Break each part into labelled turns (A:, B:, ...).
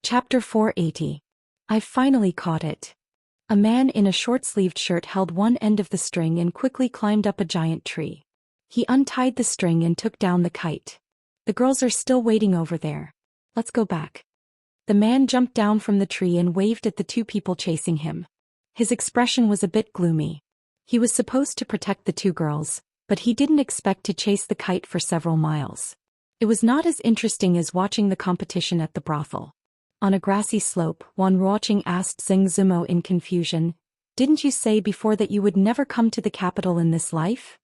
A: Chapter 480. I've finally caught it. A man in a short-sleeved shirt held one end of the string and quickly climbed up a giant tree. He untied the string and took down the kite. The girls are still waiting over there. Let's go back. The man jumped down from the tree and waved at the two people chasing him. His expression was a bit gloomy. He was supposed to protect the two girls, but he didn't expect to chase the kite for several miles. It was not as interesting as watching the competition at the brothel. On a grassy slope, Wan Ruoqing asked Zheng Zimo in confusion, "Didn't you say before that you would never come to the capital in this life?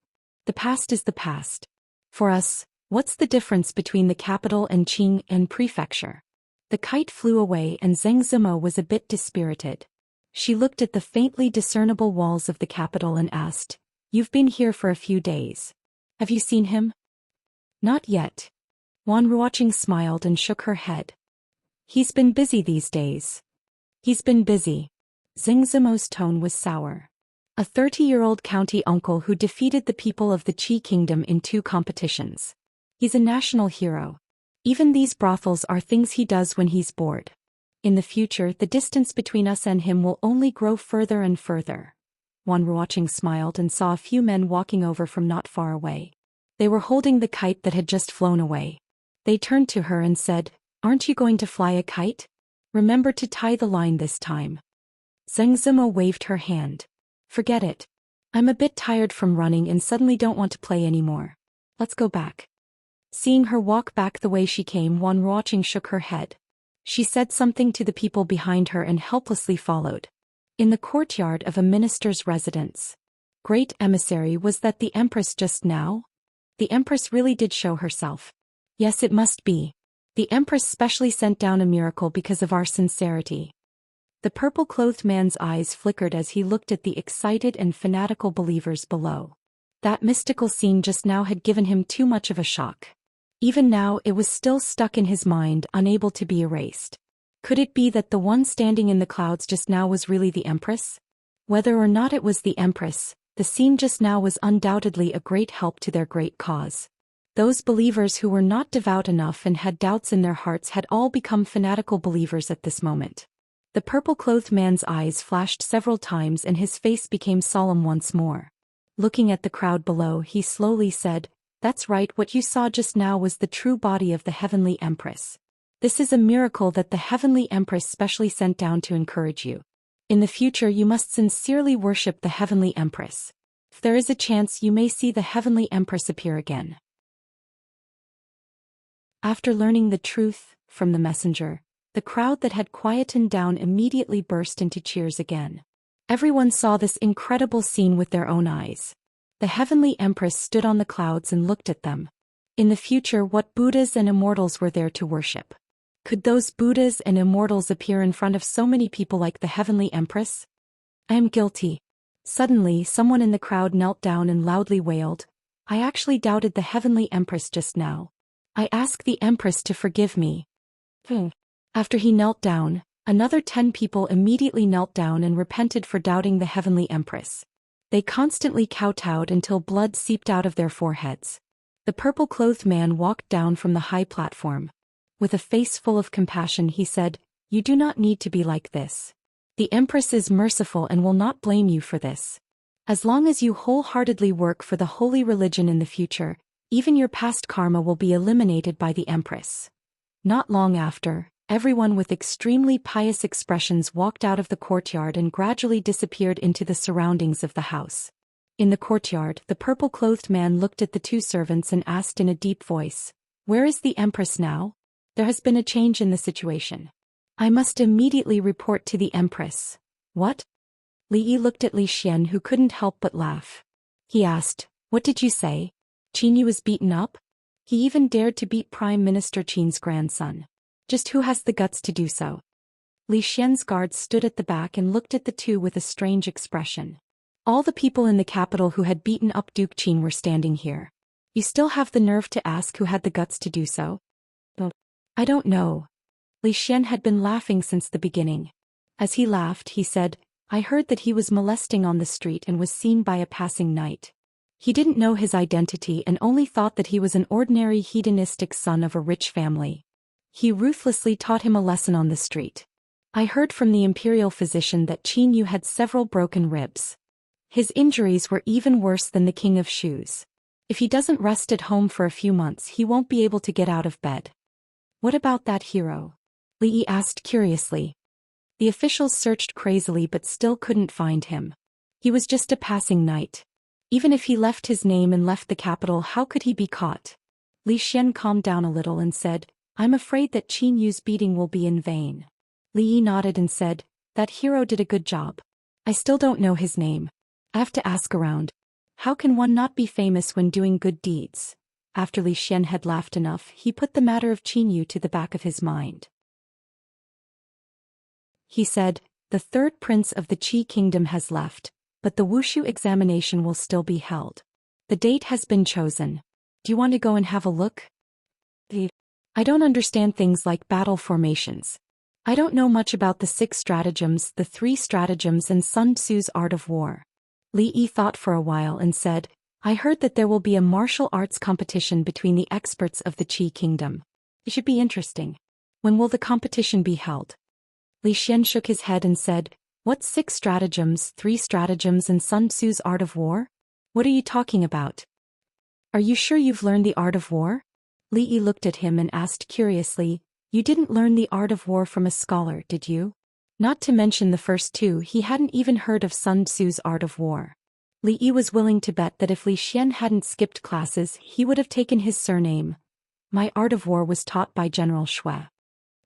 A: The past is the past. For us, what's the difference between the capital and Qing and prefecture?" The kite flew away and Zheng Zimo was a bit dispirited. She looked at the faintly discernible walls of the capital and asked, "You've been here for a few days. Have you seen him?" "Not yet." Wan Ruoqing smiled and shook her head. "He's been busy these days." "He's been busy." Zheng Zimo's tone was sour. A 30-year-old county uncle who defeated the people of the Qi kingdom in 2 competitions. He's a national hero. Even these brothels are things he does when he's bored. In the future, the distance between us and him will only grow further and further. Wan Ruoqing smiled and saw a few men walking over from not far away. They were holding the kite that had just flown away. They turned to her and said, "Aren't you going to fly a kite? Remember to tie the line this time." Zheng Zimo waved her hand. "Forget it. I'm a bit tired from running and suddenly don't want to play anymore. Let's go back." Seeing her walk back the way she came, Wan Ruoqing shook her head. She said something to the people behind her and helplessly followed. In the courtyard of a minister's residence. Great emissary, was that the Empress just now? The Empress really did show herself. Yes, it must be. The Empress specially sent down a miracle because of our sincerity. The purple-clothed man's eyes flickered as he looked at the excited and fanatical believers below. That mystical scene just now had given him too much of a shock. Even now it was still stuck in his mind, unable to be erased. Could it be that the one standing in the clouds just now was really the Empress? Whether or not it was the Empress, the scene just now was undoubtedly a great help to their great cause. Those believers who were not devout enough and had doubts in their hearts had all become fanatical believers at this moment. The purple-clothed man's eyes flashed several times and his face became solemn once more. Looking at the crowd below, he slowly said, "That's right, what you saw just now was the true body of the Heavenly Empress. This is a miracle that the Heavenly Empress specially sent down to encourage you. In the future you must sincerely worship the Heavenly Empress. If there is a chance, you may see the Heavenly Empress appear again." After learning the truth from the messenger, the crowd that had quietened down immediately burst into cheers again. Everyone saw this incredible scene with their own eyes. The Heavenly Empress stood on the clouds and looked at them. In the future, what Buddhas and Immortals were there to worship? Could those Buddhas and Immortals appear in front of so many people like the Heavenly Empress? "I am guilty." Suddenly, someone in the crowd knelt down and loudly wailed, "I actually doubted the Heavenly Empress just now. I ask the Empress to forgive me." After he knelt down, another 10 people immediately knelt down and repented for doubting the Heavenly Empress. They constantly kowtowed until blood seeped out of their foreheads. The purple-clothed man walked down from the high platform. With a face full of compassion, he said, "You do not need to be like this. The Empress is merciful and will not blame you for this. As long as you wholeheartedly work for the holy religion in the future, even your past karma will be eliminated by the Empress." Not long after, everyone with extremely pious expressions walked out of the courtyard and gradually disappeared into the surroundings of the house. In the courtyard, the purple-clothed man looked at the 2 servants and asked in a deep voice, "Where is the Empress now? There has been a change in the situation. I must immediately report to the Empress." "What?" Li Yi looked at Li Xian, who couldn't help but laugh. He asked, "What did you say? Qin was beaten up? He even dared to beat Prime Minister Qin's grandson. Just who has the guts to do so?" Li Xian's guards stood at the back and looked at the two with a strange expression. All the people in the capital who had beaten up Duke Qin were standing here. "You still have the nerve to ask who had the guts to do so?" "I don't know." Li Xian had been laughing since the beginning. As he laughed, he said, "I heard that he was molesting on the street and was seen by a passing knight. He didn't know his identity and only thought that he was an ordinary hedonistic son of a rich family. He ruthlessly taught him a lesson on the street. I heard from the imperial physician that Qin Yu had several broken ribs. His injuries were even worse than the king of shoes. If he doesn't rest at home for a few months, he won't be able to get out of bed. What about that hero? Li Yi asked curiously. The officials searched crazily but still couldn't find him. He was just a passing knight. Even if he left his name and left the capital, how could he be caught? Li Xian calmed down a little and said, I'm afraid that Qin Yu's beating will be in vain. Li Yi nodded and said, that hero did a good job. I still don't know his name. I have to ask around. How can one not be famous when doing good deeds? After Li Xian had laughed enough, he put the matter of Qin Yu to the back of his mind. He said, the third prince of the Qi kingdom has left, but the Wushu examination will still be held. The date has been chosen. Do you want to go and have a look? I don't understand things like battle formations. I don't know much about the 6 stratagems, the 3 stratagems and Sun Tzu's art of war. Li Yi thought for a while and said, I heard that there will be a martial arts competition between the experts of the Qi kingdom. It should be interesting. When will the competition be held? Li Xian shook his head and said, what 6 stratagems, 3 stratagems and Sun Tzu's art of war? What are you talking about? Are you sure you've learned the art of war? Li Yi looked at him and asked curiously, you didn't learn the art of war from a scholar, did you? Not to mention the first 2, he hadn't even heard of Sun Tzu's art of war. Li Yi was willing to bet that if Li Xian hadn't skipped classes, he would have taken his surname. My art of war was taught by General Shui.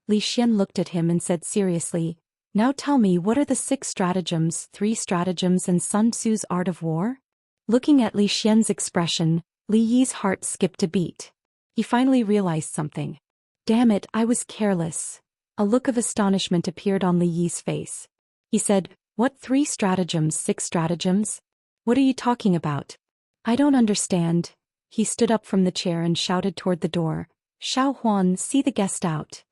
A: Li Xian looked at him and said seriously, now tell me, what are the 6 stratagems, 3 stratagems and Sun Tzu's art of war? Looking at Li Xian's expression, Li Yi's heart skipped a beat. He finally realized something. Damn it, I was careless. A look of astonishment appeared on Li Yi's face. He said, what 3 stratagems, 6 stratagems? What are you talking about? I don't understand. He stood up from the chair and shouted toward the door, Xiao Huan, see the guest out.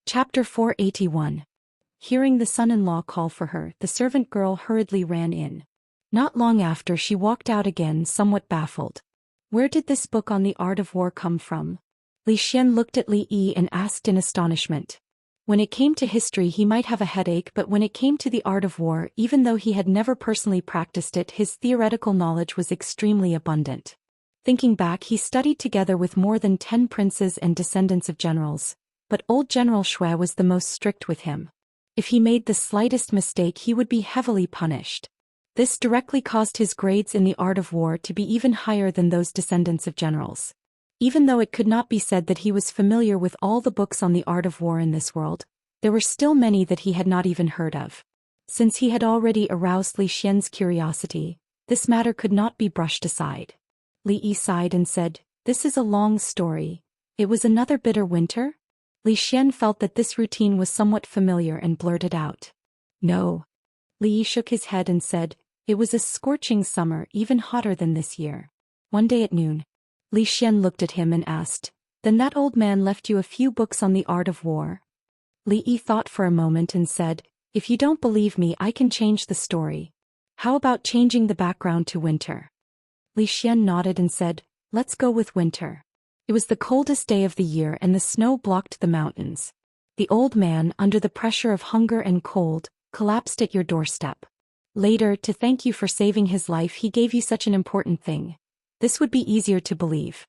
A: Chapter 481. Hearing the son-in-law call for her, the servant girl hurriedly ran in. Not long after, she walked out again, somewhat baffled. Where did this book on the art of war come from? Li Xian looked at Li Yi and asked in astonishment. When it came to history he might have a headache, but when it came to the art of war, even though he had never personally practiced it, his theoretical knowledge was extremely abundant. Thinking back, he studied together with more than 10 princes and descendants of generals, but old General Shui was the most strict with him. If he made the slightest mistake, he would be heavily punished. This directly caused his grades in the art of war to be even higher than those descendants of generals. Even though it could not be said that he was familiar with all the books on the art of war in this world, there were still many that he had not even heard of. Since he had already aroused Li Xian's curiosity, this matter could not be brushed aside. Li Yi sighed and said, this is a long story. It was another bitter winter? Li Xian felt that this routine was somewhat familiar and blurted out. No. Li Yi shook his head and said, it was a scorching summer, even hotter than this year. One day at noon. Li Xian looked at him and asked, then that old man left you a few books on the art of war? Li Yi thought for a moment and said, if you don't believe me, I can change the story. How about changing the background to winter? Li Xian nodded and said, let's go with winter. It was the coldest day of the year and the snow blocked the mountains. The old man, under the pressure of hunger and cold, collapsed at your doorstep. Later, to thank you for saving his life, he gave you such an important thing. This would be easier to believe.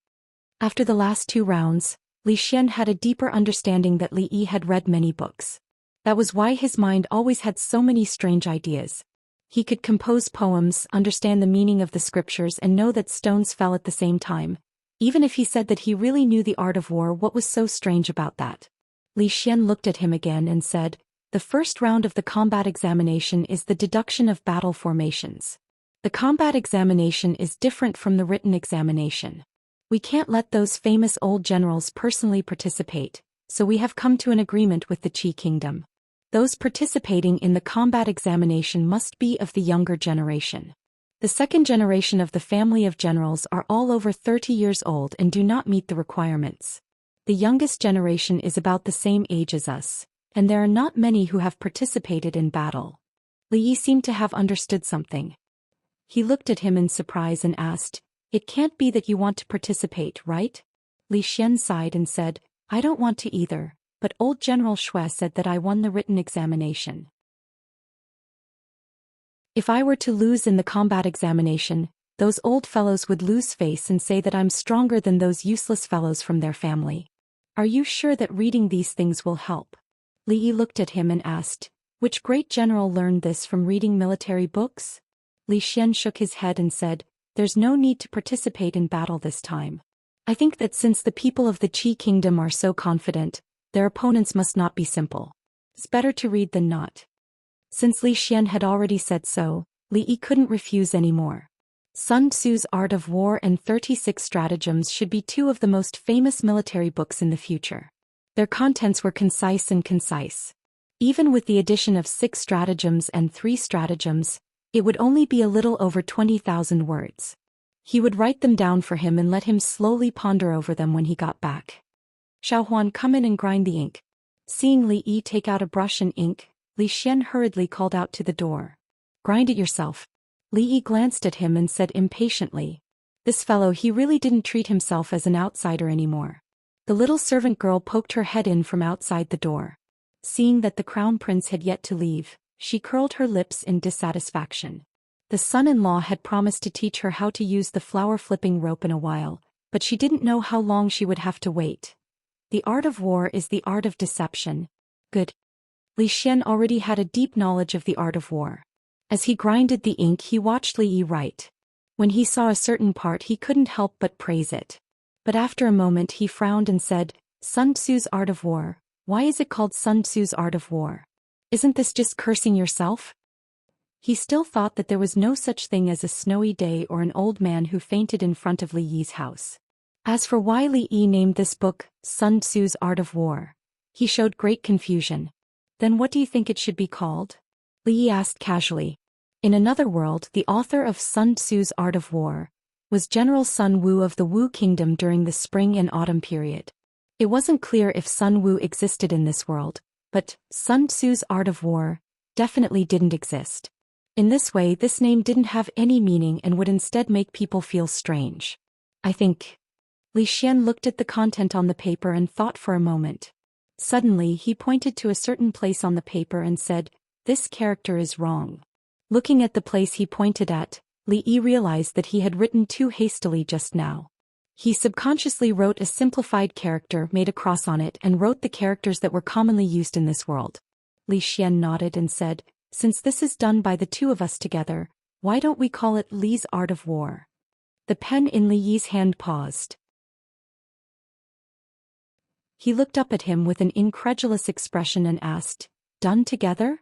A: After the last 2 rounds, Li Xian had a deeper understanding that Li Yi had read many books. That was why his mind always had so many strange ideas. He could compose poems, understand the meaning of the scriptures and know that stones fell at the same time. Even if he said that he really knew the art of war, what was so strange about that? Li Xian looked at him again and said, the first round of the combat examination is the deduction of battle formations. The combat examination is different from the written examination. We can't let those famous old generals personally participate, so we have come to an agreement with the Qi kingdom. Those participating in the combat examination must be of the younger generation. The second generation of the family of generals are all over 30 years old and do not meet the requirements. The youngest generation is about the same age as us, and there are not many who have participated in battle. Li Yi seemed to have understood something. He looked at him in surprise and asked, It can't be that you want to participate, right? Li Xian sighed and said, I don't want to either, but old General Shui said that I won the written examination. If I were to lose in the combat examination, those old fellows would lose face and say that I'm stronger than those useless fellows from their family. Are you sure that reading these things will help? Li Yi looked at him and asked, which great general learned this from reading military books? Li Xian shook his head and said, there's no need to participate in battle this time. I think that since the people of the Qi kingdom are so confident, their opponents must not be simple. It's better to read than not. Since Li Xian had already said so, Li Yi couldn't refuse anymore. Sun Tzu's Art of War and 36 Stratagems should be two of the most famous military books in the future. Their contents were concise and concise. Even with the addition of 6 stratagems and 3 stratagems, it would only be a little over 20,000 words. He would write them down for him and let him slowly ponder over them when he got back. Xiaohuan, come in and grind the ink. Seeing Li Yi take out a brush and ink, Li Xian hurriedly called out to the door. Grind it yourself. Li Yi glanced at him and said impatiently. This fellow, he really didn't treat himself as an outsider anymore. The little servant girl poked her head in from outside the door. Seeing that the crown prince had yet to leave, she curled her lips in dissatisfaction. The son-in-law had promised to teach her how to use the flower-flipping rope in a while, but she didn't know how long she would have to wait. The art of war is the art of deception. Good. Li Xian already had a deep knowledge of the art of war. As he grinded the ink, he watched Li Yi write. When he saw a certain part, he couldn't help but praise it. But after a moment he frowned and said, Sun Tzu's Art of War, why is it called Sun Tzu's Art of War? Isn't this just cursing yourself? He still thought that there was no such thing as a snowy day or an old man who fainted in front of Li Yi's house. As for why Li Yi named this book Sun Tzu's Art of War, he showed great confusion. Then what do you think it should be called? Li Yi asked casually. In another world, the author of Sun Tzu's Art of War was General Sun Wu of the Wu Kingdom during the spring and autumn period. It wasn't clear if Sun Wu existed in this world, but Sun Tzu's Art of War definitely didn't exist. In this way, this name didn't have any meaning and would instead make people feel strange. I think. Li Xian looked at the content on the paper and thought for a moment. Suddenly, he pointed to a certain place on the paper and said, this character is wrong. Looking at the place he pointed at, Li Yi realized that he had written too hastily just now. He subconsciously wrote a simplified character, made a cross on it, and wrote the characters that were commonly used in this world. Li Xian nodded and said, since this is done by the two of us together, why don't we call it Li's Art of War? The pen in Li Yi's hand paused. He looked up at him with an incredulous expression and asked, done together?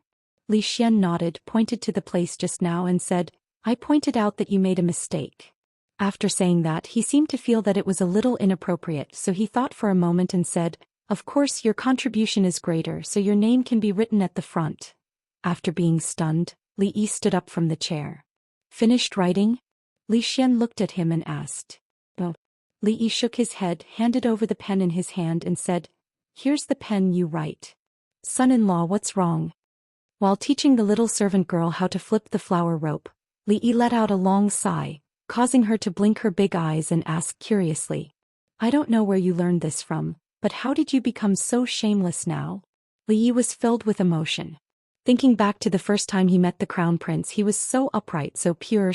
A: Li Xian nodded, pointed to the place just now and said, I pointed out that you made a mistake. After saying that, he seemed to feel that it was a little inappropriate, so he thought for a moment and said, of course your contribution is greater, so your name can be written at the front. After being stunned, Li Yi stood up from the chair. Finished writing? Li Xian looked at him and asked. Oh. Li Yi shook his head, handed over the pen in his hand and said, here's the pen, you write. Son-in-law, what's wrong? While teaching the little servant girl how to flip the flower rope, Li Yi let out a long sigh, causing her to blink her big eyes and ask curiously, I don't know where you learned this from, but how did you become so shameless now? Li Yi was filled with emotion. Thinking back to the first time he met the crown prince, he was so upright, so pure,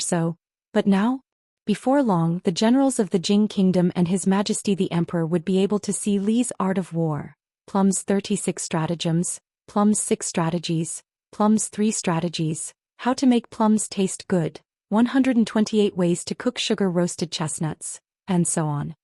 A: but now? Before long, the generals of the Jing kingdom and His Majesty the Emperor would be able to see Li's Art of War, Plum's 36 stratagems, Plum's 6 strategies, Plum's 3 strategies, how to make plums taste good, 128 ways to cook sugar-roasted chestnuts, and so on.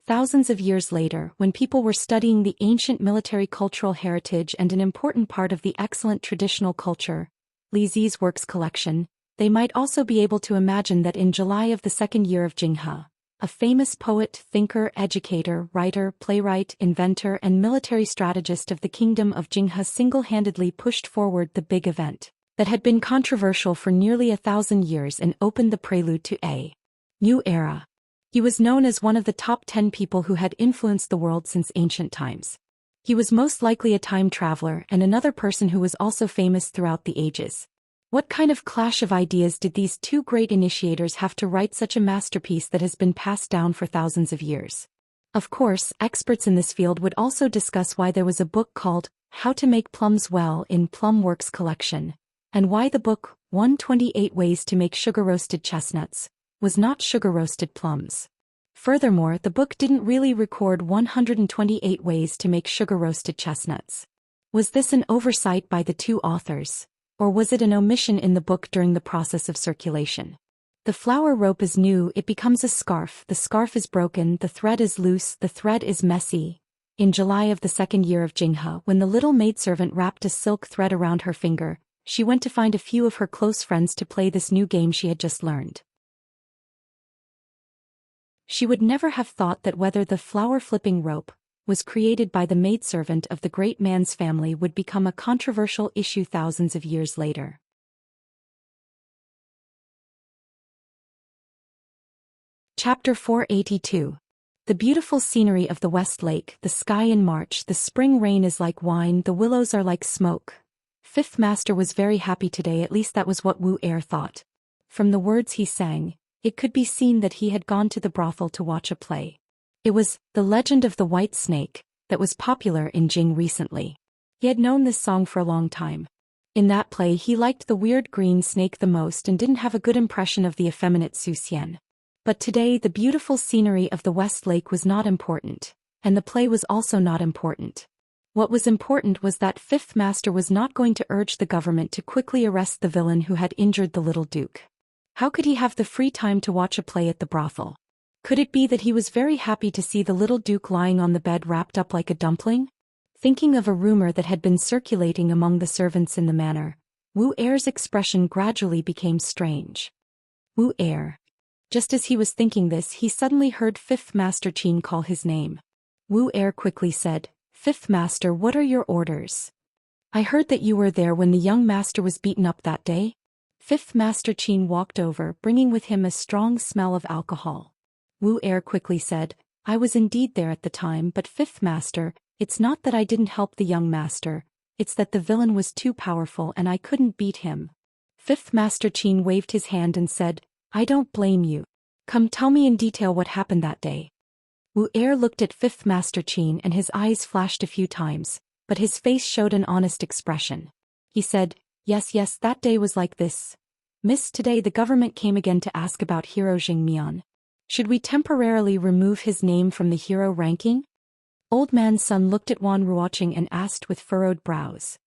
A: Thousands of years later, when people were studying the ancient military cultural heritage and an important part of the excellent traditional culture, Li Zi's works collection, they might also be able to imagine that in July of the second year of Jinghe, a famous poet, thinker, educator, writer, playwright, inventor, and military strategist of the kingdom of Jinghe single-handedly pushed forward the big event that had been controversial for nearly 1,000 years and opened the prelude to a new era. He was known as one of the top 10 people who had influenced the world since ancient times. He was most likely a time traveler and another person who was also famous throughout the ages. What kind of clash of ideas did these two great initiators have to write such a masterpiece that has been passed down for thousands of years? Of course, experts in this field would also discuss why there was a book called How to Make Plums Well in Plum Works collection, and why the book 128 Ways to Make Sugar-Roasted Chestnuts was not sugar-roasted plums. Furthermore, the book didn't really record 128 ways to make sugar-roasted chestnuts. Was this an oversight by the two authors? Or was it an omission in the book during the process of circulation? The flower rope is new, it becomes a scarf, the scarf is broken, the thread is loose, the thread is messy. In July of the second year of Jinghe, when the little maidservant wrapped a silk thread around her finger, she went to find a few of her close friends to play this new game she had just learned. She would never have thought that whether the flower-flipping rope was created by the maidservant of the great man's family would become a controversial issue thousands of years later. Chapter 482. The beautiful scenery of the West Lake, the sky in March, the spring rain is like wine, the willows are like smoke. Fifth Master was very happy today, at least that was what Wu Er thought. From the words he sang, it could be seen that he had gone to the brothel to watch a play. It was The Legend of the White Snake that was popular in Jing recently. He had known this song for a long time. In that play he liked the weird green snake the most and didn't have a good impression of the effeminate Zhou Xian. But today the beautiful scenery of the West Lake was not important, and the play was also not important. What was important was that Fifth Master was not going to urge the government to quickly arrest the villain who had injured the little duke. How could he have the free time to watch a play at the brothel? Could it be that he was very happy to see the little duke lying on the bed wrapped up like a dumpling? Thinking of a rumor that had been circulating among the servants in the manor, Wu Er's expression gradually became strange. Wu Er. Just as he was thinking this, he suddenly heard Fifth Master Qin call his name. Wu Er quickly said, "Fifth Master, what are your orders? I heard that you were there when the young master was beaten up that day." Fifth Master Qin walked over, bringing with him a strong smell of alcohol. Wu Er quickly said, "I was indeed there at the time, but Fifth Master, it's not that I didn't help the young master, it's that the villain was too powerful and I couldn't beat him." Fifth Master Qin waved his hand and said, "I don't blame you. Come, tell me in detail what happened that day." Wu Er looked at Fifth Master Qin and his eyes flashed a few times, but his face showed an honest expression. He said, Yes, that day was like this. Miss, today the government came again to ask about hero Jingmian. Should we temporarily remove his name from the hero ranking?" Old Man Sun looked at Wan Ruoqing and asked with furrowed brows.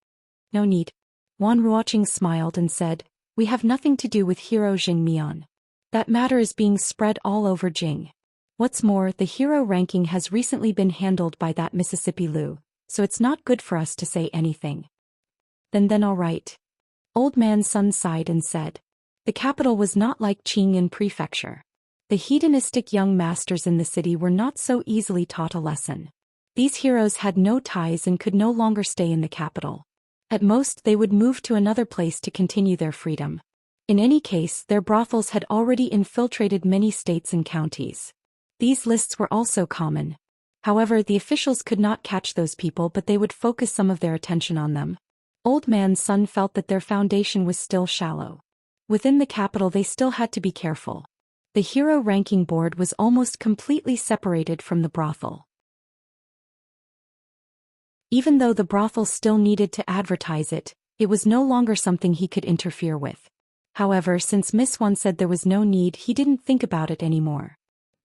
A: "No need." Wan Ruoqing smiled and said, "We have nothing to do with hero Jingmian. That matter is being spread all over Jing. What's more, the hero ranking has recently been handled by that Mississippi Lu, so it's not good for us to say anything." Then all right. Old Man Sun sighed and said. The capital was not like Qingyan Prefecture. The hedonistic young masters in the city were not so easily taught a lesson. These heroes had no ties and could no longer stay in the capital. At most they would move to another place to continue their freedom. In any case, their brothels had already infiltrated many states and counties. These lists were also common. However, the officials could not catch those people, but they would focus some of their attention on them. Old Man Sun felt that their foundation was still shallow. Within the capital they still had to be careful. The hero ranking board was almost completely separated from the brothel. Even though the brothel still needed to advertise it, it was no longer something he could interfere with. However, since Miss Wan said there was no need, he didn't think about it anymore.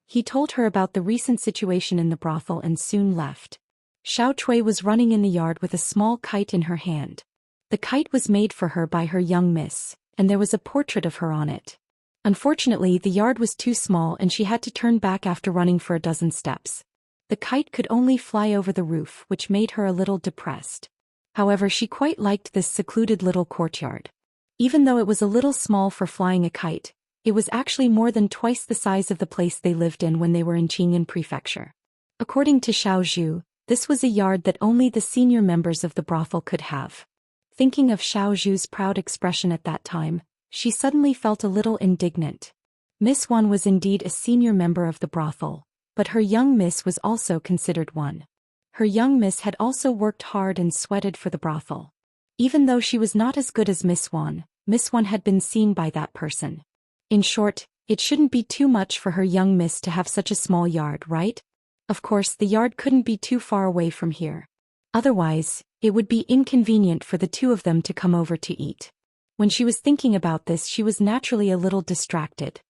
A: He told her about the recent situation in the brothel and soon left. Xiao Chui was running in the yard with a small kite in her hand. The kite was made for her by her young miss, and there was a portrait of her on it. Unfortunately, the yard was too small and she had to turn back after running for a dozen steps. The kite could only fly over the roof, which made her a little depressed. However, she quite liked this secluded little courtyard. Even though it was a little small for flying a kite, it was actually more than twice the size of the place they lived in when they were in Qingyan Prefecture. According to Xiao Zhu, this was a yard that only the senior members of the brothel could have. Thinking of Xiao Zhu's proud expression at that time, she suddenly felt a little indignant. Miss Wan was indeed a senior member of the brothel, but her young miss was also considered one. Her young miss had also worked hard and sweated for the brothel. Even though she was not as good as Miss Wan, Miss One had been seen by that person. In short, it shouldn't be too much for her young miss to have such a small yard, right? Of course, the yard couldn't be too far away from here. Otherwise, it would be inconvenient for the two of them to come over to eat. When she was thinking about this, she was naturally a little distracted.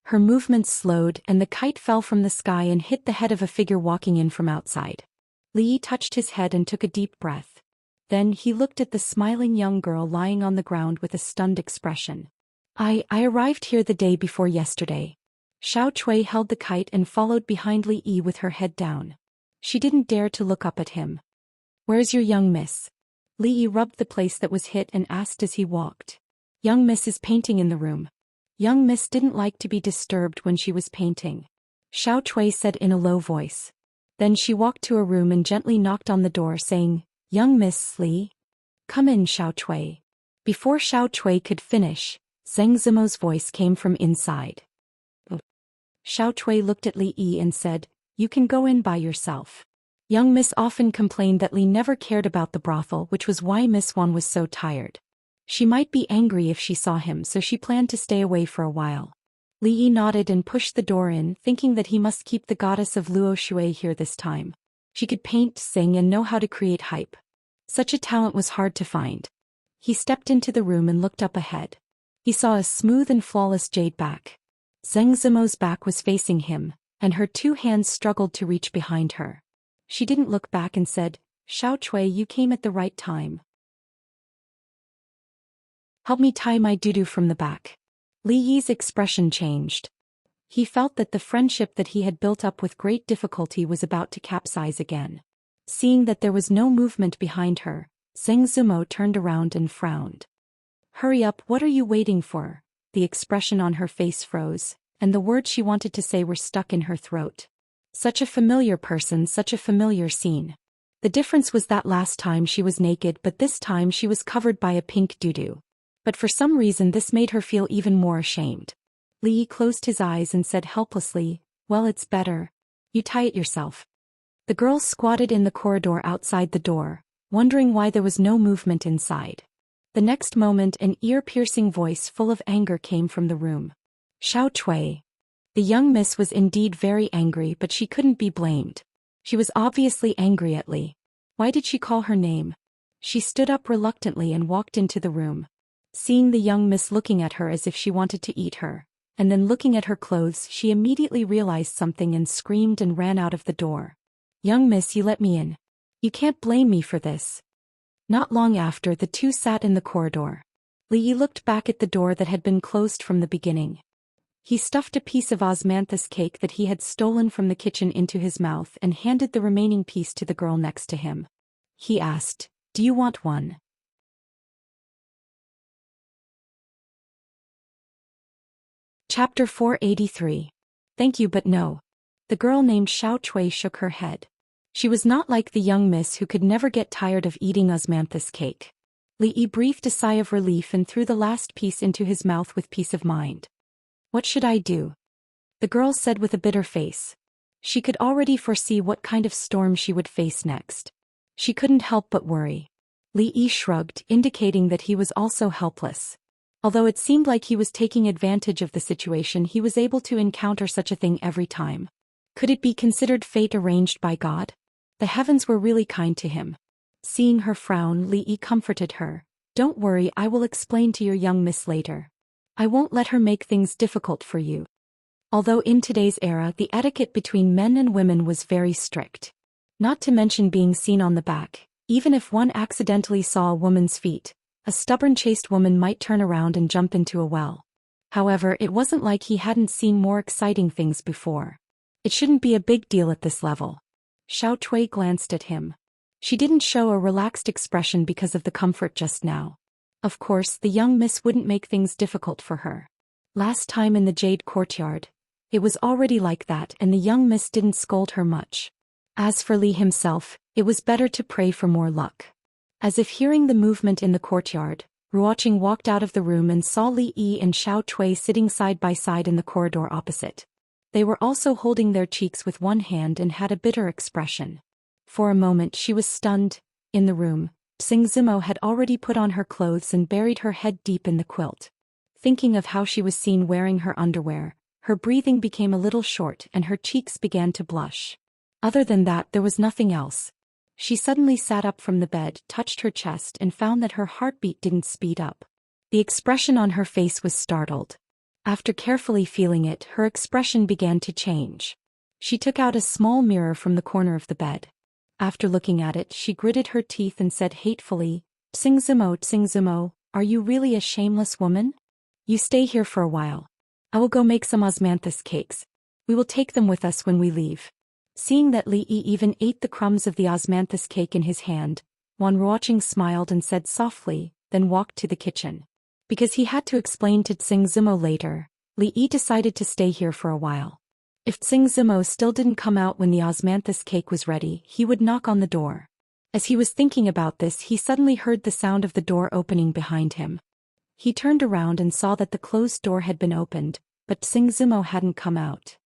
A: Her movements slowed and the kite fell from the sky and hit the head of a figure walking in from outside. Li touched his head and took a deep breath. Then he looked at the smiling young girl lying on the ground with a stunned expression. I arrived here the day before yesterday. Xiao Chui held the kite and followed behind Li Yi with her head down. She didn't dare to look up at him. Where's your young miss? Li Yi rubbed the place that was hit and asked as he walked. Young miss is painting in the room. Young miss didn't like to be disturbed when she was painting. Xiao Chui said in a low voice. Then she walked to a room and gently knocked on the door saying, Young Miss Li? Come in, Xiao Chui. Before Xiao Chui could finish, Zheng Zimo's voice came from inside. Oh. Xiao Chui looked at Li Yi and said, You can go in by yourself. Young Miss often complained that Li never cared about the brothel, which was why Miss Wan was so tired. She might be angry if she saw him, so she planned to stay away for a while. Li Yi nodded and pushed the door in, thinking that he must keep the goddess of Luo Shui here this time. She could paint, sing, and know how to create hype. Such a talent was hard to find. He stepped into the room and looked up ahead. He saw a smooth and flawless jade back. Zheng Zimo's back was facing him, and her two hands struggled to reach behind her. She didn't look back and said, Xiao Chui, you came at the right time. Help me tie my doo-doo from the back. Li Yi's expression changed. He felt that the friendship that he had built up with great difficulty was about to capsize again. Seeing that there was no movement behind her, Zheng Zimo turned around and frowned. Hurry up, what are you waiting for? The expression on her face froze, and the words she wanted to say were stuck in her throat. Such a familiar person, such a familiar scene. The difference was that last time she was naked, but this time she was covered by a pink doo-doo. But for some reason this made her feel even more ashamed. Li Yi closed his eyes and said helplessly, Well, it's better. You tie it yourself. The girl squatted in the corridor outside the door, wondering why there was no movement inside. The next moment an ear-piercing voice full of anger came from the room. Xiao Chui. The young miss was indeed very angry, but she couldn't be blamed. She was obviously angry at Li. Why did she call her name? She stood up reluctantly and walked into the room. Seeing the young miss looking at her as if she wanted to eat her, and then looking at her clothes, she immediately realized something and screamed and ran out of the door. Young miss, you let me in. You can't blame me for this. Not long after, the two sat in the corridor. Li Yi looked back at the door that had been closed from the beginning. He stuffed a piece of osmanthus cake that he had stolen from the kitchen into his mouth and handed the remaining piece to the girl next to him. He asked, Do you want one? Chapter 483. Thank you but no. The girl named Xiao Chui shook her head. She was not like the young miss who could never get tired of eating osmanthus cake. Li Yi breathed a sigh of relief and threw the last piece into his mouth with peace of mind. What should I do? The girl said with a bitter face. She could already foresee what kind of storm she would face next. She couldn't help but worry. Li Yi shrugged, indicating that he was also helpless. Although it seemed like he was taking advantage of the situation, he was able to encounter such a thing every time. Could it be considered fate arranged by God? The heavens were really kind to him. Seeing her frown, Li Yi comforted her. Don't worry, I will explain to your young miss later. I won't let her make things difficult for you. Although in today's era the etiquette between men and women was very strict. Not to mention being seen on the back, even if one accidentally saw a woman's feet, a stubborn chaste woman might turn around and jump into a well. However, it wasn't like he hadn't seen more exciting things before. It shouldn't be a big deal at this level. Xiao Chui glanced at him. She didn't show a relaxed expression because of the comfort just now. Of course, the young miss wouldn't make things difficult for her. Last time in the Jade Courtyard, it was already like that and the young miss didn't scold her much. As for Li himself, it was better to pray for more luck. As if hearing the movement in the courtyard, Ruoqing walked out of the room and saw Li Yi and Xiao Chui sitting side by side in the corridor opposite. They were also holding their cheeks with one hand and had a bitter expression. For a moment she was stunned. In the room, Zimo had already put on her clothes and buried her head deep in the quilt. Thinking of how she was seen wearing her underwear, her breathing became a little short and her cheeks began to blush. Other than that, there was nothing else. She suddenly sat up from the bed, touched her chest and found that her heartbeat didn't speed up. The expression on her face was startled. After carefully feeling it, her expression began to change. She took out a small mirror from the corner of the bed. After looking at it, she gritted her teeth and said hatefully, Zimo, are you really a shameless woman? You stay here for a while. I will go make some osmanthus cakes. We will take them with us when we leave. Seeing that Li Yi even ate the crumbs of the osmanthus cake in his hand, Wan Ruoqing smiled and said softly, then walked to the kitchen. Because he had to explain to Zimo later, Li Yi decided to stay here for a while. If Zimo still didn't come out when the osmanthus cake was ready, he would knock on the door. As he was thinking about this, he suddenly heard the sound of the door opening behind him. He turned around and saw that the closed door had been opened, but Zimo hadn't come out.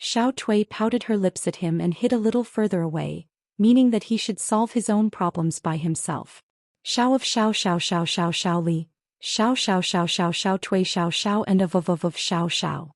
A: Xiao Tui pouted her lips at him and hid a little further away, meaning that he should solve his own problems by himself. Xiao of Xiao Li. Xiao Tui Xiao and of Xiao.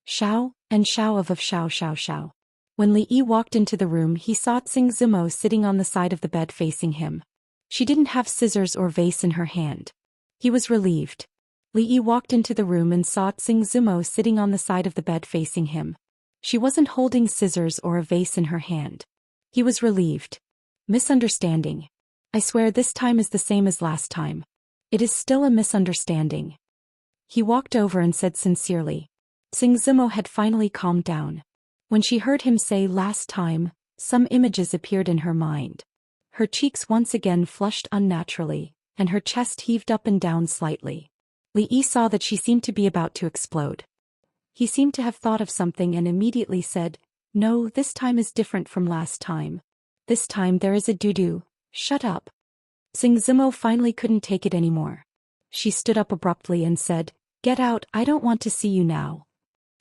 A: Xiao and Xiao of Xiao. When Li Yi walked into the room, he saw Zimo sitting on the side of the bed facing him. She didn't have scissors or vase in her hand. He was relieved. Li Yi walked into the room and saw Zimo sitting on the side of the bed facing him. She wasn't holding scissors or a vase in her hand. He was relieved. Misunderstanding. I swear this time is the same as last time. It is still a misunderstanding. He walked over and said sincerely. Zimo had finally calmed down. When she heard him say last time, some images appeared in her mind. Her cheeks once again flushed unnaturally, and her chest heaved up and down slightly. Li Yi saw that she seemed to be about to explode. He seemed to have thought of something and immediately said, No, this time is different from last time. This time there is a doo-doo. Shut up. Zimo finally couldn't take it anymore. She stood up abruptly and said, Get out, I don't want to see you now.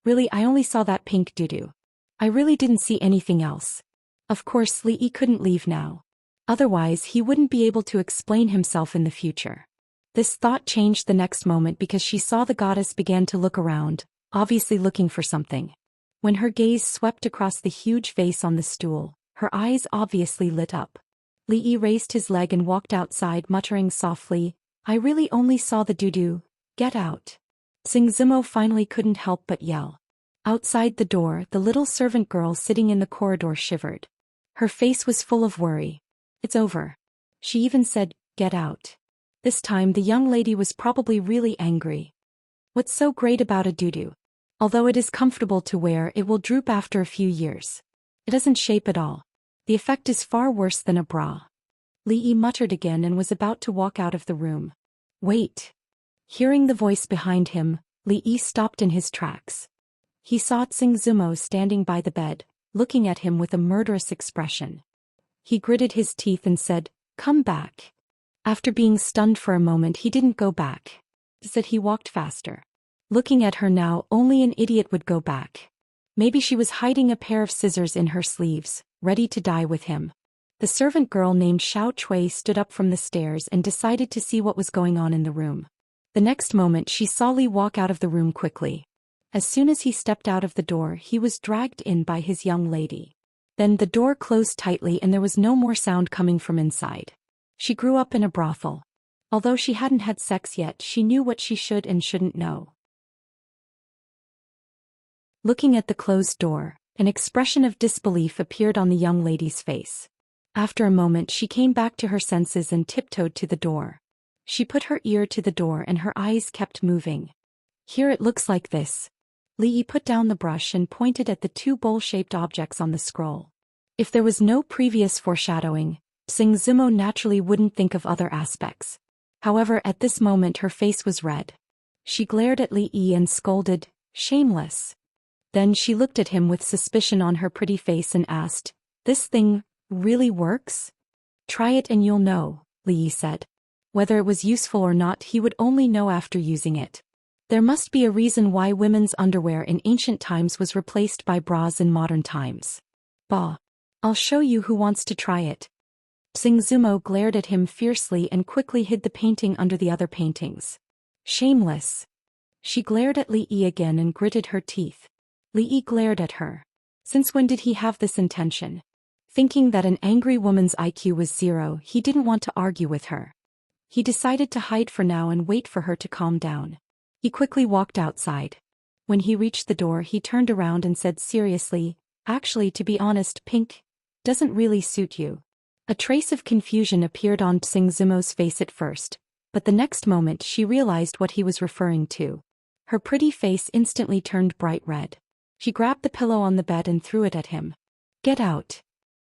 A: Really, I only saw that pink doo-doo. I really didn't see anything else. Of course, Li Yi couldn't leave now. Otherwise, he wouldn't be able to explain himself in the future. This thought changed the next moment because she saw the goddess began to look around, obviously looking for something. When her gaze swept across the huge vase on the stool, her eyes obviously lit up. Li Yi raised his leg and walked outside, muttering softly, I really only saw the doo-doo. Get out. Zimo finally couldn't help but yell. Outside the door, the little servant girl sitting in the corridor shivered. Her face was full of worry. It's over. She even said, Get out. This time the young lady was probably really angry. What's so great about a doo-doo? Although it is comfortable to wear, it will droop after a few years. It doesn't shape at all. The effect is far worse than a bra. Li Yi muttered again and was about to walk out of the room. Wait. Hearing the voice behind him, Li Yi stopped in his tracks. He saw Zimo standing by the bed, looking at him with a murderous expression. He gritted his teeth and said, Come back. After being stunned for a moment, he didn't go back. Instead, he walked faster. Looking at her now, only an idiot would go back. Maybe she was hiding a pair of scissors in her sleeves, ready to die with him. The servant girl named Xiao Tui stood up from the stairs and decided to see what was going on in the room. The next moment she saw Li walk out of the room quickly. As soon as he stepped out of the door, he was dragged in by his young lady. Then the door closed tightly and there was no more sound coming from inside. She grew up in a brothel. Although she hadn't had sex yet, she knew what she should and shouldn't know. Looking at the closed door, an expression of disbelief appeared on the young lady's face. After a moment she came back to her senses and tiptoed to the door. She put her ear to the door and her eyes kept moving. Here it looks like this. Li Yi put down the brush and pointed at the two bowl-shaped objects on the scroll. If there was no previous foreshadowing, Zimo naturally wouldn't think of other aspects. However, at this moment her face was red. She glared at Li Yi and scolded, Shameless. Then she looked at him with suspicion on her pretty face and asked, This thing really works? Try it and you'll know, Li Yi said. Whether it was useful or not he would only know after using it. There must be a reason why women's underwear in ancient times was replaced by bras in modern times. Bah. I'll show you who wants to try it. Zumo glared at him fiercely and quickly hid the painting under the other paintings. Shameless. She glared at Li Yi again and gritted her teeth. Li Yi glared at her. Since when did he have this intention? Thinking that an angry woman's IQ was 0, he didn't want to argue with her. He decided to hide for now and wait for her to calm down. He quickly walked outside. When he reached the door, he turned around and said seriously, "Actually, to be honest, pink doesn't really suit you." A trace of confusion appeared on Zumo's face at first, but the next moment she realized what he was referring to. Her pretty face instantly turned bright red. She grabbed the pillow on the bed and threw it at him. "Get out."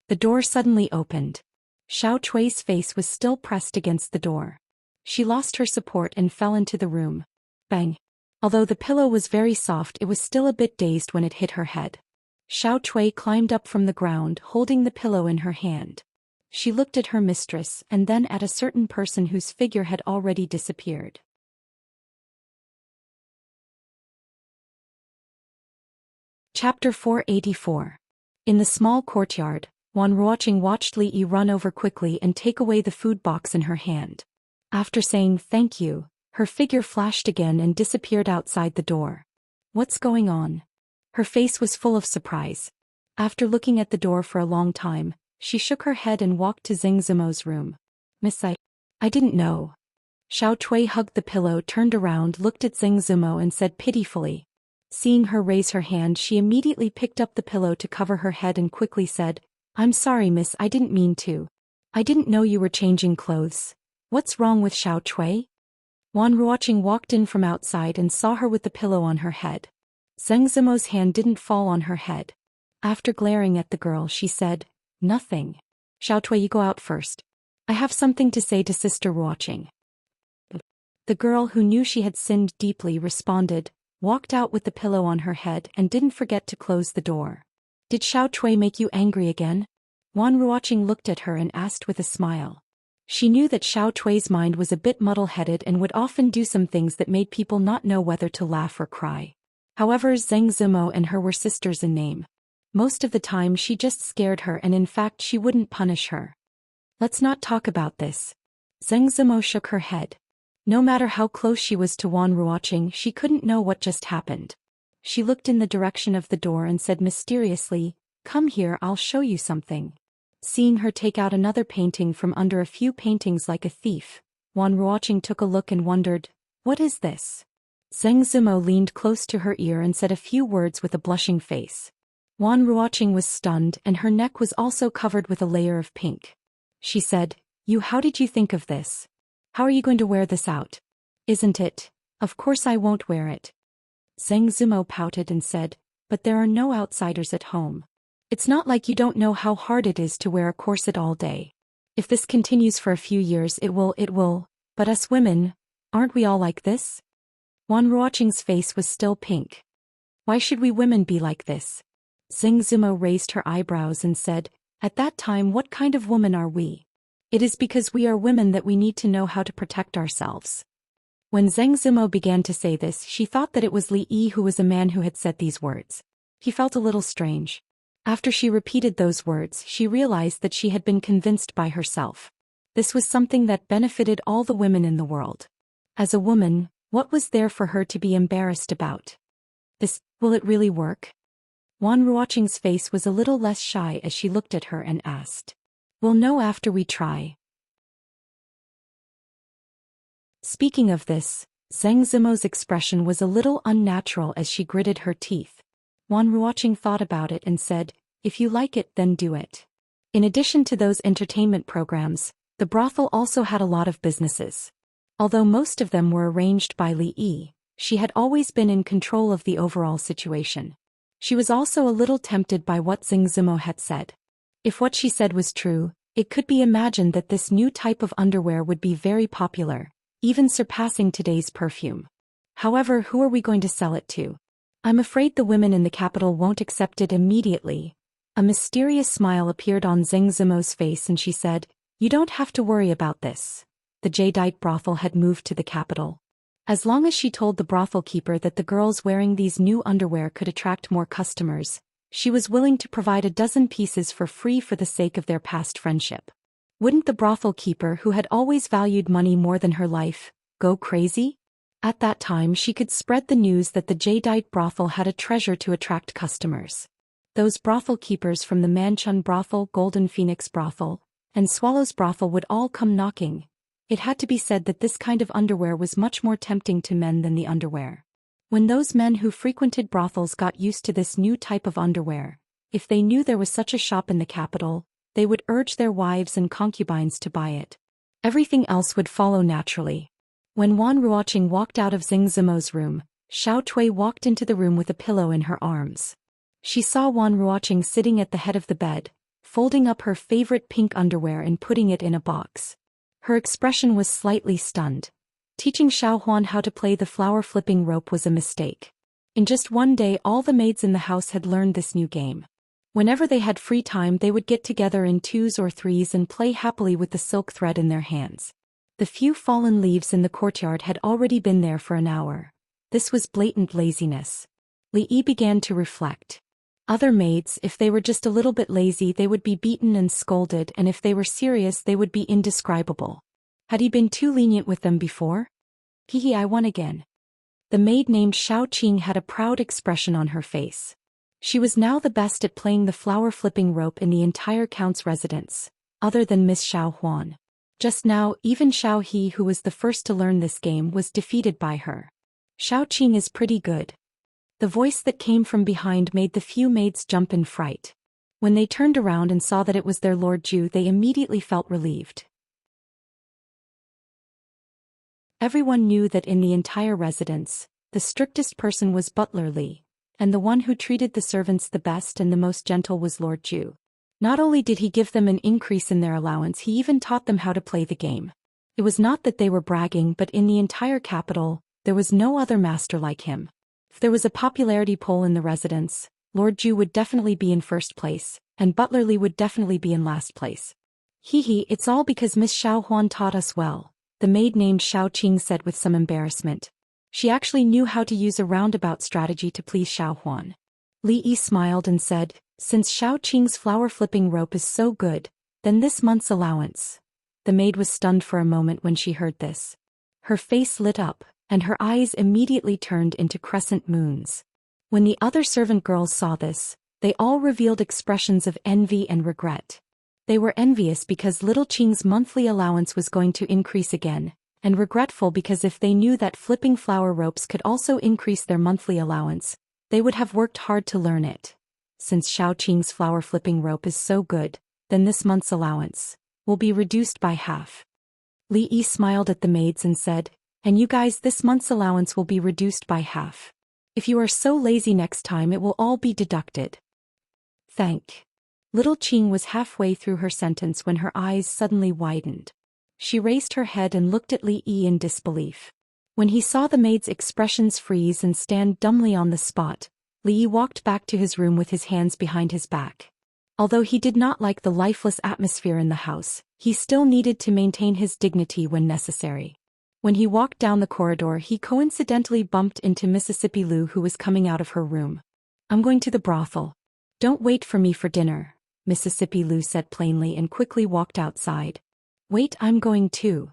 A: The door suddenly opened. Xiao Chui's face was still pressed against the door. She lost her support and fell into the room. Bang. Although the pillow was very soft, it was still a bit dazed when it hit her head. Xiao Chui climbed up from the ground, holding the pillow in her hand. She looked at her mistress and then at a certain person whose figure had already disappeared. Chapter 484. In the small courtyard, Wan Ruoqing watched Li Yi run over quickly and take away the food box in her hand. After saying thank you, her figure flashed again and disappeared outside the door. What's going on? Her face was full of surprise. After looking at the door for a long time, she shook her head and walked to Zumo's room. "Miss, I didn't know." Xiao Chui hugged the pillow, turned around, looked at Zumo and said pitifully. Seeing her raise her hand, she immediately picked up the pillow to cover her head and quickly said, "I'm sorry, miss, I didn't mean to. I didn't know you were changing clothes. What's wrong with Xiao Chui?" Wan Ruoqing walked in from outside and saw her with the pillow on her head. Zumo's hand didn't fall on her head. After glaring at the girl, she said, "Nothing. Xiao Chui, you go out first. I have something to say to Sister Ruoqing." The girl, who knew she had sinned deeply, responded, walked out with the pillow on her head and didn't forget to close the door. "Did Xiao Chui make you angry again?" Wan Ruoqing looked at her and asked with a smile. She knew that Xiao Chui's mind was a bit muddle-headed and would often do some things that made people not know whether to laugh or cry. However, Zumo and her were sisters in name. Most of the time she just scared her, and in fact she wouldn't punish her. "Let's not talk about this." Zumo shook her head. No matter how close she was to Wan Ruoqing, she couldn't know what just happened. She looked in the direction of the door and said mysteriously, "Come here, I'll show you something." Seeing her take out another painting from under a few paintings like a thief, Wan Ruoqing took a look and wondered, "What is this?" Zumo leaned close to her ear and said a few words with a blushing face. Wan Ruoqing was stunned, and her neck was also covered with a layer of pink. She said, How did you think of this? How are you going to wear this out? Isn't it? Of course I won't wear it." Zumo pouted and said, "But there are no outsiders at home. It's not like you don't know how hard it is to wear a corset all day. If this continues for a few years, it will, but us women, aren't we all like this?" Wan Ruoqing's face was still pink. "Why should we women be like this?" Zumo raised her eyebrows and said, "At that time, what kind of woman are we? It is because we are women that we need to know how to protect ourselves." When Zumo began to say this, she thought that it was Li Yi, who was a man, who had said these words. He felt a little strange. After she repeated those words, she realized that she had been convinced by herself. This was something that benefited all the women in the world. As a woman, what was there for her to be embarrassed about? Will it really work? Wan Ruoqing's face was a little less shy as she looked at her and asked, "We'll know after we try." Speaking of this, Zumo's expression was a little unnatural as she gritted her teeth. Wan Ruoqing thought about it and said, "If you like it, then do it." In addition to those entertainment programs, the brothel also had a lot of businesses. Although most of them were arranged by Li Yi, she had always been in control of the overall situation. She was also a little tempted by what Zumo had said. If what she said was true, it could be imagined that this new type of underwear would be very popular, even surpassing today's perfume. However, who are we going to sell it to? I'm afraid the women in the capital won't accept it immediately. A mysterious smile appeared on Zumo's face and she said, "You don't have to worry about this." The jadeite brothel had moved to the capital. As long as she told the brothel keeper that the girls wearing these new underwear could attract more customers, she was willing to provide a dozen pieces for free for the sake of their past friendship. Wouldn't the brothel keeper, who had always valued money more than her life, go crazy? At that time she could spread the news that the Jadeite brothel had a treasure to attract customers. Those brothel keepers from the Manchun brothel, Golden Phoenix brothel, and Swallow's brothel would all come knocking. It had to be said that this kind of underwear was much more tempting to men than the underwear. When those men who frequented brothels got used to this new type of underwear, if they knew there was such a shop in the capital, they would urge their wives and concubines to buy it. Everything else would follow naturally. When Wan Ruoqing walked out of Xing Zimo's room, Xiao Tui walked into the room with a pillow in her arms. She saw Wan Ruoqing sitting at the head of the bed, folding up her favorite pink underwear and putting it in a box. Her expression was slightly stunned. Teaching Xiao Huan how to play the flower-flipping rope was a mistake. In just one day all the maids in the house had learned this new game. Whenever they had free time they would get together in twos or threes and play happily with the silk thread in their hands. The few fallen leaves in the courtyard had already been there for an hour. This was blatant laziness. Li Yi began to reflect. Other maids, if they were just a little bit lazy they would be beaten and scolded, and if they were serious they would be indescribable. Had he been too lenient with them before? Hehe, I won again. The maid named Xiao Qing had a proud expression on her face. She was now the best at playing the flower-flipping rope in the entire count's residence, other than Miss Xiao Huan. Just now, even Xiao He, who was the first to learn this game, was defeated by her. Xiao Qing is pretty good. The voice that came from behind made the few maids jump in fright. When they turned around and saw that it was their Lord Zhu, they immediately felt relieved. Everyone knew that in the entire residence, the strictest person was Butler Li, and the one who treated the servants the best and the most gentle was Lord Zhu. Not only did he give them an increase in their allowance, he even taught them how to play the game. It was not that they were bragging, but in the entire capital, there was no other master like him. If there was a popularity poll in the residence, Lord Zhu would definitely be in first place, and Butler Li would definitely be in last place. Hehe, it's all because Miss Xiao Huan taught us well, the maid named Xiao Qing said with some embarrassment. She actually knew how to use a roundabout strategy to please Xiao Huan. Li Yi smiled and said, since Xiao Qing's flower-flipping rope is so good, then this month's allowance. The maid was stunned for a moment when she heard this. Her face lit up, and her eyes immediately turned into crescent moons. When the other servant girls saw this, they all revealed expressions of envy and regret. They were envious because little Qing's monthly allowance was going to increase again, and regretful because if they knew that flipping flower ropes could also increase their monthly allowance, they would have worked hard to learn it. Since Xiao Qing's flower-flipping rope is so good, then this month's allowance will be reduced by half. Li Yi smiled at the maids and said, and you guys, this month's allowance will be reduced by half. If you are so lazy next time it will all be deducted. Thank. Little Qing was halfway through her sentence when her eyes suddenly widened. She raised her head and looked at Li Yi in disbelief. When he saw the maid's expressions freeze and stand dumbly on the spot, Li Yi walked back to his room with his hands behind his back. Although he did not like the lifeless atmosphere in the house, he still needed to maintain his dignity when necessary. When he walked down the corridor he coincidentally bumped into Mississippi Lu, who was coming out of her room. I'm going to the brothel. Don't wait for me for dinner, Mississippi Lu said plainly and quickly walked outside. Wait, I'm going too.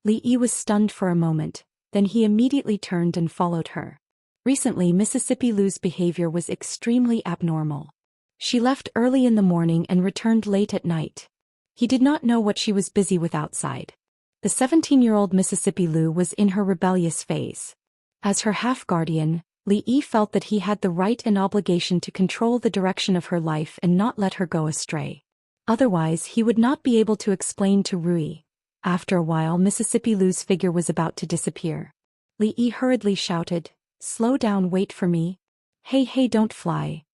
A: Li Yi was stunned for a moment, then he immediately turned and followed her. Recently Mississippi Lu's behavior was extremely abnormal. She left early in the morning and returned late at night. He did not know what she was busy with outside. The 17-year-old Mississippi Lu was in her rebellious phase. As her half-guardian, Li Yi felt that he had the right and obligation to control the direction of her life and not let her go astray. Otherwise he would not be able to explain to Rui. After a while Mississippi Lu's figure was about to disappear. Li Yi hurriedly shouted, slow down, wait for me. Hey, don't fly.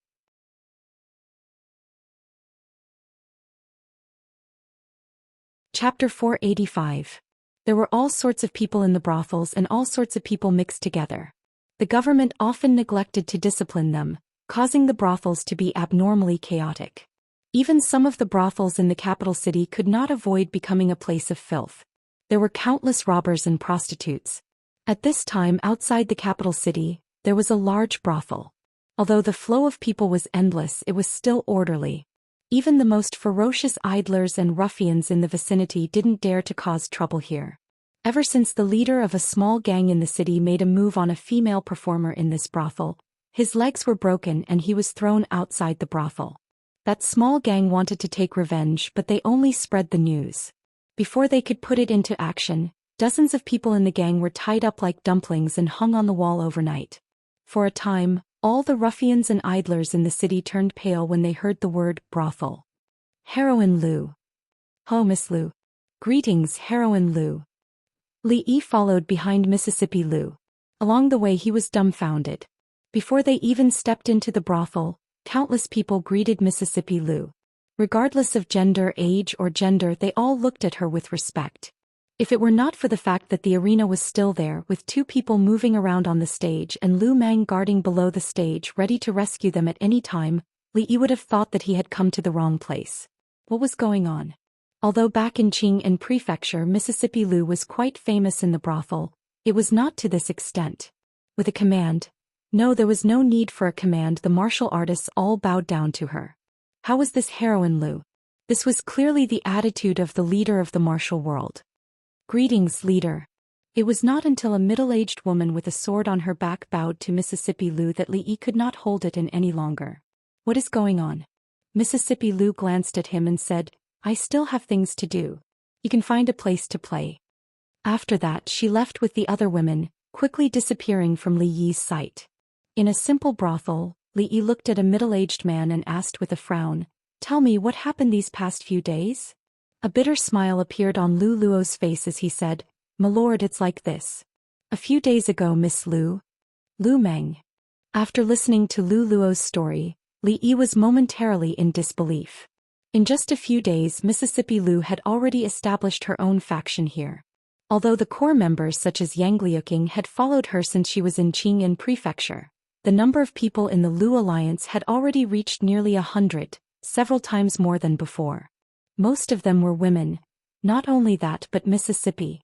A: Chapter 485. There were all sorts of people in the brothels and all sorts of people mixed together. The government often neglected to discipline them, causing the brothels to be abnormally chaotic. Even some of the brothels in the capital city could not avoid becoming a place of filth. There were countless robbers and prostitutes. At this time outside the capital city, there was a large brothel. Although the flow of people was endless, it was still orderly. Even the most ferocious idlers and ruffians in the vicinity didn't dare to cause trouble here. Ever since the leader of a small gang in the city made a move on a female performer in this brothel, his legs were broken and he was thrown outside the brothel. That small gang wanted to take revenge, but they only spread the news. Before they could put it into action, dozens of people in the gang were tied up like dumplings and hung on the wall overnight. For a time, all the ruffians and idlers in the city turned pale when they heard the word brothel. Heroine Lu. Ho, Miss Lu. Greetings, Heroine Lu. Li Yi followed behind Mississippi Lu. Along the way he was dumbfounded. Before they even stepped into the brothel, countless people greeted Mississippi Lu. Regardless of gender, age, or gender, they all looked at her with respect. If it were not for the fact that the arena was still there, with two people moving around on the stage and Lu Mang guarding below the stage ready to rescue them at any time, Li Yi would have thought that he had come to the wrong place. What was going on? Although back in Qing'an Prefecture, Mississippi Lu was quite famous in the brothel, it was not to this extent. With a command. No, there was no need for a command. The martial artists all bowed down to her. How was this Heroine Lu? This was clearly the attitude of the leader of the martial world. Greetings, leader. It was not until a middle-aged woman with a sword on her back bowed to Mississippi Lu that Li Yi could not hold it in any longer. What is going on? Mississippi Lu glanced at him and said, I still have things to do. You can find a place to play. After that she left with the other women, quickly disappearing from Li Yi's sight. In a simple brothel, Li Yi looked at a middle-aged man and asked with a frown, Tell me what happened these past few days? A bitter smile appeared on Lu Luo's face as he said, My lord, it's like this. A few days ago, Miss Lu. Lu Meng. After listening to Lu Luo's story, Li Yi was momentarily in disbelief. In just a few days, Mississippi Lu had already established her own faction here. Although the core members such as Yang Liuqing had followed her since she was in Qing'an Prefecture, the number of people in the Lu Alliance had already reached nearly 100, several times more than before. Most of them were women. Not only that, but Mississippi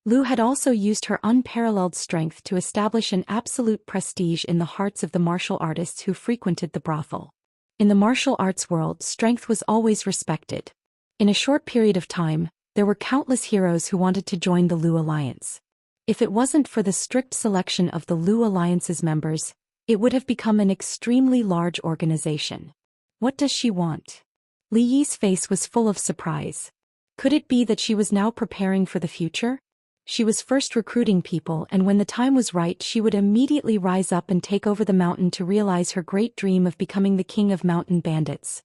A: Lu had also used her unparalleled strength to establish an absolute prestige in the hearts of the martial artists who frequented the brothel. In the martial arts world, strength was always respected. In a short period of time, there were countless heroes who wanted to join the Lu Alliance. If it wasn't for the strict selection of the Lu Alliance's members, it would have become an extremely large organization. What does she want? Li Yi's face was full of surprise. Could it be that she was now preparing for the future? She was first recruiting people, and when the time was right she would immediately rise up and take over the mountain to realize her great dream of becoming the king of mountain bandits.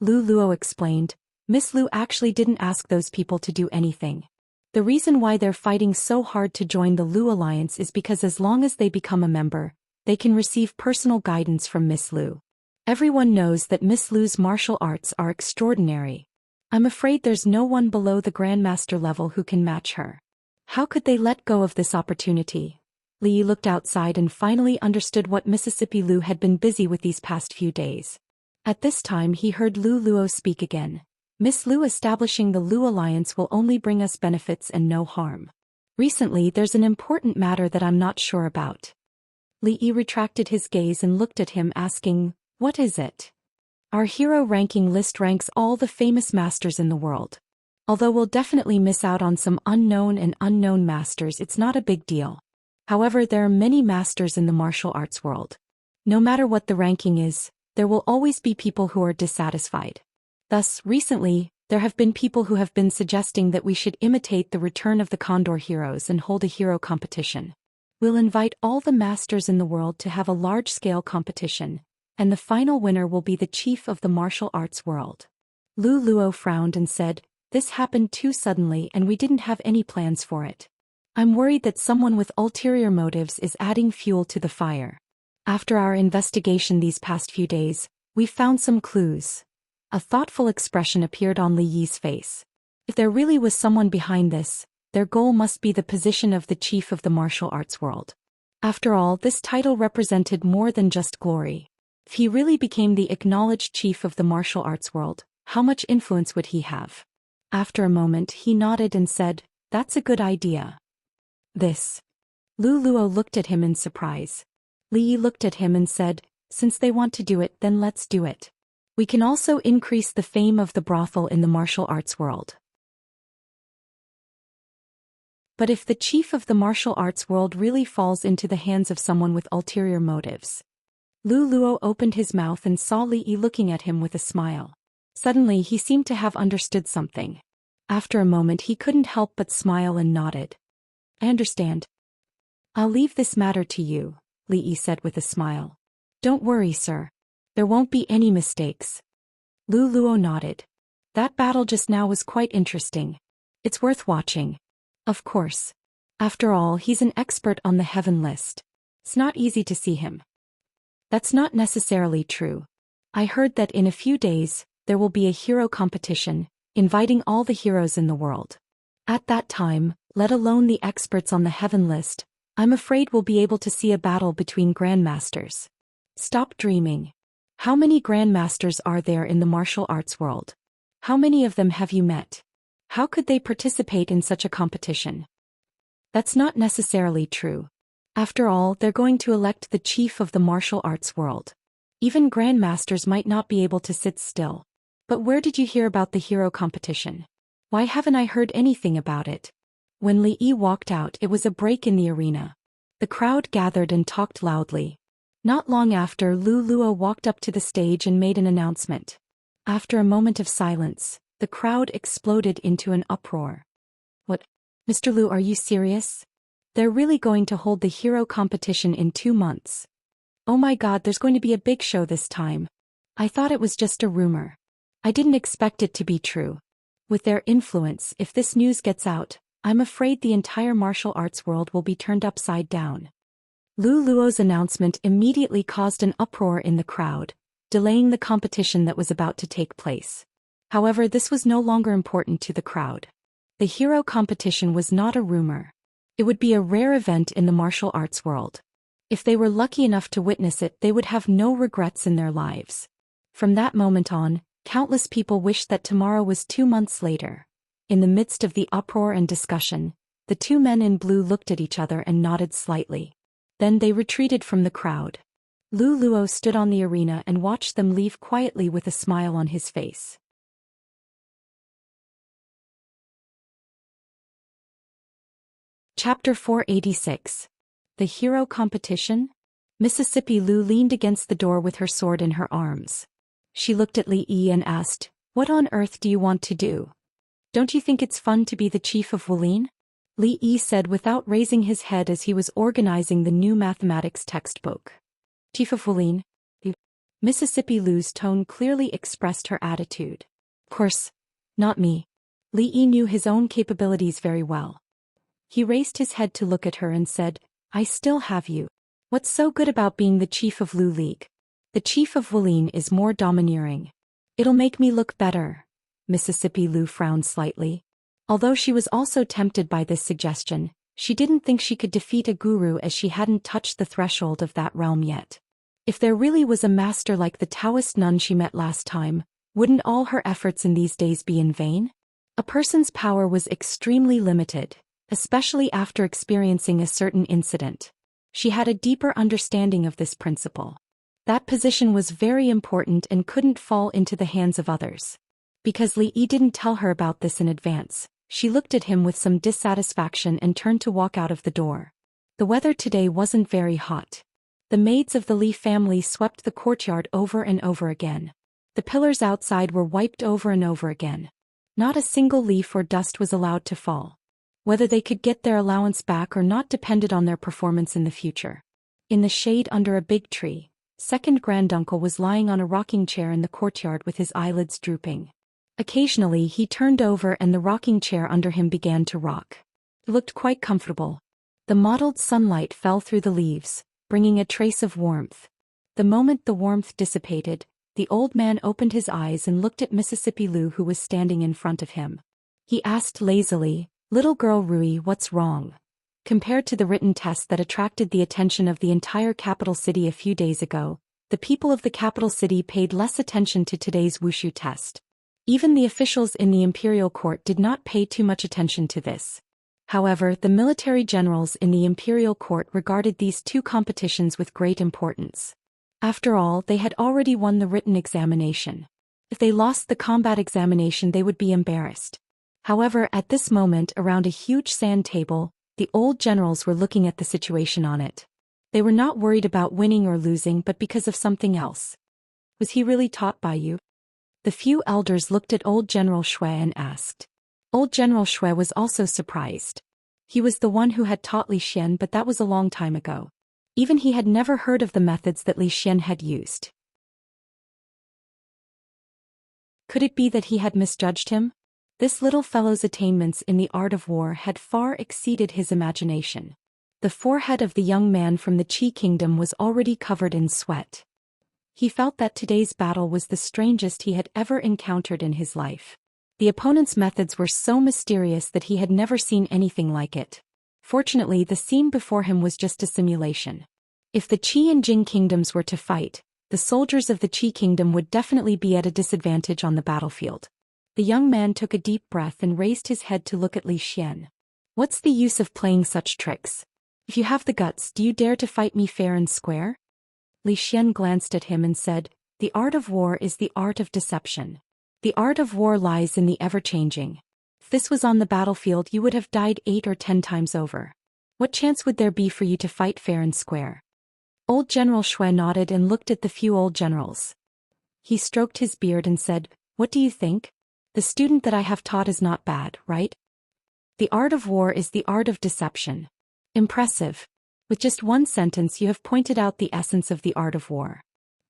A: Lu Luo explained, Miss Lu actually didn't ask those people to do anything. The reason why they're fighting so hard to join the Lu Alliance is because as long as they become a member, they can receive personal guidance from Miss Lu. Everyone knows that Miss Lu's martial arts are extraordinary. I'm afraid there's no one below the Grandmaster level who can match her. How could they let go of this opportunity? Li Yi looked outside and finally understood what Mississippi Lu had been busy with these past few days. At this time he heard Lu Luo speak again. Miss Lu, establishing the Lu Alliance will only bring us benefits and no harm. Recently there's an important matter that I'm not sure about. Li Yi retracted his gaze and looked at him asking, What is it? Our hero ranking list ranks all the famous masters in the world. Although we'll definitely miss out on some unknown masters, it's not a big deal. However, there are many masters in the martial arts world. No matter what the ranking is, there will always be people who are dissatisfied. Thus, recently, there have been people who have been suggesting that we should imitate the return of the Condor heroes and hold a hero competition. We'll invite all the masters in the world to have a large-scale competition, and the final winner will be the chief of the martial arts world. Lu Luo frowned and said, This happened too suddenly and we didn't have any plans for it. I'm worried that someone with ulterior motives is adding fuel to the fire. After our investigation these past few days, we found some clues. A thoughtful expression appeared on Li Yi's face. If there really was someone behind this, their goal must be the position of the chief of the martial arts world. After all, this title represented more than just glory. If he really became the acknowledged chief of the martial arts world, how much influence would he have? After a moment he nodded and said, That's a good idea. This. Lu Luo looked at him in surprise. Li Yi looked at him and said, Since they want to do it, then let's do it. We can also increase the fame of the brothel in the martial arts world. But if the chief of the martial arts world really falls into the hands of someone with ulterior motives? Lu Luo opened his mouth and saw Li Yi looking at him with a smile. Suddenly he seemed to have understood something. After a moment he couldn't help but smile and nodded. I understand. I'll leave this matter to you, Li Yi said with a smile. Don't worry, sir. There won't be any mistakes. Lu Luo nodded. That battle just now was quite interesting. It's worth watching. Of course. After all, he's an expert on the heaven list. It's not easy to see him. That's not necessarily true. I heard that in a few days, there will be a hero competition, inviting all the heroes in the world. At that time, let alone the experts on the heaven list, I'm afraid we'll be able to see a battle between grandmasters. Stop dreaming. How many grandmasters are there in the martial arts world? How many of them have you met? How could they participate in such a competition? That's not necessarily true. After all, they're going to elect the chief of the martial arts world. Even grandmasters might not be able to sit still. But where did you hear about the hero competition? Why haven't I heard anything about it? When Li Yi walked out, it was a break in the arena. The crowd gathered and talked loudly. Not long after, Lu Luo walked up to the stage and made an announcement. After a moment of silence, the crowd exploded into an uproar. What? Mr. Lu, are you serious? They're really going to hold the hero competition in 2 months. Oh my God, there's going to be a big show this time. I thought it was just a rumor. I didn't expect it to be true. With their influence, if this news gets out, I'm afraid the entire martial arts world will be turned upside down. Lu Luo's announcement immediately caused an uproar in the crowd, delaying the competition that was about to take place. However, this was no longer important to the crowd. The hero competition was not a rumor. It would be a rare event in the martial arts world. If they were lucky enough to witness it, they would have no regrets in their lives. From that moment on, countless people wished that tomorrow was 2 months later. In the midst of the uproar and discussion, the two men in blue looked at each other and nodded slightly. Then they retreated from the crowd. Lu Luo stood on the arena and watched them leave quietly with a smile on his face. Chapter 486. The Hero Competition? Mississippi Lu leaned against the door with her sword in her arms. She looked at Li Yi and asked, "What on earth do you want to do? Don't you think it's fun to be the chief of Wulin?" Li Yi said without raising his head as he was organizing the new mathematics textbook. Chief of Wulin? Mississippi Lu's tone clearly expressed her attitude. Of course, not me. Li Yi knew his own capabilities very well. He raised his head to look at her and said, "I still have you. What's so good about being the chief of Lu League? The chief of Wulin is more domineering. It'll make me look better." Mississippi Lu frowned slightly. Although she was also tempted by this suggestion, she didn't think she could defeat a guru as she hadn't touched the threshold of that realm yet. If there really was a master like the Daoist nun she met last time, wouldn't all her efforts in these days be in vain? A person's power was extremely limited, especially after experiencing a certain incident. She had a deeper understanding of this principle. That position was very important and couldn't fall into the hands of others. Because Li Yi didn't tell her about this in advance, she looked at him with some dissatisfaction and turned to walk out of the door. The weather today wasn't very hot. The maids of the Li family swept the courtyard over and over again. The pillars outside were wiped over and over again. Not a single leaf or dust was allowed to fall. Whether they could get their allowance back or not depended on their performance in the future. In the shade under a big tree, second granduncle was lying on a rocking chair in the courtyard with his eyelids drooping. Occasionally he turned over and the rocking chair under him began to rock. It looked quite comfortable. The mottled sunlight fell through the leaves, bringing a trace of warmth. The moment the warmth dissipated, the old man opened his eyes and looked at Mississippi Lu, who was standing in front of him. He asked lazily, "Little girl Rui, what's wrong?" Compared to the written test that attracted the attention of the entire capital city a few days ago, the people of the capital city paid less attention to today's wushu test. Even the officials in the imperial court did not pay too much attention to this. However, the military generals in the imperial court regarded these two competitions with great importance. After all, they had already won the written examination. If they lost the combat examination, they would be embarrassed. However, at this moment, around a huge sand table, the old generals were looking at the situation on it. They were not worried about winning or losing, but because of something else. Was he really taught by you? The few elders looked at old General Shui and asked. Old General Shui was also surprised. He was the one who had taught Li Xian, but that was a long time ago. Even he had never heard of the methods that Li Xian had used. Could it be that he had misjudged him? This little fellow's attainments in the art of war had far exceeded his imagination. The forehead of the young man from the Qi kingdom was already covered in sweat. He felt that today's battle was the strangest he had ever encountered in his life. The opponent's methods were so mysterious that he had never seen anything like it. Fortunately, the scene before him was just a simulation. If the Qi and Jing kingdoms were to fight, the soldiers of the Qi kingdom would definitely be at a disadvantage on the battlefield. The young man took a deep breath and raised his head to look at Li Xian. What's the use of playing such tricks? If you have the guts, do you dare to fight me fair and square? Li Xian glanced at him and said, the art of war is the art of deception. The art of war lies in the ever-changing. If this was on the battlefield, you would have died 8 or 10 times over. What chance would there be for you to fight fair and square? Old General Shui nodded and looked at the few old generals. He stroked his beard and said, what do you think? The student that I have taught is not bad, right? The art of war is the art of deception. Impressive. With just one sentence you have pointed out the essence of the art of war.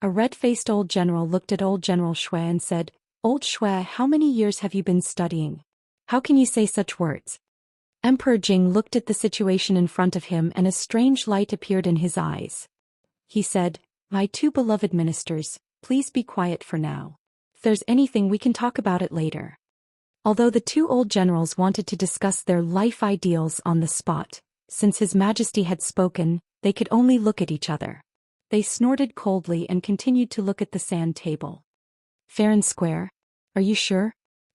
A: A red-faced old general looked at old General Shui and said, Old Shui, how many years have you been studying? How can you say such words? Emperor Jing looked at the situation in front of him and a strange light appeared in his eyes. He said, my two beloved ministers, please be quiet for now. If there's anything we can talk about it later. Although the two old generals wanted to discuss their life ideals on the spot, since His Majesty had spoken, they could only look at each other. They snorted coldly and continued to look at the sand table. Fair and square? Are you sure?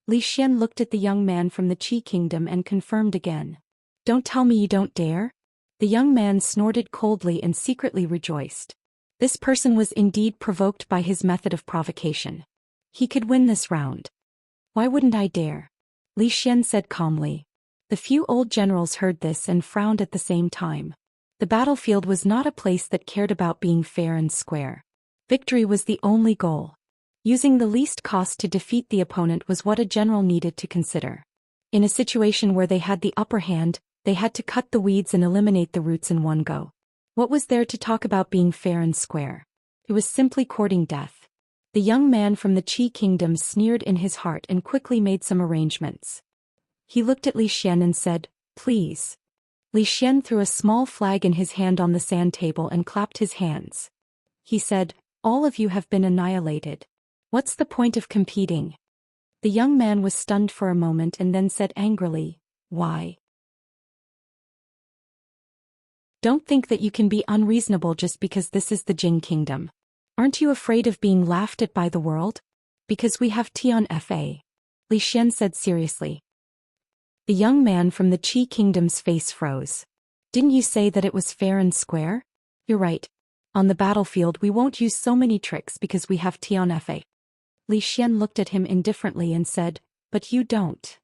A: Li Xian looked at the young man from the Qi kingdom and confirmed again. Don't tell me you don't dare? The young man snorted coldly and secretly rejoiced. This person was indeed provoked by his method of provocation. He could win this round. Why wouldn't I dare? Li Xian said calmly. The few old generals heard this and frowned at the same time. The battlefield was not a place that cared about being fair and square. Victory was the only goal. Using the least cost to defeat the opponent was what a general needed to consider. In a situation where they had the upper hand, they had to cut the weeds and eliminate the roots in one go. What was there to talk about being fair and square? It was simply courting death. The young man from the Qi kingdom sneered in his heart and quickly made some arrangements. He looked at Li Xian and said, please. Li Xian threw a small flag in his hand on the sand table and clapped his hands. He said, all of you have been annihilated. What's the point of competing? The young man was stunned for a moment and then said angrily, why? Don't think that you can be unreasonable just because this is the Jing kingdom. Aren't you afraid of being laughed at by the world? Because we have Tian Fa. Li Xian said seriously. The young man from the Qi kingdom's face froze. Didn't you say that it was fair and square? You're right. On the battlefield we won't use so many tricks because we have Tian Fa. Li Xian looked at him indifferently and said, but you don't.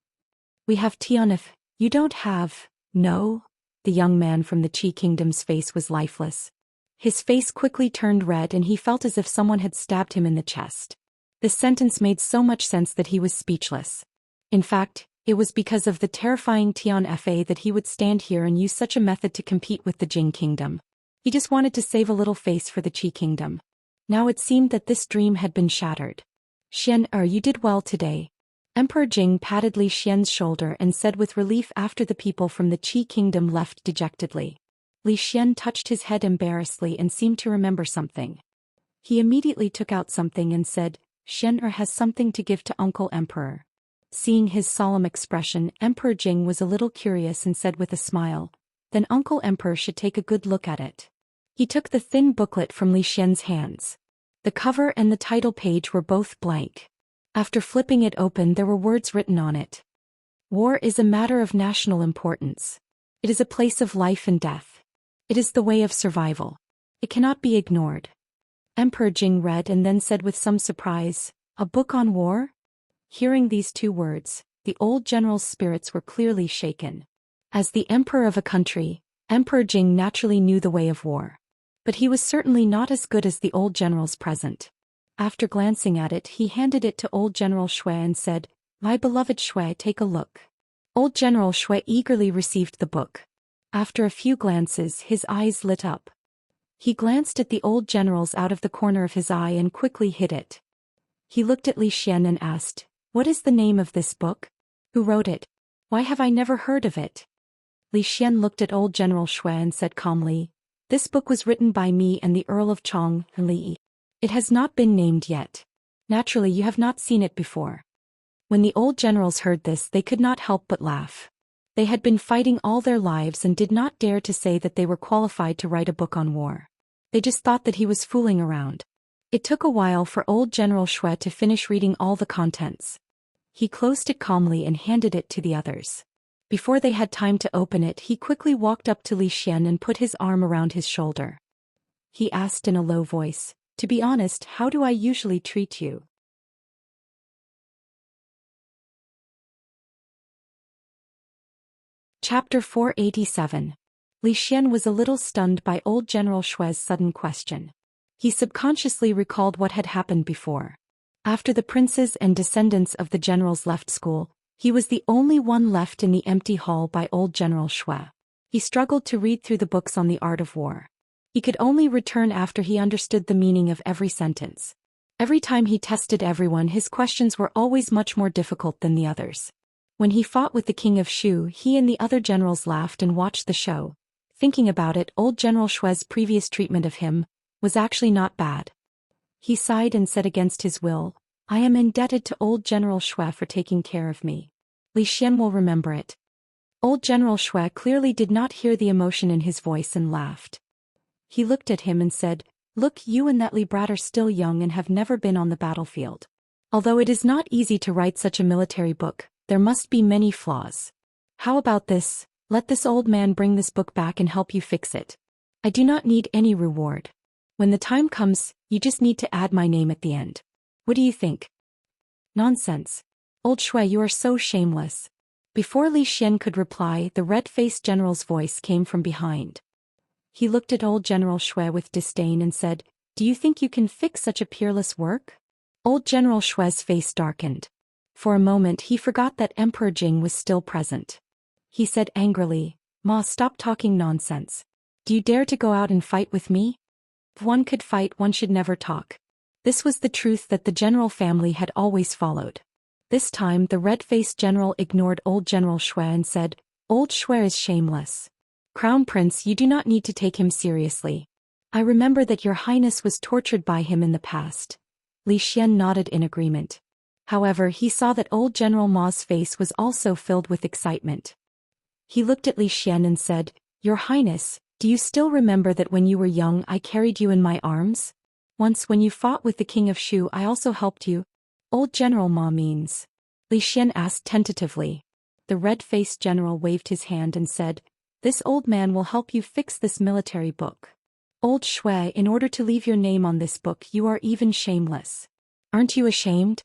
A: We have Tian Fa. You don't have, no? The young man from the Qi kingdom's face was lifeless. His face quickly turned red and he felt as if someone had stabbed him in the chest. This sentence made so much sense that he was speechless. In fact, it was because of the terrifying Tian Fa that he would stand here and use such a method to compete with the Jing kingdom. He just wanted to save a little face for the Qi kingdom. Now it seemed that this dream had been shattered. Xian, you did well today. Emperor Jing patted Li Xian's shoulder and said with relief after the people from the Qi kingdom left dejectedly. Li Xian touched his head embarrassedly and seemed to remember something. He immediately took out something and said, Xian has something to give to Uncle Emperor. Seeing his solemn expression, Emperor Jing was a little curious and said with a smile, then Uncle Emperor should take a good look at it. He took the thin booklet from Li Xian's hands. The cover and the title page were both blank. After flipping it open there were words written on it. War is a matter of national importance. It is a place of life and death. It is the way of survival. It cannot be ignored. Emperor Jing read and then said with some surprise, "A book on war?" Hearing these two words, the old general's spirits were clearly shaken. As the emperor of a country, Emperor Jing naturally knew the way of war. But he was certainly not as good as the old general's present. After glancing at it, he handed it to old General Shui and said, "My beloved Shui, take a look." Old General Shui eagerly received the book. After a few glances, his eyes lit up. He glanced at the old general's out of the corner of his eye and quickly hid it. He looked at Li Xian and asked, "What is the name of this book? Who wrote it? Why have I never heard of it?" Li Xian looked at old General Shui and said calmly, "This book was written by me and the Earl of Chong, Li. It has not been named yet. Naturally, you have not seen it before." When the old generals heard this, they could not help but laugh. They had been fighting all their lives and did not dare to say that they were qualified to write a book on war. They just thought that he was fooling around. It took a while for old General Shui to finish reading all the contents. He closed it calmly and handed it to the others. Before they had time to open it, he quickly walked up to Li Xian and put his arm around his shoulder. He asked in a low voice, "To be honest, how do I usually treat you?" Chapter 487. Li Xian was a little stunned by old General Shui's sudden question. He subconsciously recalled what had happened before. After the princes and descendants of the generals left school, he was the only one left in the empty hall by old General Shui. He struggled to read through the books on the art of war. He could only return after he understood the meaning of every sentence. Every time he tested everyone, his questions were always much more difficult than the others. When he fought with the king of Shu, he and the other generals laughed and watched the show. Thinking about it, old General Shui's previous treatment of him was actually not bad. He sighed and said against his will, "I am indebted to old General Shui for taking care of me. Li Xian will remember it." Old General Shui clearly did not hear the emotion in his voice and laughed. He looked at him and said, "Look, you and that Li brat are still young and have never been on the battlefield. Although it is not easy to write such a military book, there must be many flaws. How about this? Let this old man bring this book back and help you fix it. I do not need any reward. When the time comes, you just need to add my name at the end. What do you think?" "Nonsense. Old Shui, you are so shameless." Before Li Xian could reply, the red-faced general's voice came from behind. He looked at old General Shui with disdain and said, "Do you think you can fix such a peerless work?" Old General Shui's face darkened. For a moment he forgot that Emperor Jing was still present. He said angrily, "Ma, stop talking nonsense. Do you dare to go out and fight with me? If one could fight, one should never talk." This was the truth that the general family had always followed. This time the red-faced general ignored old General Shui and said, "Old Shui is shameless. Crown Prince, you do not need to take him seriously. I remember that your highness was tortured by him in the past." Li Xian nodded in agreement. However, he saw that old General Ma's face was also filled with excitement. He looked at Li Xian and said, "Your Highness, do you still remember that when you were young I carried you in my arms? Once when you fought with the king of Shu I also helped you." "Old General Ma means?" Li Xian asked tentatively. The red-faced general waved his hand and said, "This old man will help you fix this military book. Old Shui, in order to leave your name on this book you are even shameless. Aren't you ashamed?"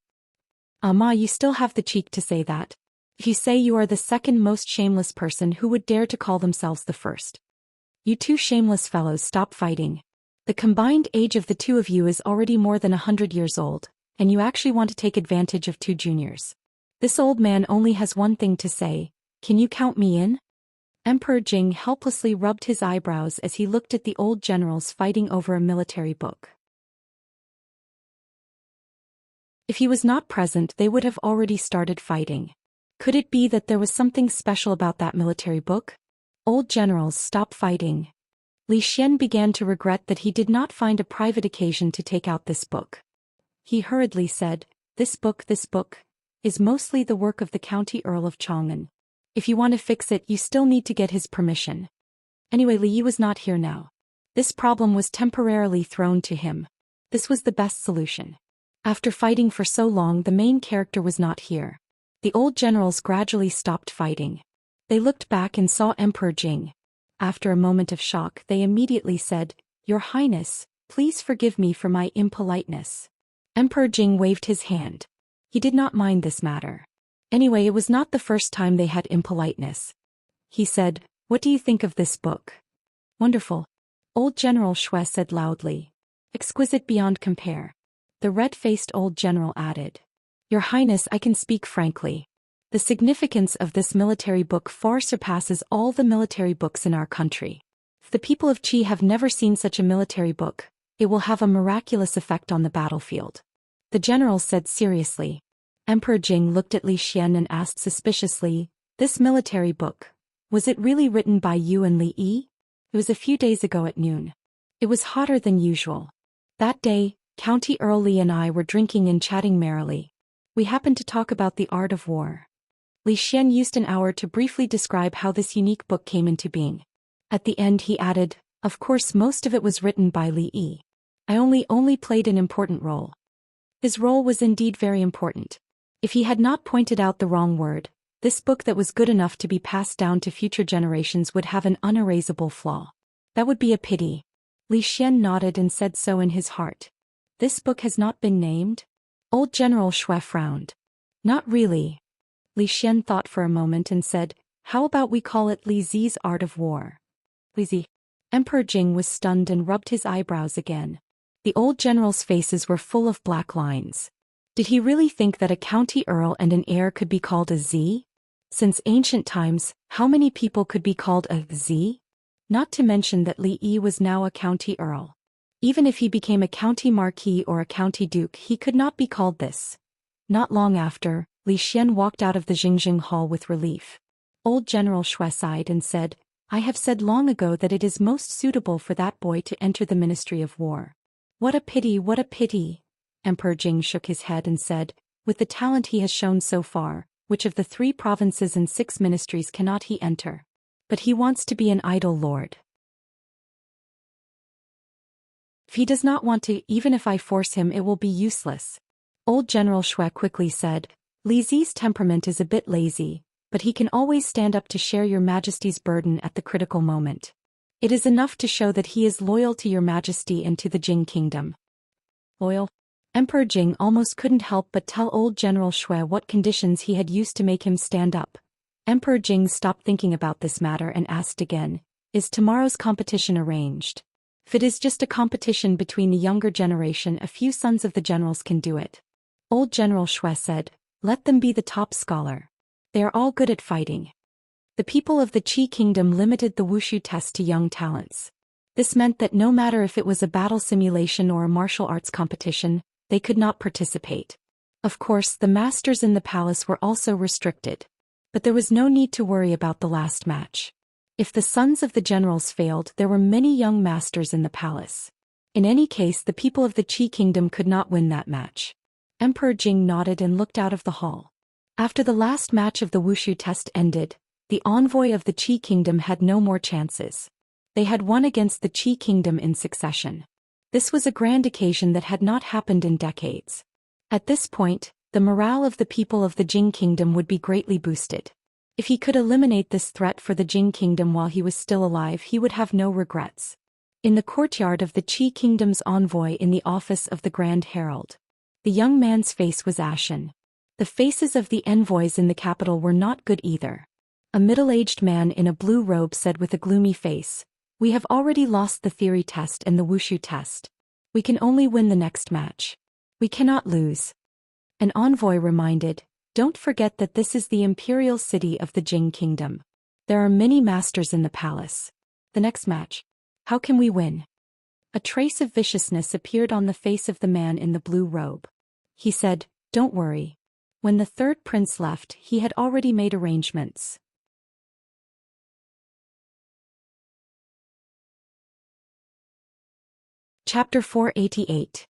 A: Ma, you still have the cheek to say that. If you say you are the second most shameless person, who would dare to call themselves the first? You two shameless fellows, stop fighting. The combined age of the two of you is already more than 100 years old, and you actually want to take advantage of two juniors. This old man only has one thing to say, "Can you count me in?" Emperor Jing helplessly rubbed his eyebrows as he looked at the old generals fighting over a military book. If he was not present, they would have already started fighting. Could it be that there was something special about that military book? Old generals, stop fighting. Li Xian began to regret that he did not find a private occasion to take out this book. He hurriedly said, this book is mostly the work of the County Earl of Chong'an. If you want to fix it, you still need to get his permission. Anyway, Li Yi was not here now. This problem was temporarily thrown to him. This was the best solution. After fighting for so long, the main character was not here. The old generals gradually stopped fighting. They looked back and saw Emperor Jing. After a moment of shock, they immediately said, "Your Highness, Please forgive me for my impoliteness. Emperor Jing waved his hand. He did not mind this matter. Anyway, it was not the first time they had impoliteness. He said, "What do you think of this book?" "Wonderful," old General Shui said loudly. "Exquisite beyond compare." The red-faced old general added, "Your Highness, I can speak frankly. The significance of this military book far surpasses all the military books in our country. If the people of Qi have never seen such a military book, it will have a miraculous effect on the battlefield." The general said seriously. Emperor Jing looked at Li Xian and asked suspiciously, "This military book, was it really written by you and Li Yi?" "It was a few days ago at noon. It was hotter than usual. That day, County Earl Li and I were drinking and chatting merrily. We happened to talk about the art of war." Li Xian used an hour to briefly describe how this unique book came into being. At the end he added, "Of course most of it was written by Li Yi. I only played an important role." His role was indeed very important. If he had not pointed out the wrong word, this book that was good enough to be passed down to future generations would have an unerasable flaw. That would be a pity. Li Xian nodded and said so in his heart. "This book has not been named?" Old General Shui frowned. "Not really." Li Xian thought for a moment and said, "How about we call it Li Zi's Art of War?" Li Zi. Emperor Jing was stunned and rubbed his eyebrows again. The old general's faces were full of black lines. Did he really think that a county earl and an heir could be called a Z? Since ancient times, how many people could be called a Z? Not to mention that Li Yi was now a county earl. Even if he became a county marquis or a county duke, he could not be called this. Not long after, Li Xian walked out of the Jingjing Hall with relief. Old General Shui sighed and said, "I have said long ago that it is most suitable for that boy to enter the Ministry of War." "What a pity, what a pity." Emperor Jing shook his head and said, "With the talent he has shown so far, which of the 3 provinces and 6 ministries cannot he enter? But he wants to be an idle lord. If he does not want to, even if I force him, it will be useless." Old General Shui quickly said, "Li Zi's temperament is a bit lazy, but he can always stand up to share your Majesty's burden at the critical moment. It is enough to show that he is loyal to your Majesty and to the Jing Kingdom." Loyal? Emperor Jing almost couldn't help but tell old General Shui what conditions he had used to make him stand up. Emperor Jing stopped thinking about this matter and asked again, "Is tomorrow's competition arranged?" "If it is just a competition between the younger generation, a few sons of the generals can do it." Old General Shui said, "Let them be the top scholar. They are all good at fighting." The people of the Qi Kingdom limited the Wushu test to young talents. This meant that no matter if it was a battle simulation or a martial arts competition, they could not participate. Of course, the masters in the palace were also restricted. But there was no need to worry about the last match. If the sons of the generals failed, there were many young masters in the palace. In any case, the people of the Qi Kingdom could not win that match. Emperor Jing nodded and looked out of the hall. After the last match of the Wushu test ended, the envoy of the Qi Kingdom had no more chances. They had won against the Qi Kingdom in succession. This was a grand occasion that had not happened in decades. At this point, the morale of the people of the Jing Kingdom would be greatly boosted. If he could eliminate this threat for the Jing Kingdom while he was still alive, he would have no regrets. In the courtyard of the Qi Kingdom's envoy in the office of the Grand Herald, the young man's face was ashen. The faces of the envoys in the capital were not good either. A middle-aged man in a blue robe said with a gloomy face, "We have already lost the theory test and the Wushu test. We can only win the next match. We cannot lose." An envoy reminded, "Don't forget that this is the imperial city of the Jing Kingdom. There are many masters in the palace. The next match. How can we win?" A trace of viciousness appeared on the face of the man in the blue robe. He said, "Don't worry. When the 3rd prince left, he had already made arrangements." Chapter 488.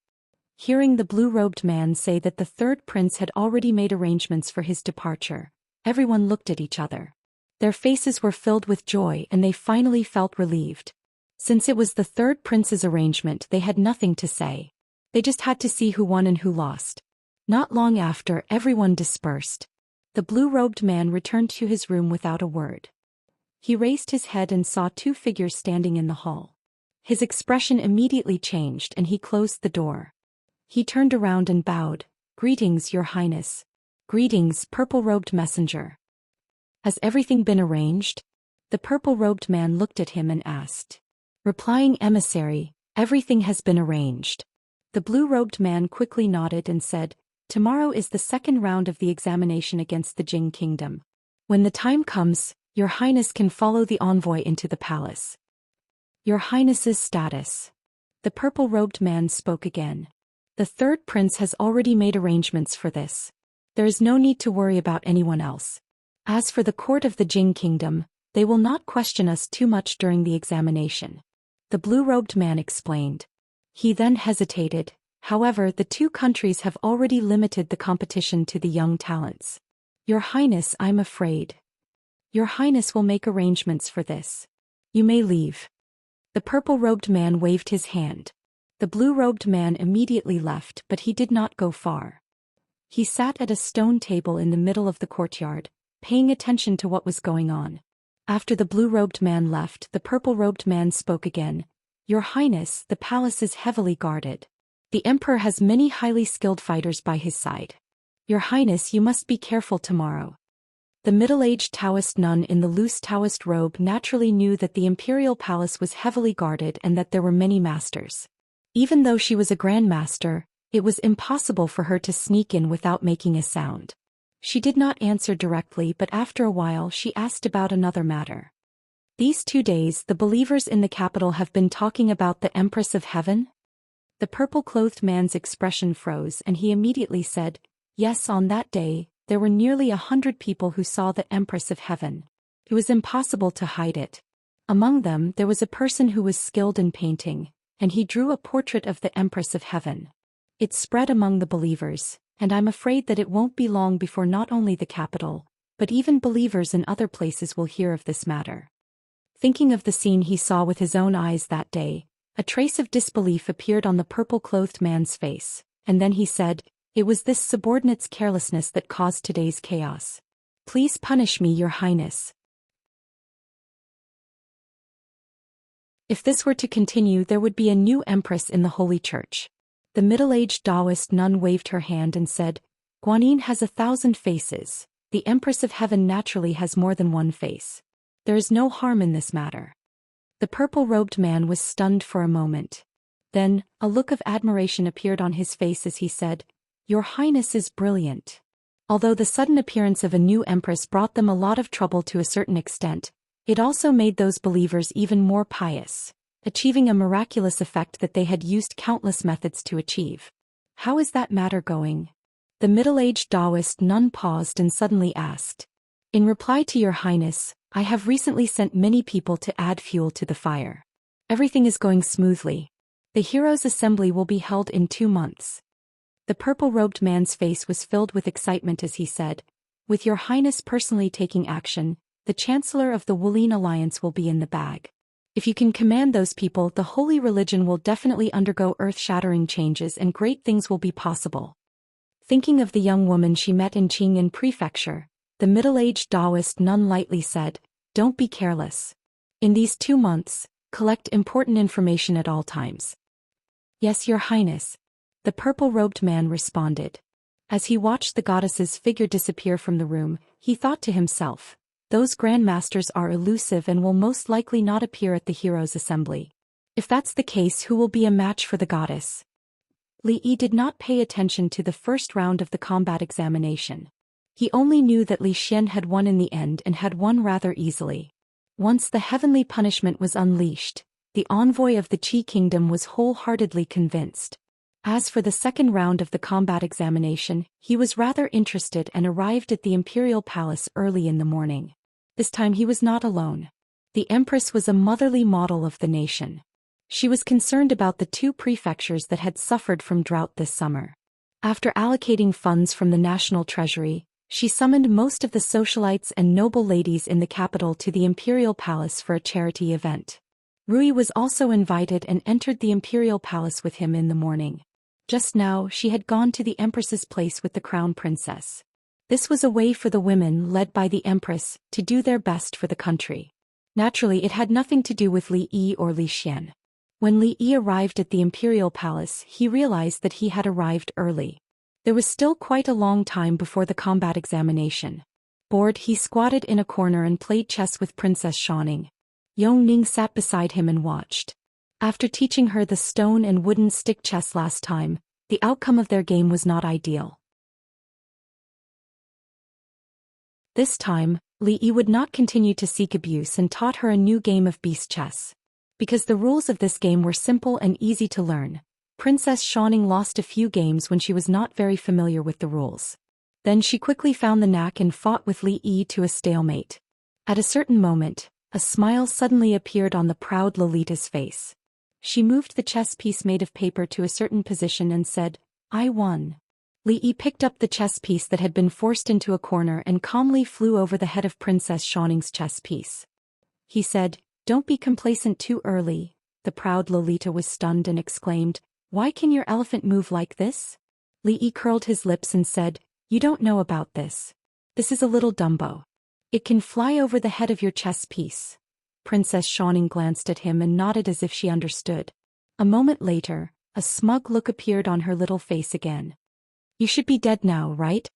A: Hearing the blue-robed man say that the 3rd prince had already made arrangements for his departure, everyone looked at each other. Their faces were filled with joy and they finally felt relieved. Since it was the 3rd prince's arrangement, they had nothing to say. They just had to see who won and who lost. Not long after, everyone dispersed. The blue-robed man returned to his room without a word. He raised his head and saw 2 figures standing in the hall. His expression immediately changed and he closed the door. He turned around and bowed. "Greetings, Your Highness." "Greetings, purple-robed messenger. Has everything been arranged?" The purple-robed man looked at him and asked. Replying emissary, "Everything has been arranged." The blue-robed man quickly nodded and said, "Tomorrow is the second round of the examination against the Jing kingdom. When the time comes, Your Highness can follow the envoy into the palace." "Your Highness's status." The purple-robed man spoke again. "The third prince has already made arrangements for this. There is no need to worry about anyone else. As for the court of the Jing kingdom, they will not question us too much during the examination," the blue-robed man explained. He then hesitated. "However, the two countries have already limited the competition to the young talents. Your Highness, I'm afraid. Your Highness will make arrangements for this. You may leave." The purple-robed man waved his hand. The blue-robed man immediately left, but he did not go far. He sat at a stone table in the middle of the courtyard, paying attention to what was going on. After the blue-robed man left, the purple-robed man spoke again. "Your Highness, the palace is heavily guarded. The Emperor has many highly skilled fighters by his side. Your Highness, you must be careful tomorrow." The middle-aged Taoist nun in the loose Taoist robe naturally knew that the imperial palace was heavily guarded and that there were many masters. Even though she was a Grand Master, it was impossible for her to sneak in without making a sound. She did not answer directly, but after a while she asked about another matter. "These 2 days the believers in the capital have been talking about the Empress of Heaven?" The purple-clothed man's expression froze and he immediately said, "Yes, on that day, there were nearly 100 people who saw the Empress of Heaven. It was impossible to hide it. Among them there was a person who was skilled in painting, and he drew a portrait of the Empress of Heaven. It spread among the believers, and I'm afraid that it won't be long before not only the capital, but even believers in other places will hear of this matter." Thinking of the scene he saw with his own eyes that day, a trace of disbelief appeared on the purple-clothed man's face, and then he said, "It was this subordinate's carelessness that caused today's chaos. Please punish me, Your Highness." If this were to continue, there would be a new empress in the Holy Church. The middle-aged Daoist nun waved her hand and said, "Guanyin has 1,000 faces. The Empress of Heaven naturally has more than one face. There is no harm in this matter." The purple-robed man was stunned for a moment. Then, a look of admiration appeared on his face as he said, "Your Highness is brilliant." Although the sudden appearance of a new empress brought them a lot of trouble to a certain extent, it also made those believers even more pious, achieving a miraculous effect that they had used countless methods to achieve. "How is that matter going?" The middle-aged Daoist nun paused and suddenly asked. "In reply to Your Highness, I have recently sent many people to add fuel to the fire. Everything is going smoothly. The Heroes' Assembly will be held in 2 months." The purple-robed man's face was filled with excitement as he said, "With Your Highness personally taking action, the Chancellor of the Wulin Alliance will be in the bag. If you can command those people, the holy religion will definitely undergo earth-shattering changes and great things will be possible." Thinking of the young woman she met in Qingyan Prefecture, the middle-aged Daoist nun lightly said, "Don't be careless. In these 2 months, collect important information at all times." "Yes, Your Highness," the purple-robed man responded. As he watched the goddess's figure disappear from the room, he thought to himself, "Those grandmasters are elusive and will most likely not appear at the Heroes' Assembly. If that's the case, who will be a match for the goddess?" Li Yi did not pay attention to the first round of the combat examination. He only knew that Li Xian had won in the end and had won rather easily. Once the heavenly punishment was unleashed, the envoy of the Qi kingdom was wholeheartedly convinced. As for the second round of the combat examination, he was rather interested and arrived at the imperial palace early in the morning. This time he was not alone. The empress was a motherly model of the nation. She was concerned about the 2 prefectures that had suffered from drought this summer. After allocating funds from the national treasury, she summoned most of the socialites and noble ladies in the capital to the imperial palace for a charity event. Rui was also invited and entered the imperial palace with him in the morning. Just now she had gone to the empress's place with the crown princess. This was a way for the women led by the empress to do their best for the country. Naturally, it had nothing to do with Li Yi or Li Xian. When Li Yi arrived at the imperial palace, he realized that he had arrived early. There was still quite a long time before the combat examination. Bored, he squatted in a corner and played chess with Princess Xianxia. Yongning sat beside him and watched. After teaching her the stone and wooden stick chess last time, the outcome of their game was not ideal. This time, Li Yi would not continue to seek abuse and taught her a new game of beast chess. Because the rules of this game were simple and easy to learn, Princess Xianxia lost a few games when she was not very familiar with the rules. Then she quickly found the knack and fought with Li Yi to a stalemate. At a certain moment, a smile suddenly appeared on the proud Lolita's face. She moved the chess piece made of paper to a certain position and said, "I won." Li Yi picked up the chess piece that had been forced into a corner and calmly flew over the head of Princess Xianxia's chess piece. He said, "Don't be complacent too early." The proud Lolita was stunned and exclaimed, "Why can your elephant move like this?" Li Yi curled his lips and said, "You don't know about this. This is a little Dumbo. It can fly over the head of your chess piece." Princess Xianxia glanced at him and nodded as if she understood. A moment later, a smug look appeared on her little face again. "You should be dead now, right?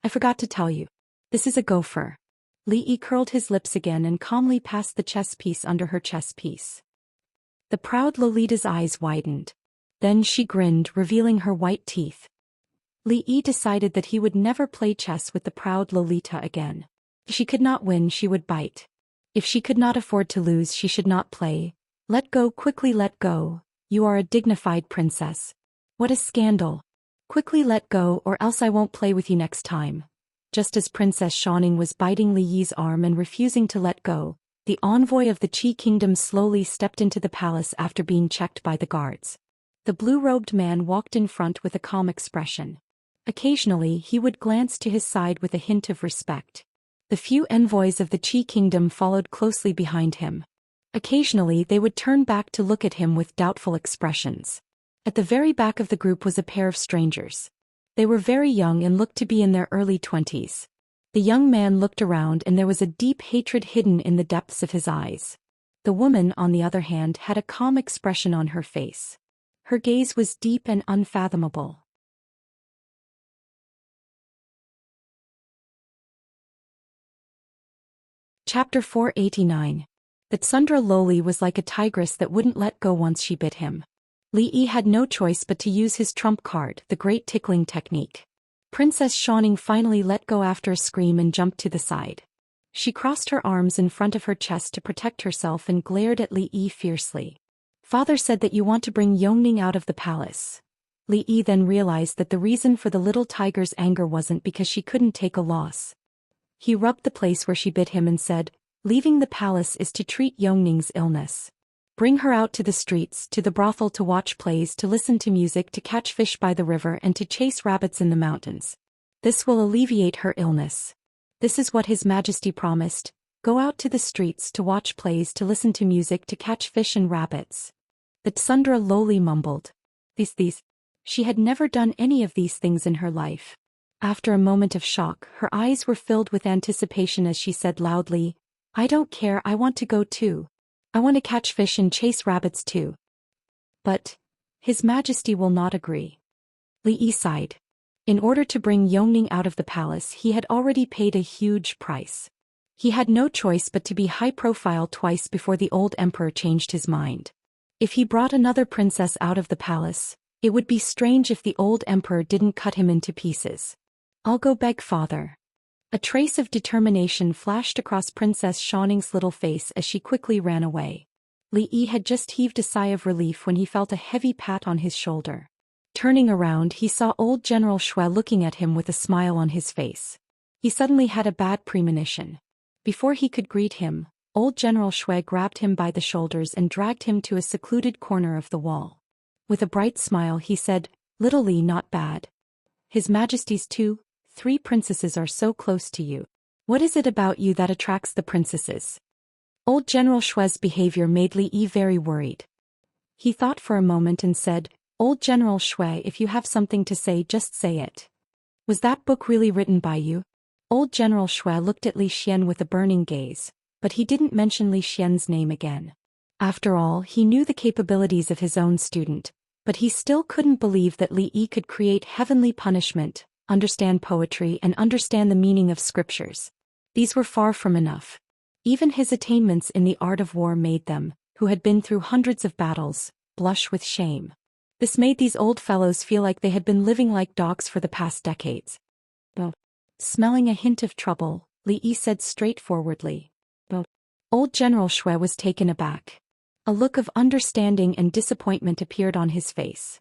A: I forgot to tell you. This is a gopher." Li Yi curled his lips again and calmly passed the chess piece under her chess piece. The proud Lolita's eyes widened. Then she grinned, revealing her white teeth. Li Yi decided that he would never play chess with the proud Lolita again. If she could not win, she would bite. If she could not afford to lose, she should not play. Let go, quickly let go. You are a dignified princess. What a scandal. Quickly let go or else I won't play with you next time. Just as Princess Xianxia was biting Li Yi's arm and refusing to let go, the envoy of the Qi kingdom slowly stepped into the palace after being checked by the guards. The blue-robed man walked in front with a calm expression. Occasionally he would glance to his side with a hint of respect. The few envoys of the Qi kingdom followed closely behind him. Occasionally they would turn back to look at him with doubtful expressions. At the very back of the group was a pair of strangers. They were very young and looked to be in their early 20s. The young man looked around and there was a deep hatred hidden in the depths of his eyes. The woman, on the other hand, had a calm expression on her face. Her gaze was deep and unfathomable. Chapter 489. The Tsundra Loli was like a tigress that wouldn't let go once she bit him. Li Yi had no choice but to use his trump card, the great tickling technique. Princess Xianxia finally let go after a scream and jumped to the side. She crossed her arms in front of her chest to protect herself and glared at Li Yi fiercely. "Father said that you want to bring Yongning out of the palace." Li Yi then realized that the reason for the little tiger's anger wasn't because she couldn't take a loss. He rubbed the place where she bit him and said, "Leaving the palace is to treat Yongning's illness. Bring her out to the streets, to the brothel to watch plays, to listen to music, to catch fish by the river and to chase rabbits in the mountains. This will alleviate her illness." This is what His Majesty promised. Go out to the streets, to watch plays, to listen to music, to catch fish and rabbits. The Tsundra Loli mumbled. These. She had never done any of these things in her life. After a moment of shock, her eyes were filled with anticipation as she said loudly, "I don't care, I want to go too. I want to catch fish and chase rabbits too." But His Majesty will not agree. Li Yi sighed. In order to bring Yongning out of the palace, he had already paid a huge price. He had no choice but to be high-profile twice before the old emperor changed his mind. If he brought another princess out of the palace, it would be strange if the old emperor didn't cut him into pieces. "I'll go beg father." A trace of determination flashed across Princess Xianxia's little face as she quickly ran away. Li Yi had just heaved a sigh of relief when he felt a heavy pat on his shoulder. Turning around, he saw old General Shui looking at him with a smile on his face. He suddenly had a bad premonition. Before he could greet him, old General Shui grabbed him by the shoulders and dragged him to a secluded corner of the wall. With a bright smile he said, "Little Li, not bad. His Majesty's 3 princesses are so close to you. What is it about you that attracts the princesses?" Old General Shui's behavior made Li Yi very worried. He thought for a moment and said, "Old General Shui, if you have something to say, just say it. Was that book really written by you?" Old General Shui looked at Li Xian with a burning gaze, but he didn't mention Li Xian's name again. After all, he knew the capabilities of his own student, but he still couldn't believe that Li Yi could create heavenly punishment, understand poetry and understand the meaning of scriptures. These were far from enough. Even his attainments in the art of war made them, who had been through hundreds of battles, blush with shame. This made these old fellows feel like they had been living like dogs for the past decades. But, smelling a hint of trouble, Li Yi said straightforwardly. But, old General Shui was taken aback. A look of understanding and disappointment appeared on his face.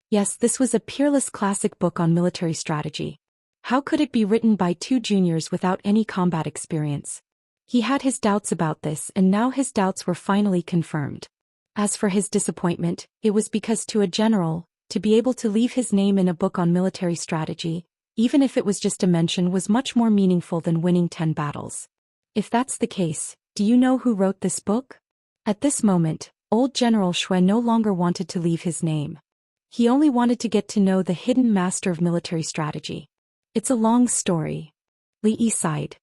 A: Yes, this was a peerless classic book on military strategy. How could it be written by two juniors without any combat experience? He had his doubts about this, and now his doubts were finally confirmed. As for his disappointment, it was because to a general, to be able to leave his name in a book on military strategy, even if it was just a mention, was much more meaningful than winning 10 battles. If that's the case, do you know who wrote this book? At this moment, old General Shui no longer wanted to leave his name. He only wanted to get to know the hidden master of military strategy. It's a long story. Li Yi sighed.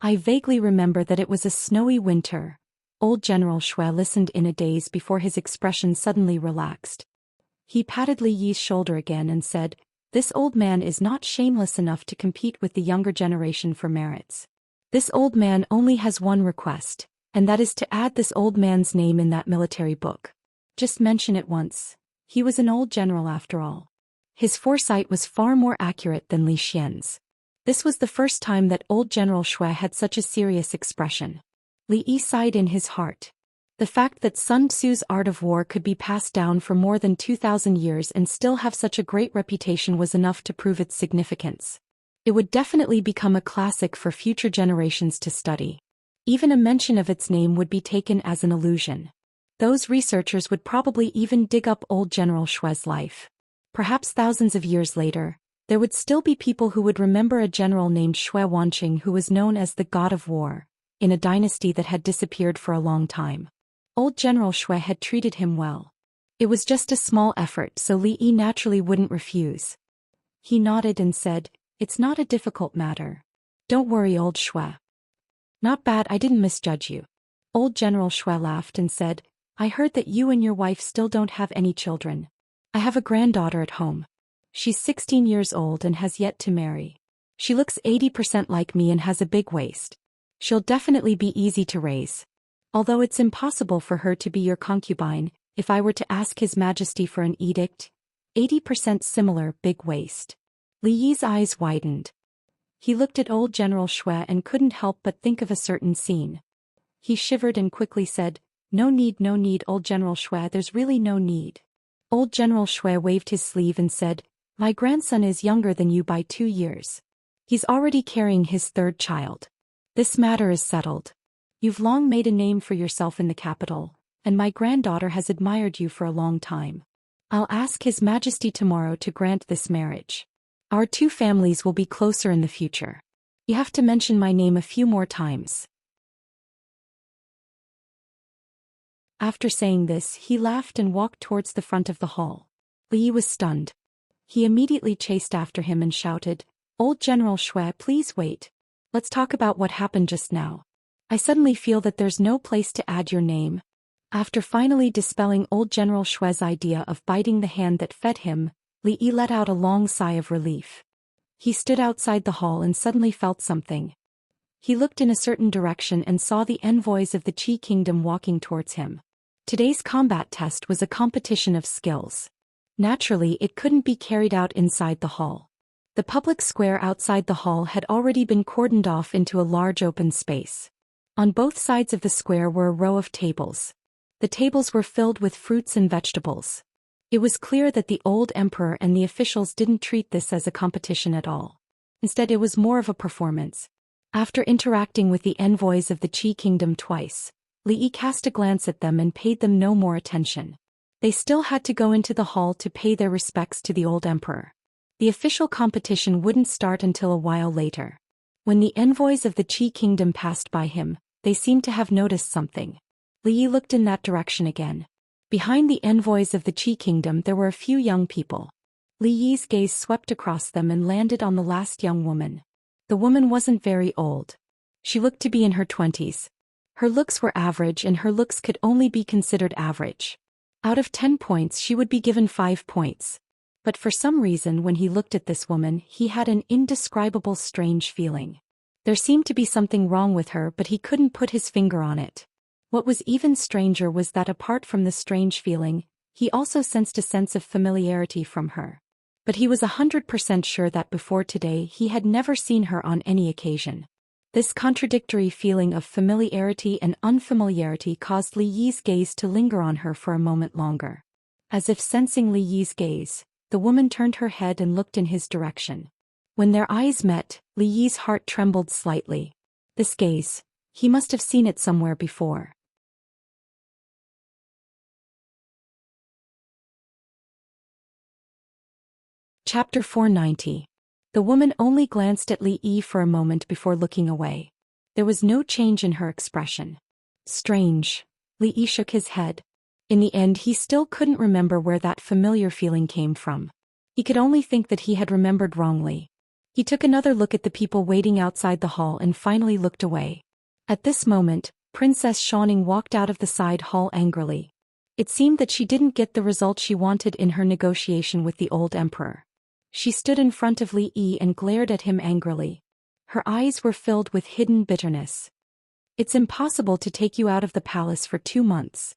A: I vaguely remember that it was a snowy winter. Old General Shui listened in a daze before his expression suddenly relaxed. He patted Li Yi's shoulder again and said, "This old man is not shameless enough to compete with the younger generation for merits. This old man only has one request, and that is to add this old man's name in that military book. Just mention it once. He was an old general after all." His foresight was far more accurate than Li Xian's. This was the first time that old General Shui had such a serious expression. Li Yi sighed in his heart. The fact that Sun Tzu's art of war could be passed down for more than 2,000 years and still have such a great reputation was enough to prove its significance. It would definitely become a classic for future generations to study. Even a mention of its name would be taken as an illusion. Those researchers would probably even dig up old General Shui's life. Perhaps thousands of years later, there would still be people who would remember a general named Shui Wanqing who was known as the God of War, in a dynasty that had disappeared for a long time. Old General Shui had treated him well. It was just a small effort, so Li Yi naturally wouldn't refuse. He nodded and said, "It's not a difficult matter. Don't worry, old Shui. Not bad, I didn't misjudge you." Old General Shui laughed and said, "I heard that you and your wife still don't have any children. I have a granddaughter at home. She's 16 years old and has yet to marry. She looks 80% like me and has a big waist. She'll definitely be easy to raise. Although it's impossible for her to be your concubine, if I were to ask His Majesty for an edict, 80% similar, big waist." Li Yi's eyes widened. He looked at old General Shui and couldn't help but think of a certain scene. He shivered and quickly said, no need, old General Shui, there's really no need." Old General Shui waved his sleeve and said, "My grandson is younger than you by 2 years. He's already carrying his 3rd child. This matter is settled. You've long made a name for yourself in the capital, and my granddaughter has admired you for a long time. I'll ask His Majesty tomorrow to grant this marriage. Our two families will be closer in the future. You have to mention my name a few more times." After saying this, he laughed and walked towards the front of the hall. Li Yi was stunned. He immediately chased after him and shouted, "Old General Shui, please wait. Let's talk about what happened just now. I suddenly feel that there's no place to add your name." After finally dispelling old General Shui's idea of biting the hand that fed him, Li Yi let out a long sigh of relief. He stood outside the hall and suddenly felt something. He looked in a certain direction and saw the envoys of the Qi Kingdom walking towards him. Today's combat test was a competition of skills. Naturally, it couldn't be carried out inside the hall. The public square outside the hall had already been cordoned off into a large open space. On both sides of the square were a row of tables. The tables were filled with fruits and vegetables. It was clear that the old emperor and the officials didn't treat this as a competition at all. Instead, it was more of a performance. After interacting with the envoys of the Qi Kingdom twice, Li Yi cast a glance at them and paid them no more attention. They still had to go into the hall to pay their respects to the old emperor. The official competition wouldn't start until a while later. When the envoys of the Qi Kingdom passed by him, they seemed to have noticed something. Li Yi looked in that direction again. Behind the envoys of the Qi Kingdom there were a few young people. Li Yi's gaze swept across them and landed on the last young woman. The woman wasn't very old. She looked to be in her 20s. Her looks were average and her looks could only be considered average. Out of 10 points she would be given 5 points. But for some reason when he looked at this woman he had an indescribable strange feeling. There seemed to be something wrong with her but he couldn't put his finger on it. What was even stranger was that apart from the strange feeling, he also sensed a sense of familiarity from her. But he was 100% sure that before today he had never seen her on any occasion. This contradictory feeling of familiarity and unfamiliarity caused Li Yi's gaze to linger on her for a moment longer. As if sensing Li Yi's gaze, the woman turned her head and looked in his direction. When their eyes met, Li Yi's heart trembled slightly. This gaze, he must have seen it somewhere before. Chapter 490. The woman only glanced at Li Yi for a moment before looking away. There was no change in her expression. Strange. Li Yi shook his head. In the end he still couldn't remember where that familiar feeling came from. He could only think that he had remembered wrongly. He took another look at the people waiting outside the hall and finally looked away. At this moment, Princess Xianxia walked out of the side hall angrily. It seemed that she didn't get the result she wanted in her negotiation with the old emperor. She stood in front of Li Yi and glared at him angrily. Her eyes were filled with hidden bitterness. It's impossible to take you out of the palace for 2 months.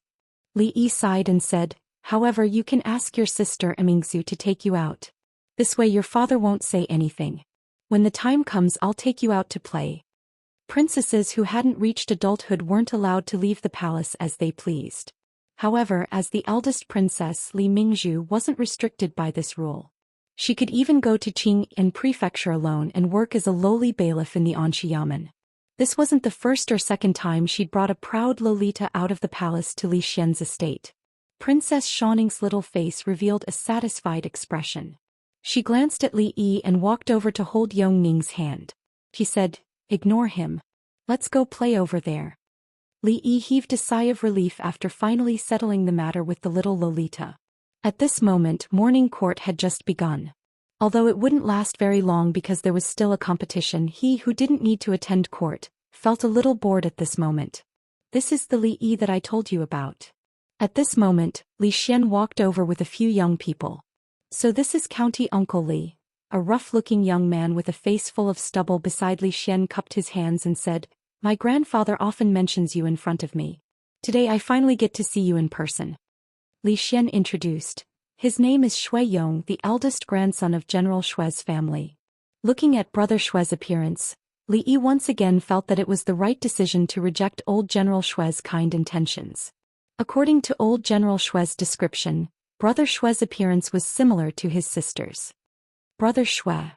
A: Li Yi sighed and said, however you can ask your sister Mingzu to take you out. This way your father won't say anything. When the time comes I'll take you out to play. Princesses who hadn't reached adulthood weren't allowed to leave the palace as they pleased. However, as the eldest princess Li Mingzhu wasn't restricted by this rule. She could even go to Qing'an Prefecture alone and work as a lowly bailiff in the Anshi Yamen. This wasn't the first or second time she'd brought a proud Lolita out of the palace to Li Xian's estate. Princess Xianxia's little face revealed a satisfied expression. She glanced at Li Yi and walked over to hold Yong Ning's hand. She said, ignore him. Let's go play over there. Li Yi heaved a sigh of relief after finally settling the matter with the little Lolita. At this moment morning court had just begun. Although it wouldn't last very long because there was still a competition, he who didn't need to attend court felt a little bored at this moment. This is the Li Yi that I told you about. At this moment, Li Xian walked over with a few young people. So this is County Uncle Li. A rough-looking young man with a face full of stubble beside Li Xian cupped his hands and said, my grandfather often mentions you in front of me. Today I finally get to see you in person. Li Xian introduced. His name is Shui Yong, the eldest grandson of General Shui's family. Looking at Brother Shui's appearance, Li Yi once again felt that it was the right decision to reject old General Shui's kind intentions. According to old General Shui's description, Brother Shui's appearance was similar to his sister's. Brother Shui.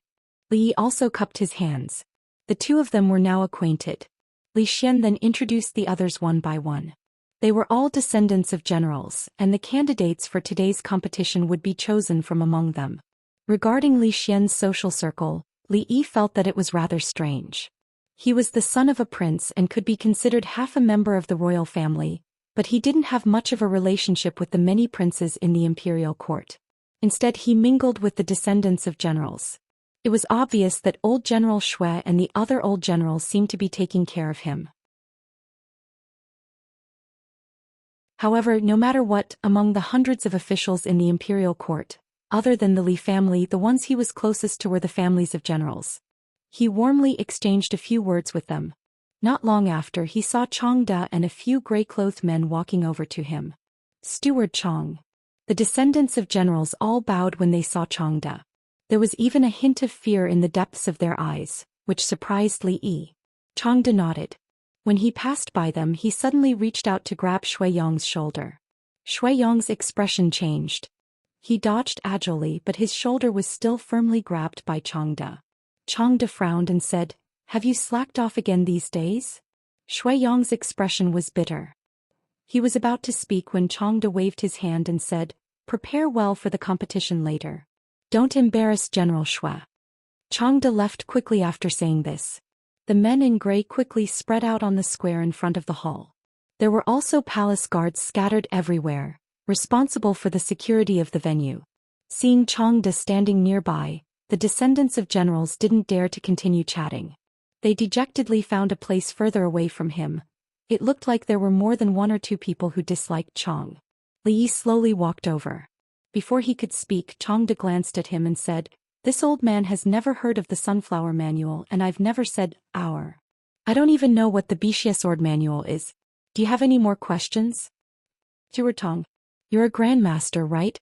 A: Li Yi also cupped his hands. The two of them were now acquainted. Li Xian then introduced the others one by one. They were all descendants of generals, and the candidates for today's competition would be chosen from among them. Regarding Li Xian's social circle, Li Yi felt that it was rather strange. He was the son of a prince and could be considered half a member of the royal family, but he didn't have much of a relationship with the many princes in the imperial court. Instead he mingled with the descendants of generals. It was obvious that old General Shui and the other old generals seemed to be taking care of him. However, no matter what, among the hundreds of officials in the imperial court, other than the Li family, the ones he was closest to were the families of generals. He warmly exchanged a few words with them. Not long after, he saw Changde and a few gray-clothed men walking over to him. Steward Chang. The descendants of generals all bowed when they saw Changde. There was even a hint of fear in the depths of their eyes, which surprised Li Yi. Changde nodded. When he passed by them, he suddenly reached out to grab Shui Yong's shoulder. Shui Yong's expression changed. He dodged agilely, but his shoulder was still firmly grabbed by Changde. Changde frowned and said, have you slacked off again these days? Shui Yong's expression was bitter. He was about to speak when Changde waved his hand and said, prepare well for the competition later. Don't embarrass General Shui. Changde left quickly after saying this. The men in gray quickly spread out on the square in front of the hall. There were also palace guards scattered everywhere, responsible for the security of the venue. Seeing Changde standing nearby, the descendants of generals didn't dare to continue chatting. They dejectedly found a place further away from him. It looked like there were more than 1 or 2 people who disliked Chang. Li Yi slowly walked over. Before he could speak, Changde glanced at him and said, "This old man has never heard of the Sunflower Manual, and I've never said, our. I don't even know what the Bixia Sword Manual is. Do you have any more questions?" Zhou Tong. "You're a grandmaster, right?"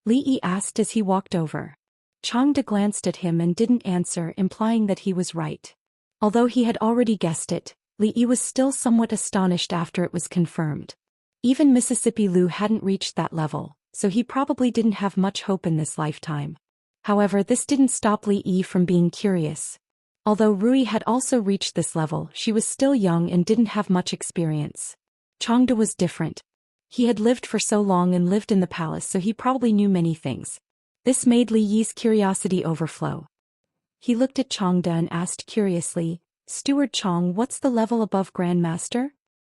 A: Li Yi asked as he walked over. Changde glanced at him and didn't answer, implying that he was right. Although he had already guessed it, Li Yi was still somewhat astonished after it was confirmed. Even Mississippi Lu hadn't reached that level, so he probably didn't have much hope in this lifetime. However, this didn't stop Li Yi from being curious. Although Rui had also reached this level, she was still young and didn't have much experience. Changde was different. He had lived for so long and lived in the palace, so he probably knew many things. This made Li Yi's curiosity overflow. He looked at Changde and asked curiously, "Steward Chang, what's the level above Grandmaster?"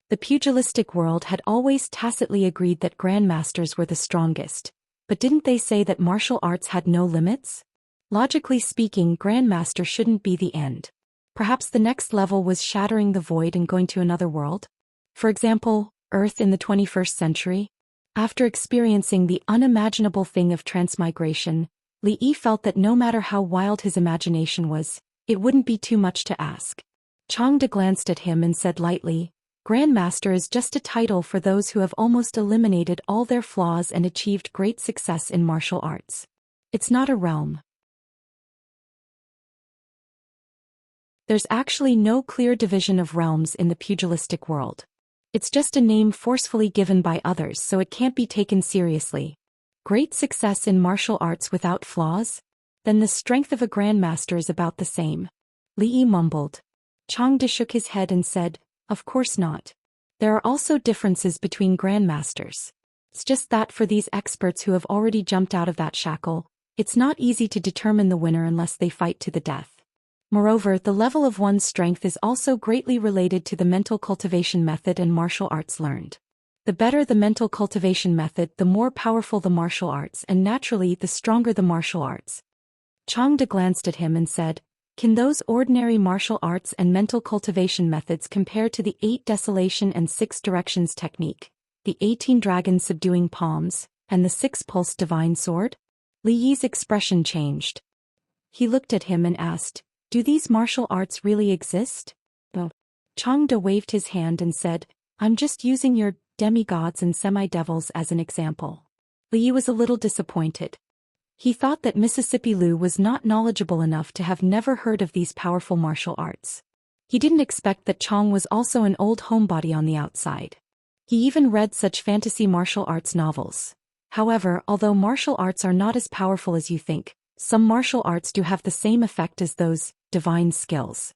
A: The pugilistic world had always tacitly agreed that Grandmasters were the strongest, but didn't they say that martial arts had no limits? Logically speaking, Grandmaster shouldn't be the end. Perhaps the next level was shattering the void and going to another world? For example, Earth in the 21st century? After experiencing the unimaginable thing of transmigration, Li Yi felt that no matter how wild his imagination was, it wouldn't be too much to ask. Changde glanced at him and said lightly, "Grandmaster is just a title for those who have almost eliminated all their flaws and achieved great success in martial arts. It's not a realm. There's actually no clear division of realms in the pugilistic world. It's just a name forcefully given by others, so it can't be taken seriously. Great success in martial arts without flaws? Then the strength of a grandmaster is about the same." Li Yi mumbled. Changde shook his head and said, "Of course not. There are also differences between grandmasters. It's just that for these experts who have already jumped out of that shackle, it's not easy to determine the winner unless they fight to the death. Moreover, the level of one's strength is also greatly related to the mental cultivation method and martial arts learned. The better the mental cultivation method, the more powerful the martial arts, and naturally the stronger the martial arts." Changde glanced at him and said, "Can those ordinary martial arts and mental cultivation methods compare to the 8 Desolation and 6 Directions technique, the 18 Dragons subduing palms, and the 6 Pulse divine sword?" Li Yi's expression changed. He looked at him and asked, "Do these martial arts really exist?" "No." Changde waved his hand and said, "I'm just using your demigods and semi-devils as an example." Li Yi was a little disappointed. He thought that Mississippi Lu was not knowledgeable enough to have never heard of these powerful martial arts. He didn't expect that Chang was also an old homebody on the outside. He even read such fantasy martial arts novels. However, although martial arts are not as powerful as you think, some martial arts do have the same effect as those divine skills.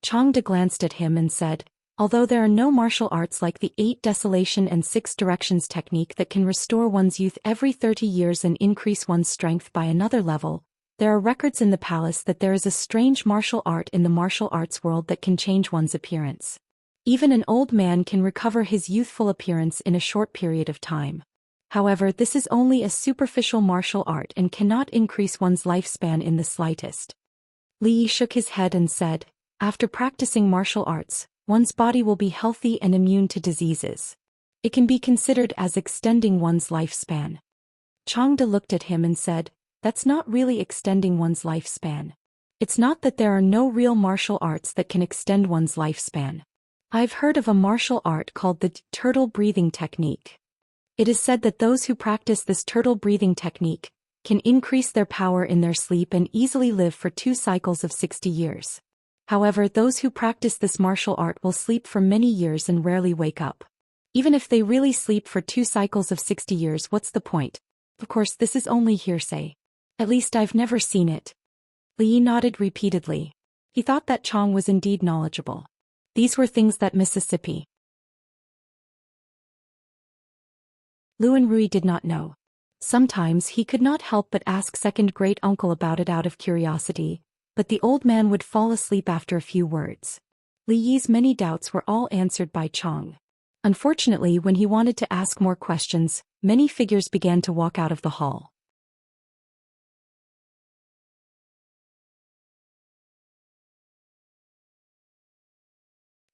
A: Changde glanced at him and said, "Although there are no martial arts like the 8 Desolation and 6 Directions technique that can restore one's youth every 30 years and increase one's strength by another level, there are records in the palace that there is a strange martial art in the martial arts world that can change one's appearance. Even an old man can recover his youthful appearance in a short period of time. However, this is only a superficial martial art and cannot increase one's lifespan in the slightest." Li Yi shook his head and said, "After practicing martial arts, one's body will be healthy and immune to diseases. It can be considered as extending one's lifespan." Changde looked at him and said, "That's not really extending one's lifespan. It's not that there are no real martial arts that can extend one's lifespan. I've heard of a martial art called the turtle breathing technique. It is said that those who practice this turtle breathing technique can increase their power in their sleep and easily live for 2 cycles of 60 years. However, those who practice this martial art will sleep for many years and rarely wake up. Even if they really sleep for 2 cycles of 60 years, what's the point? Of course, this is only hearsay. At least I've never seen it." Li Yi nodded repeatedly. He thought that Chang was indeed knowledgeable. These were things that Mississippi Lu and Rui did not know. Sometimes he could not help but ask second great uncle about it out of curiosity, but the old man would fall asleep after a few words. Li Yi's many doubts were all answered by Chang. Unfortunately, when he wanted to ask more questions, many figures began to walk out of the hall.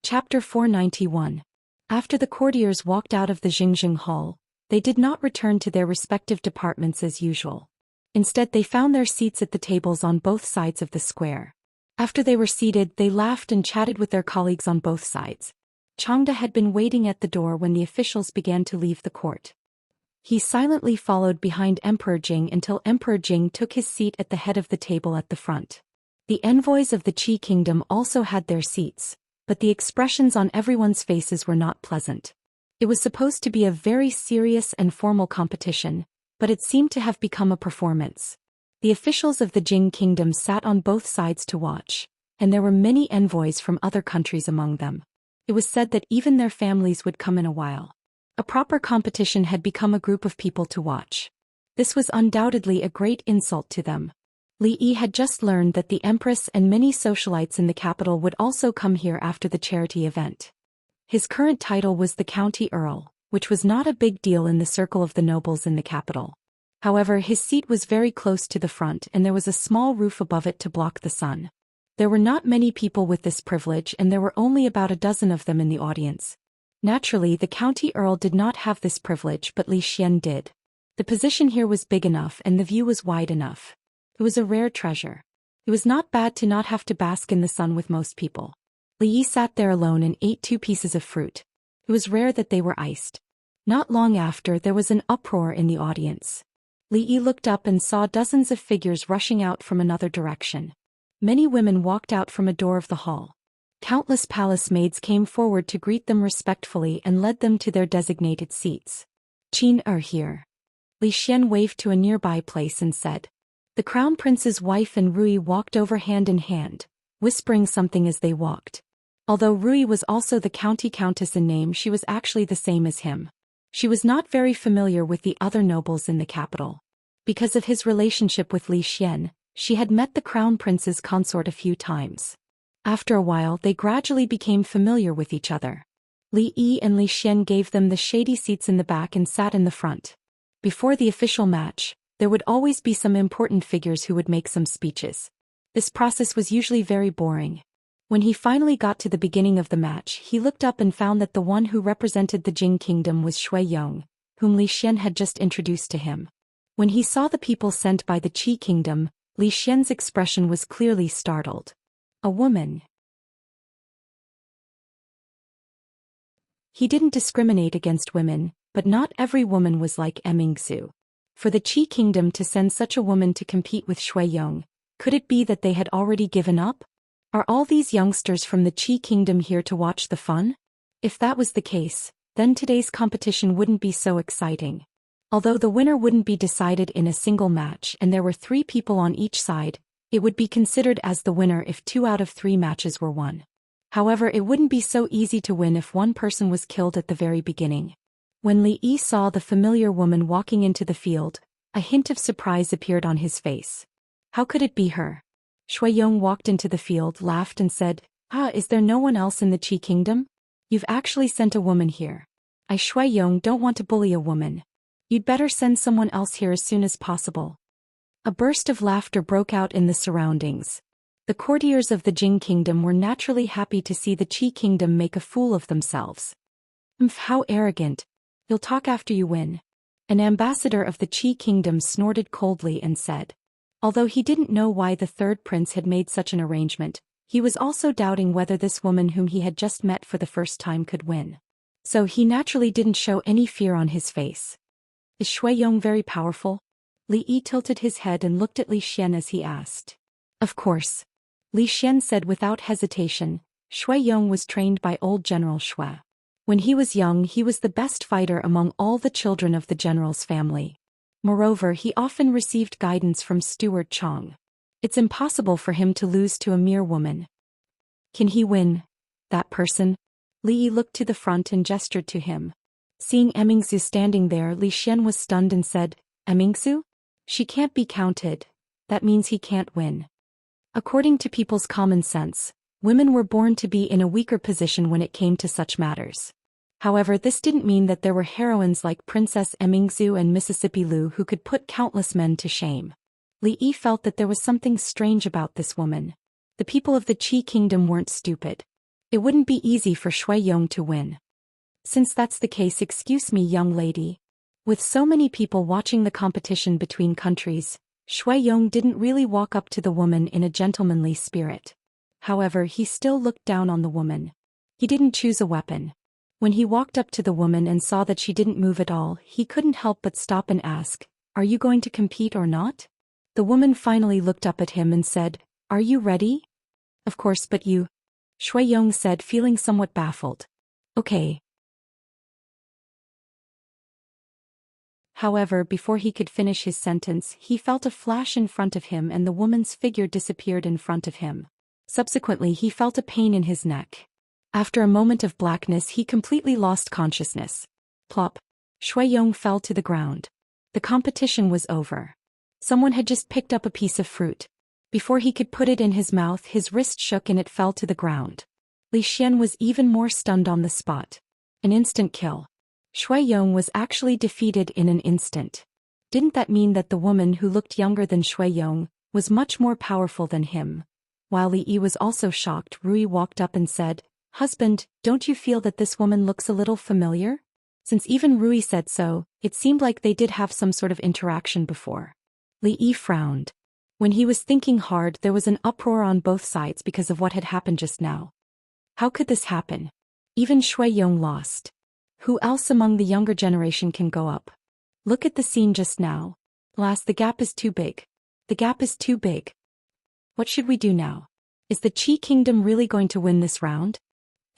A: Chapter 491. After the courtiers walked out of the Xingjing Hall, they did not return to their respective departments as usual. Instead they found their seats at the tables on both sides of the square. After they were seated, they laughed and chatted with their colleagues on both sides. Changde had been waiting at the door when the officials began to leave the court. He silently followed behind Emperor Jing until Emperor Jing took his seat at the head of the table at the front. The envoys of the Qi kingdom also had their seats, but the expressions on everyone's faces were not pleasant. It was supposed to be a very serious and formal competition, but it seemed to have become a performance. The officials of the Jing kingdom sat on both sides to watch, and there were many envoys from other countries among them. It was said that even their families would come in a while. A proper competition had become a group of people to watch. This was undoubtedly a great insult to them. Li Yi had just learned that the Empress and many socialites in the capital would also come here after the charity event. His current title was the County Earl, which was not a big deal in the circle of the nobles in the capital. However, his seat was very close to the front and there was a small roof above it to block the sun. There were not many people with this privilege and there were only about a dozen of them in the audience. Naturally, the County Earl did not have this privilege, but Zhou Xian did. The position here was big enough and the view was wide enough. It was a rare treasure. It was not bad to not have to bask in the sun with most people. Li Yi sat there alone and ate 2 pieces of fruit. It was rare that they were iced. Not long after, there was an uproar in the audience. Li Yi looked up and saw dozens of figures rushing out from another direction. Many women walked out from a door of the hall. Countless palace maids came forward to greet them respectfully and led them to their designated seats. Qin are here. Li Xian waved to a nearby place and said. The crown prince's wife and Rui walked over hand in hand, whispering something as they walked. Although Rui was also the county countess in name, she was actually the same as him. She was not very familiar with the other nobles in the capital. Because of his relationship with Li Xian, she had met the crown prince's consort a few times. After a while, they gradually became familiar with each other. Li Yi and Li Xian gave them the shady seats in the back and sat in the front. Before the official match, there would always be some important figures who would make some speeches. This process was usually very boring. When he finally got to the beginning of the match, he looked up and found that the one who represented the Jing kingdom was Shui Yong, whom Li Xian had just introduced to him. When he saw the people sent by the Qi kingdom, Li Xian's expression was clearly startled. A woman. He didn't discriminate against women, but not every woman was like Mingzu. For the Qi kingdom to send such a woman to compete with Shui Yong, could it be that they had already given up? Are all these youngsters from the Qi kingdom here to watch the fun? If that was the case, then today's competition wouldn't be so exciting. Although the winner wouldn't be decided in a single match and there were 3 people on each side, it would be considered as the winner if 2 out of 3 matches were won. However, it wouldn't be so easy to win if one person was killed at the very beginning. When Li Yi saw the familiar woman walking into the field, a hint of surprise appeared on his face. How could it be her? Shui Yong walked into the field, laughed and said, is there no one else in the Qi kingdom? You've actually sent a woman here. I Shui Yong don't want to bully a woman. You'd better send someone else here as soon as possible. A burst of laughter broke out in the surroundings. The courtiers of the Jing kingdom were naturally happy to see the Qi kingdom make a fool of themselves. How arrogant. You'll talk after you win. An ambassador of the Qi kingdom snorted coldly and said. Although he didn't know why the 3rd prince had made such an arrangement, he was also doubting whether this woman whom he had just met for the first time could win. So he naturally didn't show any fear on his face. Is Shui Yong very powerful? Li Yi tilted his head and looked at Li Xian as he asked. Of course. Li Xian said without hesitation. Shui Yong was trained by old General Shui. When he was young, he was the best fighter among all the children of the general's family. Moreover, he often received guidance from Steward Chong. It's impossible for him to lose to a mere woman. Can he win? That person? Li Yi looked to the front and gestured to him. Seeing Mingzu standing there, Li Xian was stunned and said, Mingzu? She can't be counted. That means he can't win. According to people's common sense, women were born to be in a weaker position when it came to such matters. However, this didn't mean that there were heroines like Princess Mingzu and Mississippi Lu who could put countless men to shame. Li Yi felt that there was something strange about this woman. The people of the Qi kingdom weren't stupid. It wouldn't be easy for Shui Yong to win. Since that's the case, excuse me, young lady. With so many people watching the competition between countries, Shui Yong didn't really walk up to the woman in a gentlemanly spirit. However, he still looked down on the woman. He didn't choose a weapon. When he walked up to the woman and saw that she didn't move at all, he couldn't help but stop and ask, "Are you going to compete or not?" The woman finally looked up at him and said, "Are you ready?" "Of course, but you?" Shui Yong said, feeling somewhat baffled. "Okay." However, before he could finish his sentence, he felt a flash in front of him and the woman's figure disappeared in front of him. Subsequently, he felt a pain in his neck. After a moment of blackness, he completely lost consciousness. Plop. Shui Yong fell to the ground. The competition was over. Someone had just picked up a piece of fruit. Before he could put it in his mouth, his wrist shook and it fell to the ground. Li Xian was even more stunned on the spot. An instant kill. Shui Yong was actually defeated in an instant. Didn't that mean that the woman who looked younger than Shui Yong was much more powerful than him? While Li Yi was also shocked, Rui walked up and said, "Husband, don't you feel that this woman looks a little familiar?" Since even Rui said so, it seemed like they did have some sort of interaction before. Li Yi frowned. When he was thinking hard, there was an uproar on both sides because of what had happened just now. How could this happen? Even Shui Yong lost. Who else among the younger generation can go up? Look at the scene just now. The gap is too big. The gap is too big. What should we do now? Is the Qi Kingdom really going to win this round?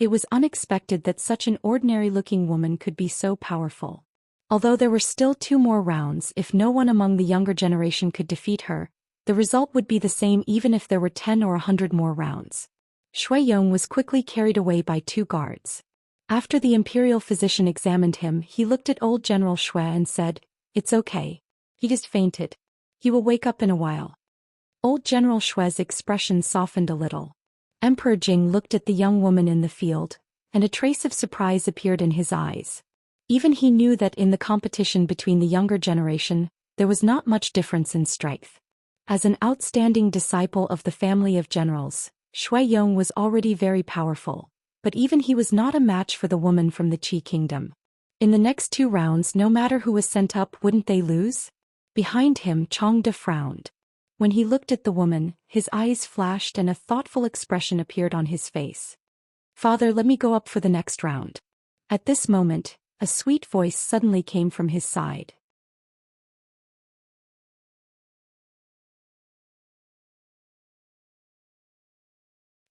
A: It was unexpected that such an ordinary-looking woman could be so powerful. Although there were still 2 more rounds, if no one among the younger generation could defeat her, the result would be the same even if there were 10 or 100 more rounds. Shui Yong was quickly carried away by 2 guards. After the imperial physician examined him, he looked at old General Shui and said, "It's okay. He just fainted. He will wake up in a while." Old General Shui's expression softened a little. Emperor Jing looked at the young woman in the field, and a trace of surprise appeared in his eyes. Even he knew that in the competition between the younger generation, there was not much difference in strength. As an outstanding disciple of the family of generals, Shui Yong was already very powerful, but even he was not a match for the woman from the Qi Kingdom. In the next 2 rounds, no matter who was sent up, wouldn't they lose? Behind him, Changde frowned. When he looked at the woman, his eyes flashed and a thoughtful expression appeared on his face. "Father, let me go up for the next round." At this moment, a sweet voice suddenly came from his side.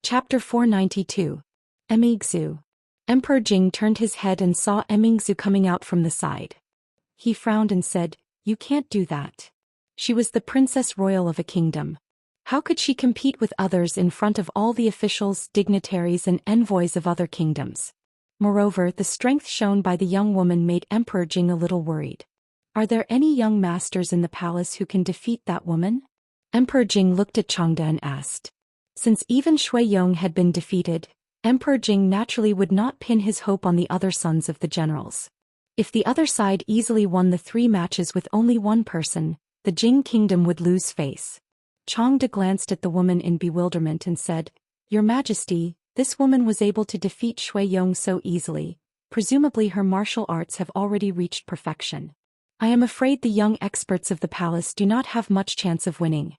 A: Chapter 492. Emingzu. Emperor Jing turned his head and saw Emingzu coming out from the side. He frowned and said, "You can't do that. She was the princess royal of a kingdom. How could she compete with others in front of all the officials, dignitaries and envoys of other kingdoms?" Moreover, the strength shown by the young woman made Emperor Jing a little worried. Are there any young masters in the palace who can defeat that woman? Emperor Jing looked at Changde and asked. Since even Shui Yong had been defeated, Emperor Jing naturally would not pin his hope on the other sons of the generals. If the other side easily won the 3 matches with only one person, the Jing kingdom would lose face. Changde glanced at the woman in bewilderment and said, "Your Majesty, this woman was able to defeat Shui Yong so easily. Presumably her martial arts have already reached perfection. I am afraid the young experts of the palace do not have much chance of winning."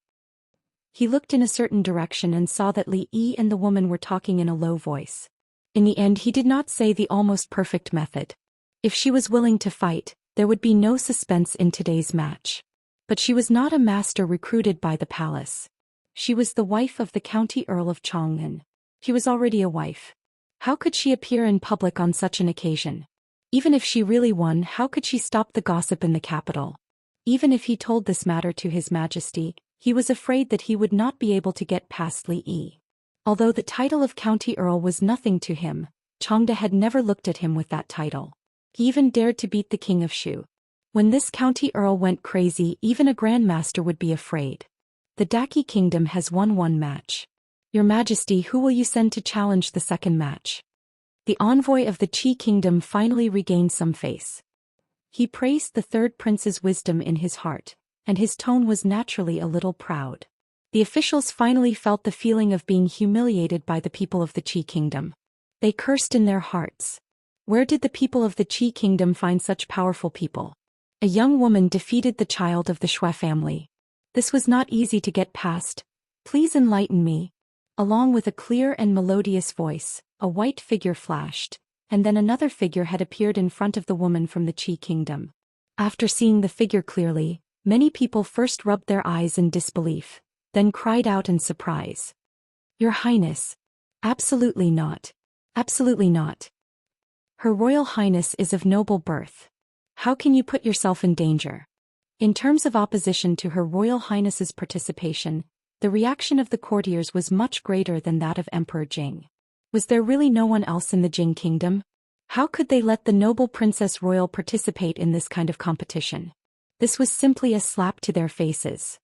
A: He looked in a certain direction and saw that Li Yi and the woman were talking in a low voice. In the end, he did not say the almost perfect method. If she was willing to fight, there would be no suspense in today's match. But she was not a master recruited by the palace. She was the wife of the County Earl of Chang'an. She was already a wife. How could she appear in public on such an occasion? Even if she really won, how could she stop the gossip in the capital? Even if he told this matter to His Majesty, he was afraid that he would not be able to get past Li Yi. Although the title of County Earl was nothing to him, Changde had never looked at him with that title. He even dared to beat the king of Shu. When this county earl went crazy, even a grandmaster would be afraid. The Daqi kingdom has won 1 match. Your Majesty, who will you send to challenge the second match? The envoy of the Qi kingdom finally regained some face. He praised the 3rd prince's wisdom in his heart, and his tone was naturally a little proud. The officials finally felt the feeling of being humiliated by the people of the Qi kingdom. They cursed in their hearts. Where did the people of the Qi kingdom find such powerful people? A young woman defeated the child of the Shui family. This was not easy to get past. Please enlighten me. Along with a clear and melodious voice, a white figure flashed, and then another figure had appeared in front of the woman from the Qi kingdom. After seeing the figure clearly, many people first rubbed their eyes in disbelief, then cried out in surprise. Your Highness. Absolutely not. Absolutely not. Her Royal Highness is of noble birth. How can you put yourself in danger? In terms of opposition to Her Royal Highness's participation, the reaction of the courtiers was much greater than that of Emperor Jing. Was there really no one else in the Jing kingdom? How could they let the noble Princess Royal participate in this kind of competition? This was simply a slap to their faces.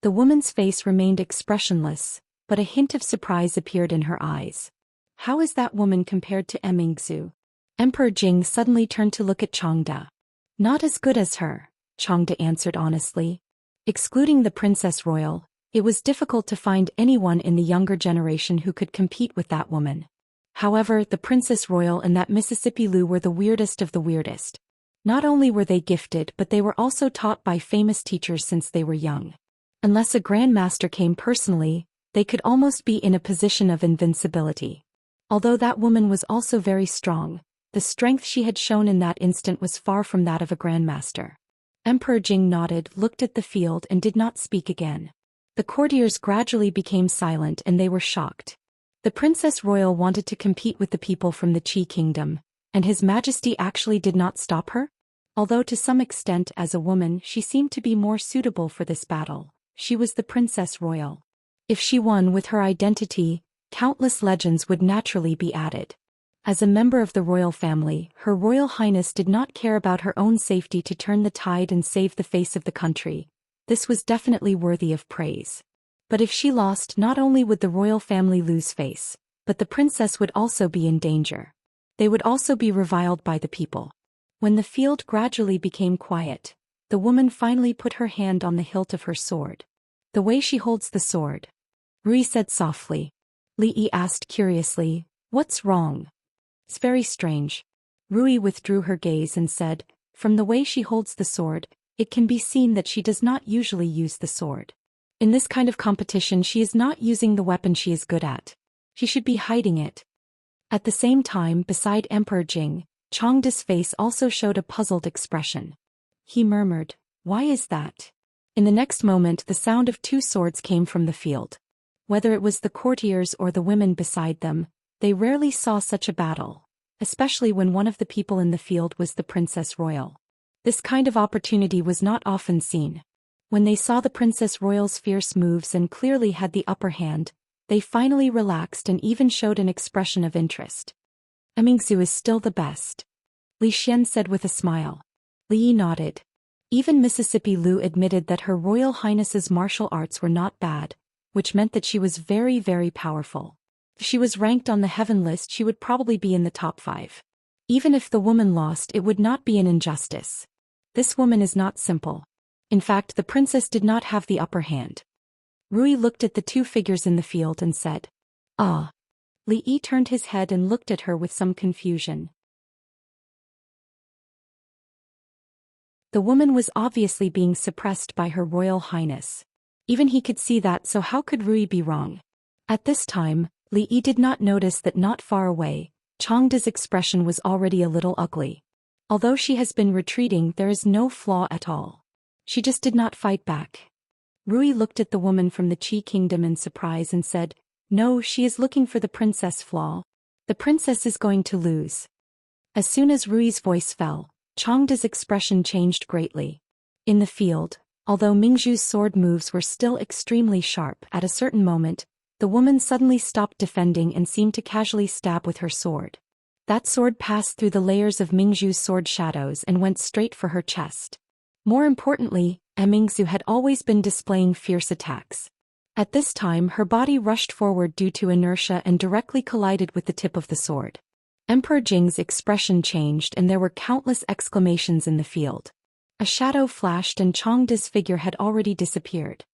A: The woman's face remained expressionless, but a hint of surprise appeared in her eyes. How is that woman compared to Mingzhu? Emperor Jing suddenly turned to look at Changde. Not as good as her, Changde answered honestly. Excluding the Princess Royal, it was difficult to find anyone in the younger generation who could compete with that woman. However, the Princess Royal and that Mississippi Lu were the weirdest of the weirdest. Not only were they gifted, but they were also taught by famous teachers since they were young. Unless a grandmaster came personally, they could almost be in a position of invincibility. Although that woman was also very strong, the strength she had shown in that instant was far from that of a grandmaster. Emperor Jing nodded, looked at the field and did not speak again. The courtiers gradually became silent and they were shocked. The Princess Royal wanted to compete with the people from the Qi kingdom, and His Majesty actually did not stop her? Although to some extent as a woman she seemed to be more suitable for this battle, she was the Princess Royal. If she won with her identity, countless legends would naturally be added. As a member of the royal family, Her Royal Highness did not care about her own safety to turn the tide and save the face of the country. This was definitely worthy of praise. But if she lost, not only would the royal family lose face, but the princess would also be in danger. They would also be reviled by the people. When the field gradually became quiet, the woman finally put her hand on the hilt of her sword. The way she holds the sword. Rui said softly. Li Yi asked curiously, "What's wrong?" "It's very strange." Rui withdrew her gaze and said, "From the way she holds the sword, it can be seen that she does not usually use the sword. In this kind of competition she is not using the weapon she is good at. She should be hiding it." At the same time, beside Emperor Jing, Changde's face also showed a puzzled expression. He murmured, "Why is that?" In the next moment the sound of two swords came from the field. Whether it was the courtiers or the women beside them, they rarely saw such a battle, especially when one of the people in the field was the Princess Royal. This kind of opportunity was not often seen. When they saw the Princess Royal's fierce moves and clearly had the upper hand, they finally relaxed and even showed an expression of interest. "Mingzhu is still the best," Li Xian said with a smile. Li Yi nodded. Even Mississippi Lu admitted that Her Royal Highness's martial arts were not bad, which meant that she was very, very powerful. If she was ranked on the heaven list, she would probably be in the top 5. Even if the woman lost, it would not be an injustice. This woman is not simple. In fact, the princess did not have the upper hand. Rui looked at the two figures in the field and said, "Ah." Li Yi turned his head and looked at her with some confusion. The woman was obviously being suppressed by Her Royal Highness. Even he could see that, so how could Rui be wrong? At this time, Li Yi did not notice that not far away, Changde's expression was already a little ugly. Although she has been retreating, there is no flaw at all. She just did not fight back. Rui looked at the woman from the Qi kingdom in surprise and said, "No, she is looking for the princess flaw. The princess is going to lose." As soon as Rui's voice fell, Changde's expression changed greatly. In the field, although Mingzhu's sword moves were still extremely sharp, at a certain moment, the woman suddenly stopped defending and seemed to casually stab with her sword. That sword passed through the layers of Mingzhu's sword shadows and went straight for her chest. More importantly, Mingzhu had always been displaying fierce attacks. At this time her body rushed forward due to inertia and directly collided with the tip of the sword. Emperor Jing's expression changed and there were countless exclamations in the field. A shadow flashed and Changde's figure had already disappeared.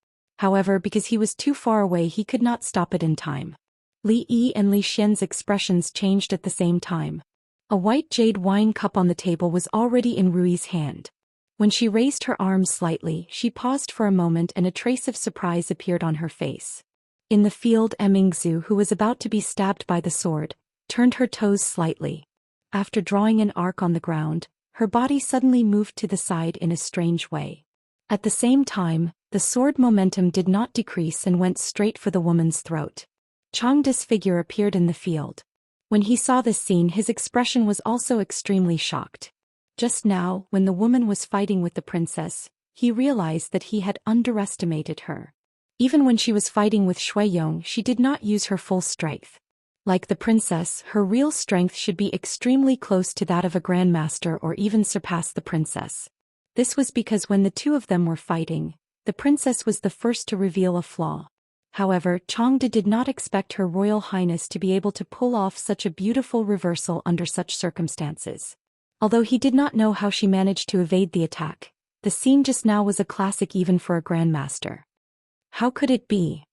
A: However, because he was too far away, he could not stop it in time. Li Yi and Li Xian's expressions changed at the same time. A white jade wine cup on the table was already in Rui's hand. When she raised her arms slightly, she paused for a moment and a trace of surprise appeared on her face. In the field, Mingzhu, who was about to be stabbed by the sword, turned her toes slightly. After drawing an arc on the ground, her body suddenly moved to the side in a strange way. At the same time, the sword momentum did not decrease and went straight for the woman's throat. Changda's figure appeared in the field. When he saw this scene, his expression was also extremely shocked. Just now, when the woman was fighting with the princess, he realized that he had underestimated her. Even when she was fighting with Shuiyong, she did not use her full strength. Like the princess, her real strength should be extremely close to that of a grandmaster or even surpass the princess. This was because when the two of them were fighting, the princess was the first to reveal a flaw. However, Changde did not expect Her Royal Highness to be able to pull off such a beautiful reversal under such circumstances. Although he did not know how she managed to evade the attack, the scene just now was a classic even for a grandmaster. How could it be?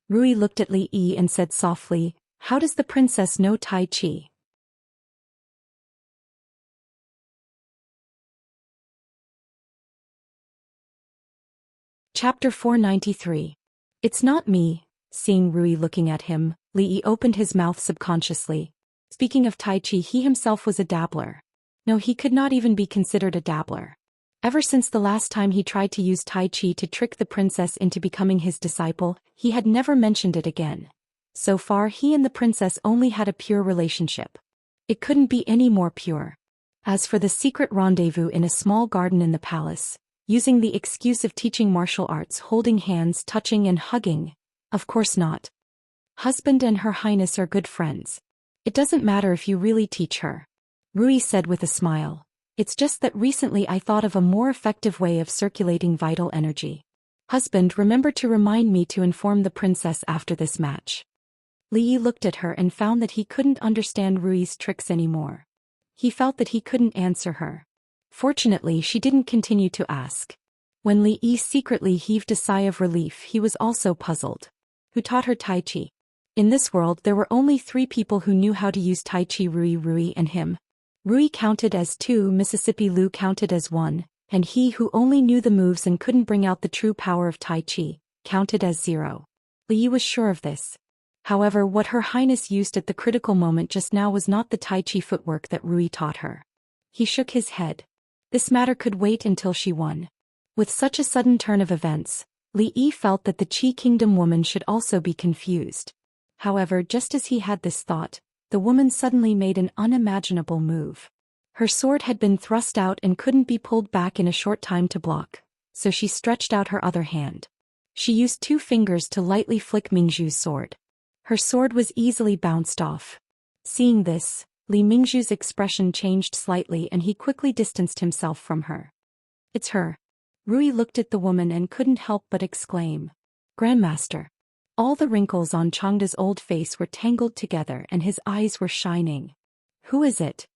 A: Rui looked at Li Yi and said softly, "How does the princess know Tai Chi?" Chapter 493. It's not me. Seeing Rui looking at him, Li Yi opened his mouth subconsciously. Speaking of Tai Chi, he himself was a dabbler. No, he could not even be considered a dabbler. Ever since the last time he tried to use Tai Chi to trick the princess into becoming his disciple, he had never mentioned it again. So far, he and the princess only had a pure relationship. It couldn't be any more pure. As for the secret rendezvous in a small garden in the palace, using the excuse of teaching martial arts, holding hands, touching and hugging, of course not. Husband and Her Highness are good friends. It doesn't matter if you really teach her. Rui said with a smile. It's just that recently I thought of a more effective way of circulating vital energy. Husband, remember to remind me to inform the princess after this match. Li Yi looked at her and found that he couldn't understand Rui's tricks anymore. He felt that he couldn't answer her. Fortunately, she didn't continue to ask. When Li Yi secretly heaved a sigh of relief, he was also puzzled. Who taught her Tai Chi? In this world there were only 3 people who knew how to use Tai Chi: Rui and him. Rui counted as 2, Mississippi Lu counted as 1, and he who only knew the moves and couldn't bring out the true power of Tai Chi, counted as 0. Li Yi was sure of this. However, what Her Highness used at the critical moment just now was not the Tai Chi footwork that Rui taught her. He shook his head. This matter could wait until she won. With such a sudden turn of events, Li Yi felt that the Qi Kingdom woman should also be confused. However, just as he had this thought, the woman suddenly made an unimaginable move. Her sword had been thrust out and couldn't be pulled back in a short time to block, so she stretched out her other hand. She used 2 fingers to lightly flick Mingzhu's sword. Her sword was easily bounced off. Seeing this, Li Mingzhu's expression changed slightly and he quickly distanced himself from her. It's her. Rui looked at the woman and couldn't help but exclaim. Grandmaster. All the wrinkles on Changda's old face were tangled together and his eyes were shining. Who is it?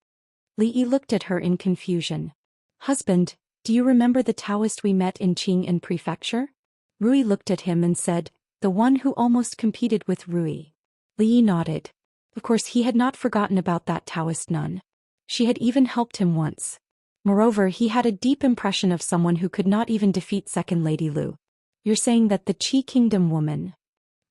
A: Li Yi looked at her in confusion. Husband, do you remember the Daoist we met in Qing'an Prefecture? Rui looked at him and said, the one who almost competed with Rui. Li Yi nodded. Of course he had not forgotten about that Daoist nun. She had even helped him once. Moreover, he had a deep impression of someone who could not even defeat Second Lady Lu. You're saying that the Qi Kingdom woman?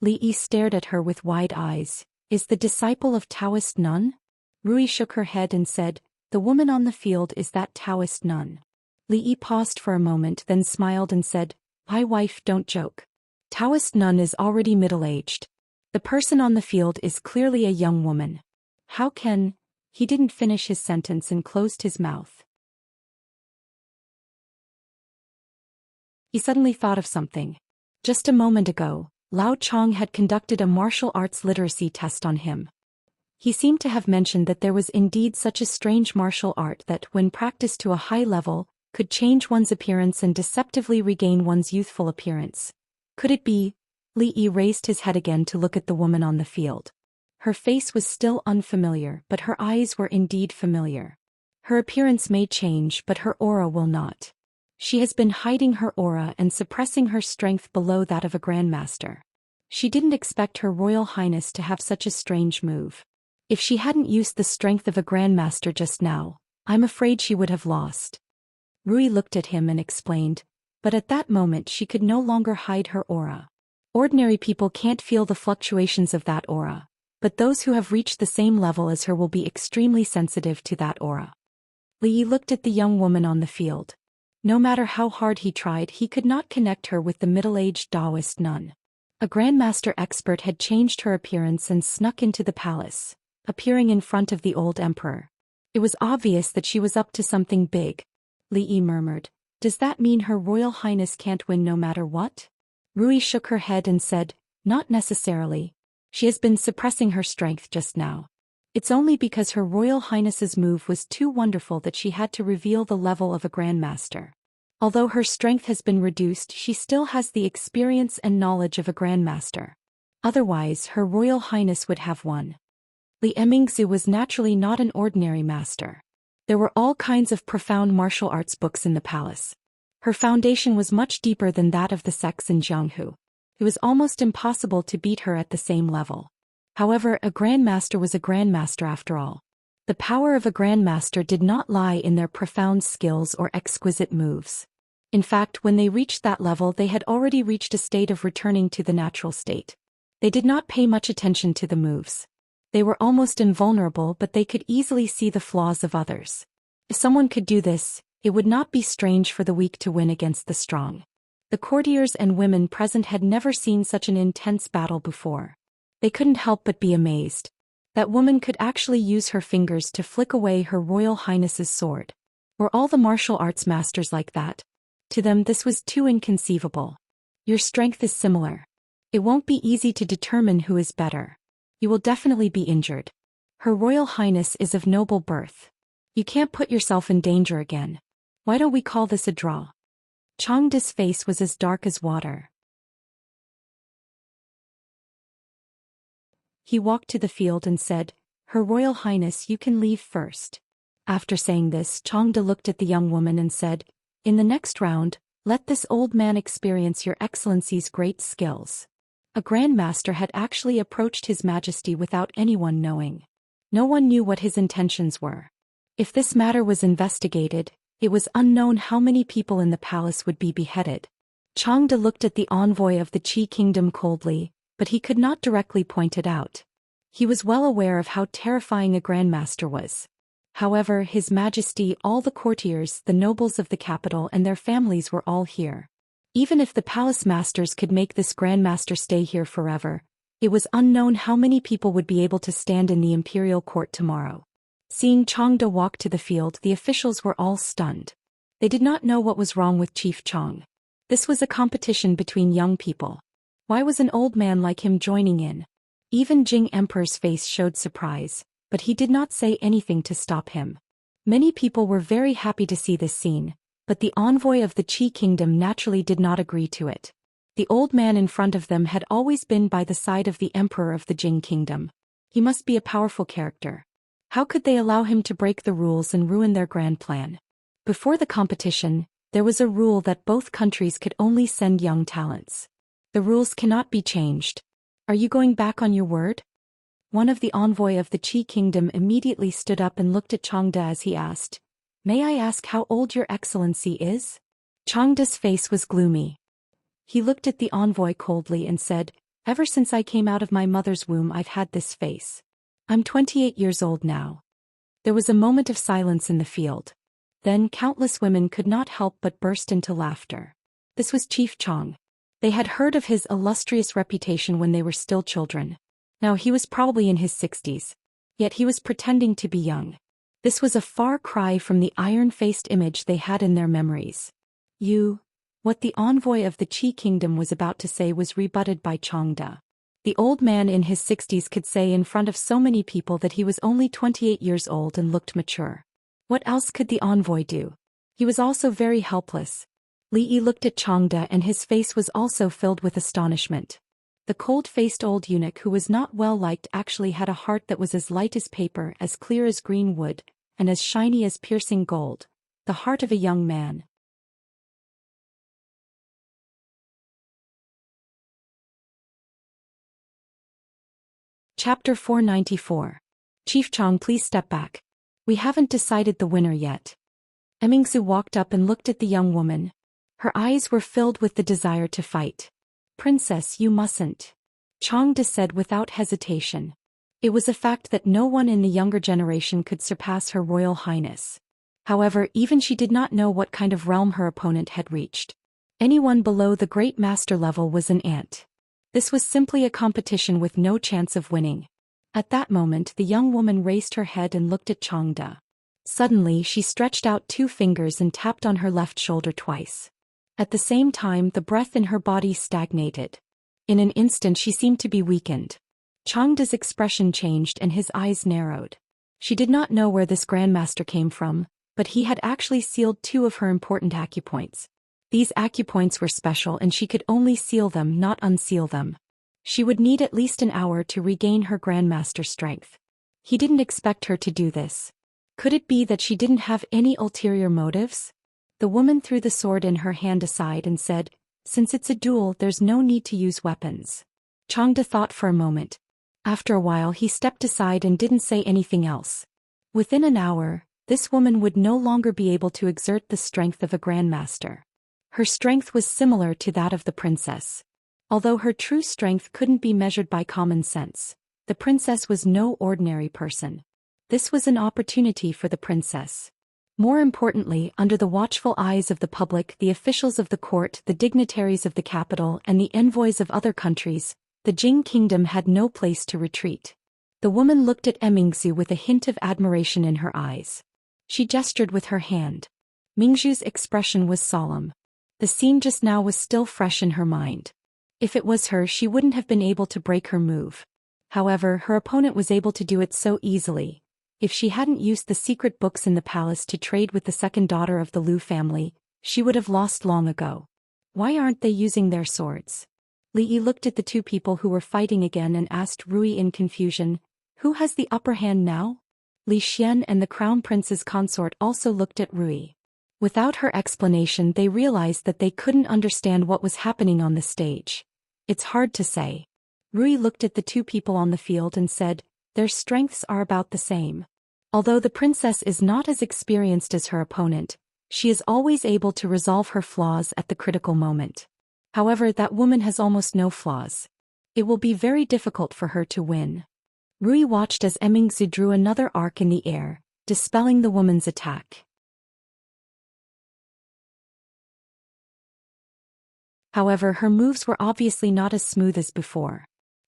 A: Li Yi stared at her with wide eyes. Is the disciple of Daoist nun? Rui shook her head and said, the woman on the field is that Daoist nun. Li Yi paused for a moment, then smiled and said, my wife, don't joke. Daoist nun is already middle-aged. The person on the field is clearly a young woman. How can... He didn't finish his sentence and closed his mouth. He suddenly thought of something. Just a moment ago, Lao Chong had conducted a martial arts literacy test on him. He seemed to have mentioned that there was indeed such a strange martial art that, when practiced to a high level, could change one's appearance and deceptively regain one's youthful appearance. Could it be? Li Yi raised his head again to look at the woman on the field. Her face was still unfamiliar, but her eyes were indeed familiar. Her appearance may change, but her aura will not. She has been hiding her aura and suppressing her strength below that of a grandmaster. She didn't expect Her Royal Highness to have such a strange move. If she hadn't used the strength of a grandmaster just now, I'm afraid she would have lost. Rui looked at him and explained, but at that moment she could no longer hide her aura. Ordinary people can't feel the fluctuations of that aura, but those who have reached the same level as her will be extremely sensitive to that aura. Li looked at the young woman on the field. No matter how hard he tried, he could not connect her with the middle-aged Daoist nun. A grandmaster expert had changed her appearance and snuck into the palace, appearing in front of the old emperor. It was obvious that she was up to something big. Li murmured, "Does that mean Her Royal Highness can't win no matter what?" Rui shook her head and said, "Not necessarily. She has been suppressing her strength just now. It's only because Her Royal Highness's move was too wonderful that she had to reveal the level of a grandmaster. Although her strength has been reduced, she still has the experience and knowledge of a grandmaster. Otherwise, Her Royal Highness would have won." Li Emingzu was naturally not an ordinary master. There were all kinds of profound martial arts books in the palace. Her foundation was much deeper than that of the sects in Jianghu. It was almost impossible to beat her at the same level. However, a grandmaster was a grandmaster after all. The power of a grandmaster did not lie in their profound skills or exquisite moves. In fact, when they reached that level, they had already reached a state of returning to the natural state. They did not pay much attention to the moves. They were almost invulnerable, but they could easily see the flaws of others. If someone could do this, it would not be strange for the weak to win against the strong. The courtiers and women present had never seen such an intense battle before. They couldn't help but be amazed. That woman could actually use her fingers to flick away Her Royal Highness's sword. Were all the martial arts masters like that? To them this was too inconceivable. Your strength is similar. It won't be easy to determine who is better. You will definitely be injured. Her Royal Highness is of noble birth. You can't put yourself in danger again. Why don't we call this a draw? Changda's face was as dark as water. He walked to the field and said, "Her Royal Highness, you can leave first." After saying this, Changda looked at the young woman and said, "In the next round, let this old man experience Your Excellency's great skills." A grandmaster had actually approached His Majesty without anyone knowing. No one knew what his intentions were. If this matter was investigated, it was unknown how many people in the palace would be beheaded. Changda looked at the envoy of the Qi kingdom coldly, but he could not directly point it out. He was well aware of how terrifying a grandmaster was. However, His Majesty, all the courtiers, the nobles of the capital and their families were all here. Even if the palace masters could make this grandmaster stay here forever, it was unknown how many people would be able to stand in the imperial court tomorrow. Seeing Changda walk to the field, the officials were all stunned. They did not know what was wrong with Chief Chang. This was a competition between young people. Why was an old man like him joining in? Even Jing Emperor's face showed surprise, but he did not say anything to stop him. Many people were very happy to see this scene, but the envoy of the Qi kingdom naturally did not agree to it. The old man in front of them had always been by the side of the emperor of the Jing kingdom. He must be a powerful character. How could they allow him to break the rules and ruin their grand plan? Before the competition, there was a rule that both countries could only send young talents. The rules cannot be changed. Are you going back on your word? One of the envoy of the Qi kingdom immediately stood up and looked at Changda as he asked, "May I ask how old Your Excellency is?" Changda's face was gloomy. He looked at the envoy coldly and said, "Ever since I came out of my mother's womb I've had this face. I'm 28 years old now." There was a moment of silence in the field. Then countless women could not help but burst into laughter. This was Chief Chang. They had heard of his illustrious reputation when they were still children. Now he was probably in his 60s. Yet he was pretending to be young. This was a far cry from the iron-faced image they had in their memories. What the envoy of the Qi kingdom was about to say was rebutted by Changda. The old man in his 60s could say in front of so many people that he was only 28 years old and looked mature. What else could the envoy do? He was also very helpless. Li Yi looked at Changda and his face was also filled with astonishment. The cold-faced old eunuch who was not well liked actually had a heart that was as light as paper, as clear as green wood, and as shiny as piercing gold, the heart of a young man. Chapter 494. Chief Chong, please step back. We haven't decided the winner yet. Emmingsu walked up and looked at the young woman. Her eyes were filled with the desire to fight. Princess, you mustn't. Changde said without hesitation. It was a fact that no one in the younger generation could surpass Her Royal Highness. However, even she did not know what kind of realm her opponent had reached. Anyone below the Great Master level was an ant. This was simply a competition with no chance of winning. At that moment, the young woman raised her head and looked at Changde. Suddenly, she stretched out 2 fingers and tapped on her left shoulder twice. At the same time, the breath in her body stagnated. In an instant, she seemed to be weakened. Changde's expression changed and his eyes narrowed. She did not know where this grandmaster came from, but he had actually sealed 2 of her important acupoints. These acupoints were special and she could only seal them, not unseal them. She would need at least an hour to regain her grandmaster strength. He didn't expect her to do this. Could it be that she didn't have any ulterior motives? The woman threw the sword in her hand aside and said, "Since it's a duel, there's no need to use weapons." Changde thought for a moment. After a while, he stepped aside and didn't say anything else. Within an hour, this woman would no longer be able to exert the strength of a grandmaster. Her strength was similar to that of the princess. Although her true strength couldn't be measured by common sense, the princess was no ordinary person. This was an opportunity for the princess. More importantly, under the watchful eyes of the public, the officials of the court, the dignitaries of the capital, and the envoys of other countries, the Jing kingdom had no place to retreat. The woman looked at Emmingsu with a hint of admiration in her eyes. She gestured with her hand. Mingzhu's expression was solemn. The scene just now was still fresh in her mind. If it was her, she wouldn't have been able to break her move. However, her opponent was able to do it so easily. If she hadn't used the secret books in the palace to trade with the second daughter of the Liu family, she would have lost long ago. Why aren't they using their swords? Li Yi looked at the 2 people who were fighting again and asked Rui in confusion, "Who has the upper hand now?" Li Xian and the crown prince's consort also looked at Rui. Without her explanation, they realized that they couldn't understand what was happening on the stage. It's hard to say. Rui looked at the 2 people on the field and said, "Their strengths are about the same. Although the princess is not as experienced as her opponent, she is always able to resolve her flaws at the critical moment. However, that woman has almost no flaws. It will be very difficult for her to win." Rui watched as Emmingsu drew another arc in the air, dispelling the woman's attack. However, her moves were obviously not as smooth as before.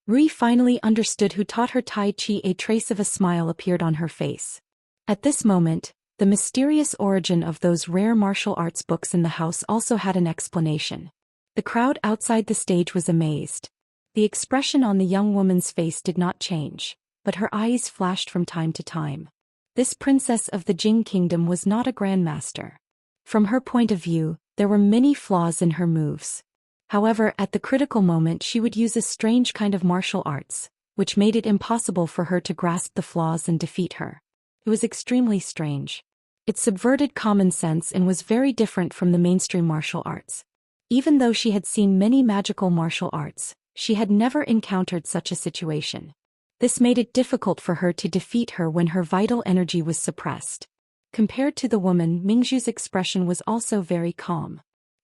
A: Rui finally understood who taught her Tai Chi. A trace of a smile appeared on her face. At this moment, the mysterious origin of those rare martial arts books in the house also had an explanation. The crowd outside the stage was amazed. The expression on the young woman's face did not change, but her eyes flashed from time to time. This princess of the Jing kingdom was not a grandmaster. From her point of view, there were many flaws in her moves. However, at the critical moment she would use a strange kind of martial arts, which made it impossible for her to grasp the flaws and defeat her. It was extremely strange. It subverted common sense and was very different from the mainstream martial arts. Even though she had seen many magical martial arts, she had never encountered such a situation. This made it difficult for her to defeat her when her vital energy was suppressed. Compared to the woman, Mingzhu's expression was also very calm.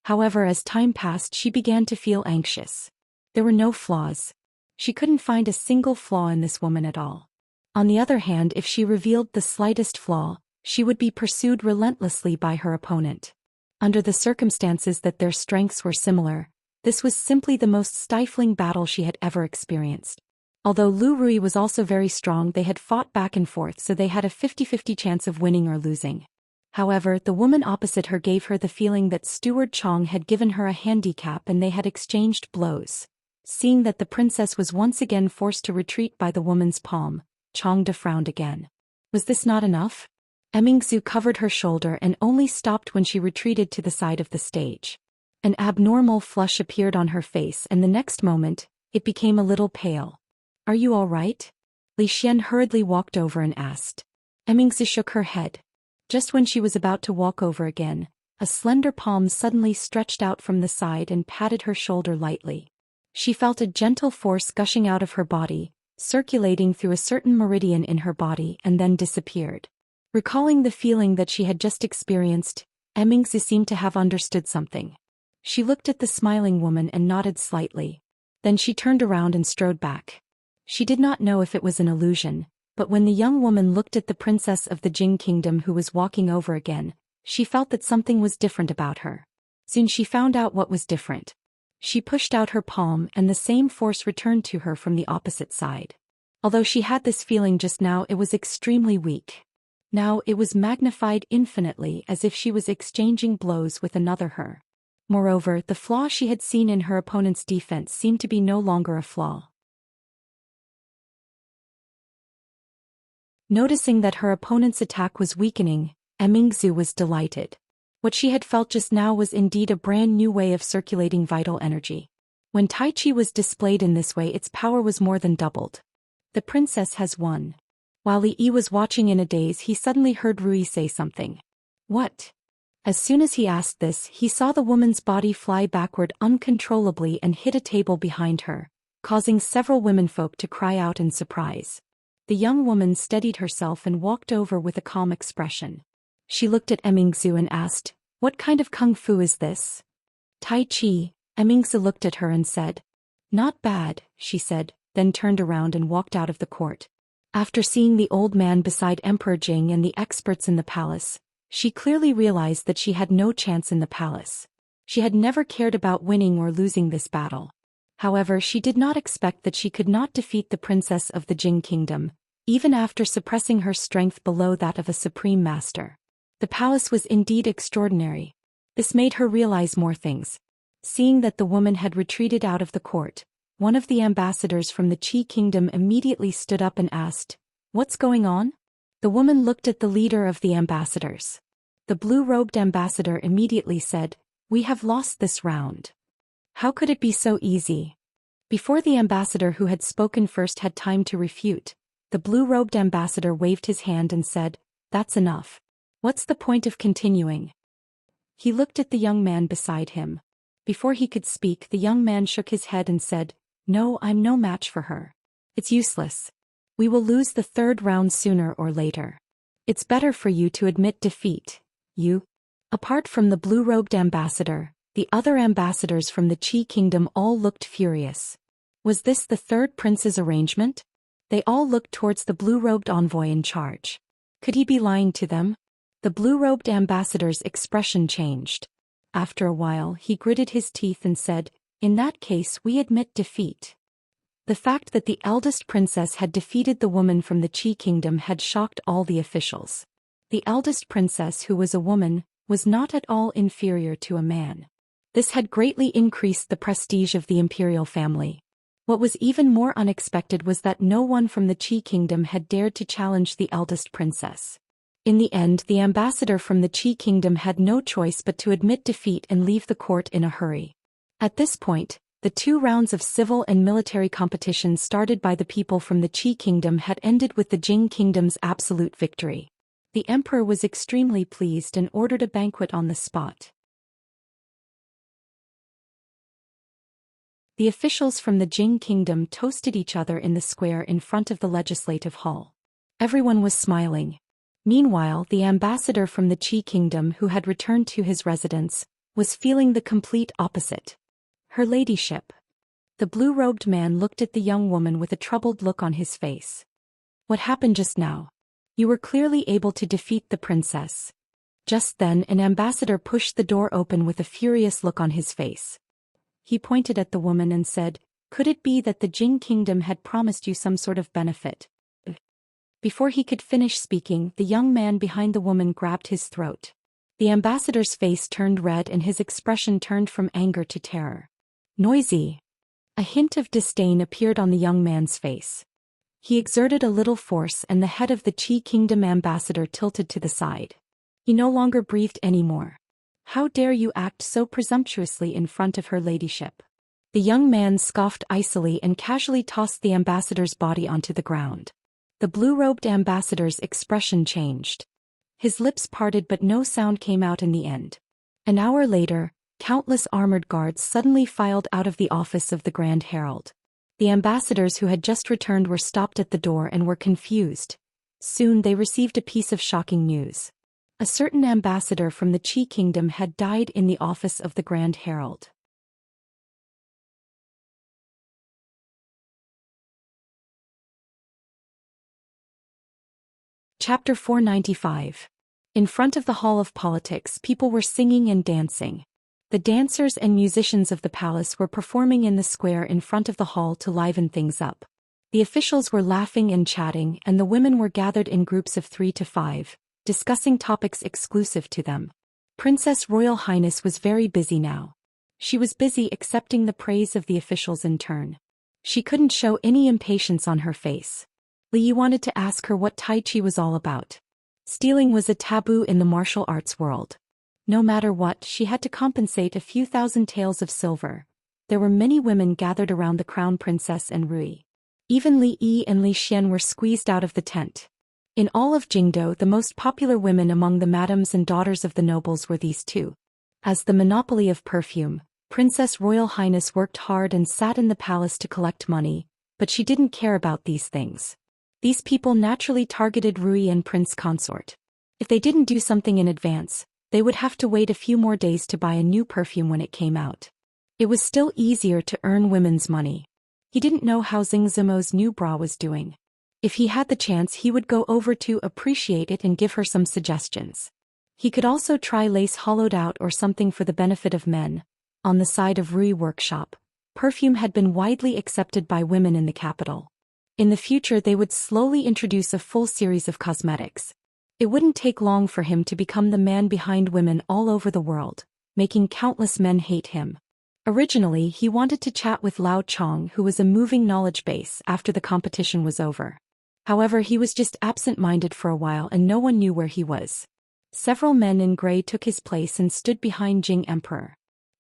A: However, as time passed, she began to feel anxious. There were no flaws. She couldn't find a single flaw in this woman at all. On the other hand, if she revealed the slightest flaw, she would be pursued relentlessly by her opponent. Under the circumstances that their strengths were similar, this was simply the most stifling battle she had ever experienced. Although Lu Rui was also very strong, they had fought back and forth, so they had a 50-50 chance of winning or losing. However, the woman opposite her gave her the feeling that Steward Chong had given her a handicap and they had exchanged blows. Seeing that the princess was once again forced to retreat by the woman's palm, Changde frowned again. Was this not enough? Emmingsu covered her shoulder and only stopped when she retreated to the side of the stage. An abnormal flush appeared on her face and the next moment, it became a little pale. "Are you all right?" Li Xian hurriedly walked over and asked. Emmingsu shook her head. Just when she was about to walk over again, a slender palm suddenly stretched out from the side and patted her shoulder lightly. She felt a gentle force gushing out of her body, circulating through a certain meridian in her body and then disappeared. Recalling the feeling that she had just experienced, Immorse seemed to have understood something. She looked at the smiling woman and nodded slightly. Then she turned around and strode back. She did not know if it was an illusion, but when the young woman looked at the princess of the Jing kingdom who was walking over again, she felt that something was different about her. Soon she found out what was different. She pushed out her palm and the same force returned to her from the opposite side. Although she had this feeling just now, it was extremely weak. Now it was magnified infinitely, as if she was exchanging blows with another her. Moreover, the flaw she had seen in her opponent's defense seemed to be no longer a flaw. Noticing that her opponent's attack was weakening, Immorse was delighted. What she had felt just now was indeed a brand new way of circulating vital energy. When Tai Chi was displayed in this way, its power was more than doubled. The princess has won. While Li Yi was watching in a daze, he suddenly heard Rui say something. What? As soon as he asked this, he saw the woman's body fly backward uncontrollably and hit a table behind her, causing several womenfolk to cry out in surprise. The young woman steadied herself and walked over with a calm expression. She looked at Immorse and asked, "What kind of kung fu is this?" "Tai Chi." Immorse looked at her and said. "Not bad," she said, then turned around and walked out of the court. After seeing the old man beside Emperor Jing and the experts in the palace, she clearly realized that she had no chance in the palace. She had never cared about winning or losing this battle. However, she did not expect that she could not defeat the princess of the Jing kingdom, even after suppressing her strength below that of a supreme master. The palace was indeed extraordinary. This made her realize more things. Seeing that the woman had retreated out of the court, one of the ambassadors from the Qi kingdom immediately stood up and asked, "What's going on?" The woman looked at the leader of the ambassadors. The blue-robed ambassador immediately said, "We have lost this round." How could it be so easy? Before the ambassador who had spoken first had time to refute, the blue-robed ambassador waved his hand and said, "That's enough. What's the point of continuing?" He looked at the young man beside him. Before he could speak, the young man shook his head and said, "No, I'm no match for her. It's useless. We will lose the third round sooner or later. It's better for you to admit defeat, you." Apart from the blue-robed ambassador, the other ambassadors from the Qi kingdom all looked furious. Was this the third prince's arrangement? They all looked towards the blue-robed envoy in charge. Could he be lying to them? The blue-robed ambassador's expression changed. After a while, he gritted his teeth and said, "In that case, we admit defeat." The fact that the eldest princess had defeated the woman from the Qi kingdom had shocked all the officials. The eldest princess, who was a woman, was not at all inferior to a man. This had greatly increased the prestige of the imperial family. What was even more unexpected was that no one from the Qi kingdom had dared to challenge the eldest princess. In the end, the ambassador from the Qi kingdom had no choice but to admit defeat and leave the court in a hurry. At this point, the 2 rounds of civil and military competition started by the people from the Qi kingdom had ended with the Jing kingdom's absolute victory. The emperor was extremely pleased and ordered a banquet on the spot. The officials from the Jing kingdom toasted each other in the square in front of the legislative hall. Everyone was smiling. Meanwhile, the ambassador from the Qi kingdom, who had returned to his residence, was feeling the complete opposite. "Her ladyship." The blue-robed man looked at the young woman with a troubled look on his face. "What happened just now? You were clearly able to defeat the princess." Just then, an ambassador pushed the door open with a furious look on his face. He pointed at the woman and said, "Could it be that the Jing kingdom had promised you some sort of benefit?" Before he could finish speaking, the young man behind the woman grabbed his throat. The ambassador's face turned red and his expression turned from anger to terror. "Noisy." A hint of disdain appeared on the young man's face. He exerted a little force and the head of the Qi kingdom ambassador tilted to the side. He no longer breathed anymore. "How dare you act so presumptuously in front of her ladyship?" The young man scoffed icily and casually tossed the ambassador's body onto the ground. The blue-robed ambassador's expression changed. His lips parted but no sound came out in the end. An hour later, countless armored guards suddenly filed out of the office of the Grand Herald. The ambassadors who had just returned were stopped at the door and were confused. Soon they received a piece of shocking news. A certain ambassador from the Qi kingdom had died in the office of the Grand Herald. Chapter 495. In front of the Hall of Politics, people were singing and dancing. The dancers and musicians of the palace were performing in the square in front of the hall to liven things up. The officials were laughing and chatting, and the women were gathered in groups of 3 to 5, discussing topics exclusive to them. Princess Royal Highness was very busy now. She was busy accepting the praise of the officials in turn. She couldn't show any impatience on her face. Li Yi wanted to ask her what Tai Chi was all about. Stealing was a taboo in the martial arts world. No matter what, she had to compensate a few thousand taels of silver. There were many women gathered around the crown princess and Rui. Even Li Yi and Li Xian were squeezed out of the tent. In all of Jingdo, the most popular women among the madams and daughters of the nobles were these two. As the monopoly of perfume, Princess Royal Highness worked hard and sat in the palace to collect money, but she didn't care about these things. These people naturally targeted Rui and Prince Consort. If they didn't do something in advance, they would have to wait a few more days to buy a new perfume when it came out. It was still easier to earn women's money. He didn't know how Xing Zimo's new bra was doing. If he had the chance, he would go over to appreciate it and give her some suggestions. He could also try lace hollowed out or something for the benefit of men. On the side of Rui workshop, perfume had been widely accepted by women in the capital. In the future they would slowly introduce a full series of cosmetics. It wouldn't take long for him to become the man behind women all over the world, making countless men hate him. Originally, he wanted to chat with Lao Chong, who was a moving knowledge base, after the competition was over. However, he was just absent-minded for a while and no one knew where he was. Several men in gray took his place and stood behind Jing Emperor.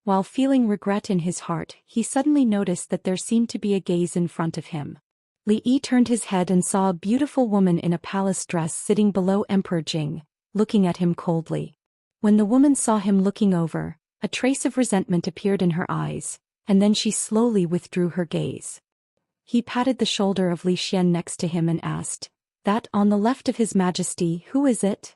A: While feeling regret in his heart, he suddenly noticed that there seemed to be a gaze in front of him. Li Yi turned his head and saw a beautiful woman in a palace dress sitting below Emperor Jing, looking at him coldly. When the woman saw him looking over, a trace of resentment appeared in her eyes, and then she slowly withdrew her gaze. He patted the shoulder of Li Xian next to him and asked, "That on the left of His Majesty, who is it?"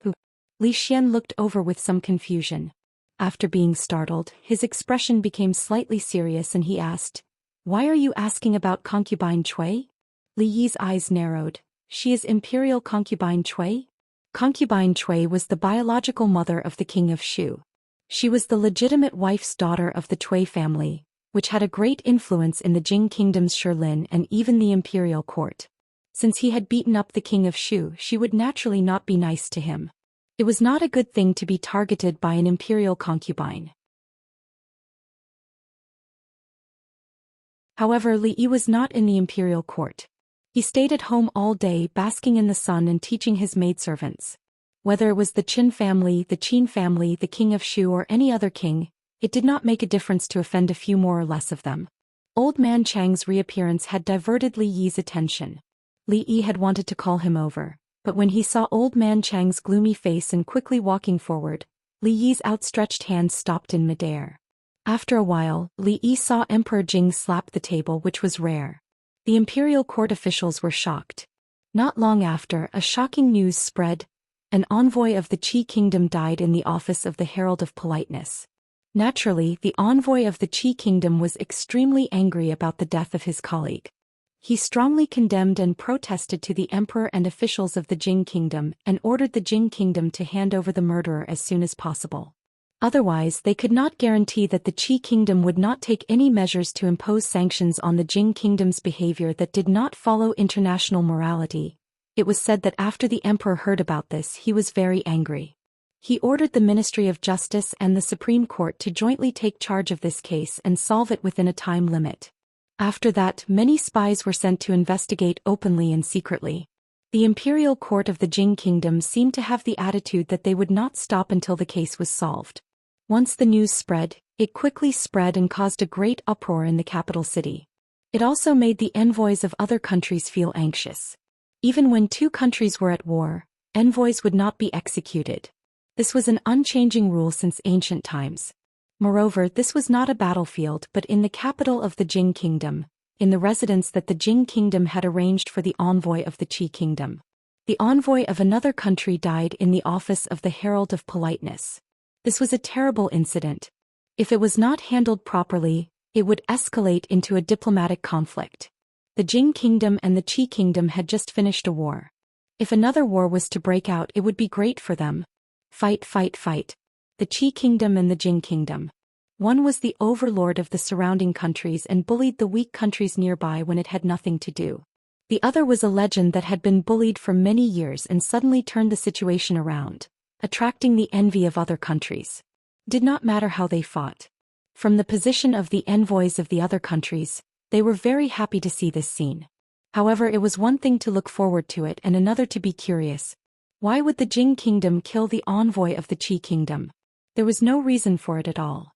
A: "Who?" Li Xian looked over with some confusion. After being startled, his expression became slightly serious and he asked, "Why are you asking about concubine Cui?" Li Yi's eyes narrowed. "She is Imperial concubine Cui?" Concubine Cui was the biological mother of the king of Shu. She was the legitimate wife's daughter of the Cui family, which had a great influence in the Jing kingdom's Shilin and even the imperial court. Since he had beaten up the king of Shu, she would naturally not be nice to him. It was not a good thing to be targeted by an imperial concubine. However, Li Yi was not in the imperial court. He stayed at home all day, basking in the sun and teaching his maidservants. Whether it was the Qin family, the Qin family, the king of Shu or any other king, it did not make a difference to offend a few more or less of them. Old man Chang's reappearance had diverted Li Yi's attention. Li Yi had wanted to call him over, but when he saw old man Chang's gloomy face and quickly walking forward, Li Yi's outstretched hand stopped in midair. After a while, Li Yi saw Emperor Jing slap the table, which was rare. The imperial court officials were shocked. Not long after, a shocking news spread. An envoy of the Qi kingdom died in the office of the Herald of Politeness. Naturally, the envoy of the Qi kingdom was extremely angry about the death of his colleague. He strongly condemned and protested to the emperor and officials of the Jing kingdom and ordered the Jing kingdom to hand over the murderer as soon as possible. Otherwise, they could not guarantee that the Qi kingdom would not take any measures to impose sanctions on the Jing kingdom's behavior that did not follow international morality. It was said that after the emperor heard about this, he was very angry. He ordered the Ministry of Justice and the Supreme Court to jointly take charge of this case and solve it within a time limit. After that, many spies were sent to investigate openly and secretly. The imperial court of the Jing kingdom seemed to have the attitude that they would not stop until the case was solved. Once the news spread, it quickly spread and caused a great uproar in the capital city. It also made the envoys of other countries feel anxious. Even when two countries were at war, envoys would not be executed. This was an unchanging rule since ancient times. Moreover, this was not a battlefield but in the capital of the Jing kingdom. in the residence that the Jing kingdom had arranged for the envoy of the Qi kingdom. The envoy of another country died in the office of the Herald of Politeness. This was a terrible incident. If it was not handled properly, it would escalate into a diplomatic conflict. The Jing kingdom and the Qi kingdom had just finished a war. If another war was to break out, it would be great for them. Fight, fight, fight. The Qi kingdom and the Jing kingdom. One was the overlord of the surrounding countries and bullied the weak countries nearby when it had nothing to do. The other was a legend that had been bullied for many years and suddenly turned the situation around, attracting the envy of other countries. Did not matter how they fought. From the position of the envoys of the other countries, they were very happy to see this scene. However, it was one thing to look forward to it and another to be curious. Why would the Jing kingdom kill the envoy of the Qi kingdom? There was no reason for it at all.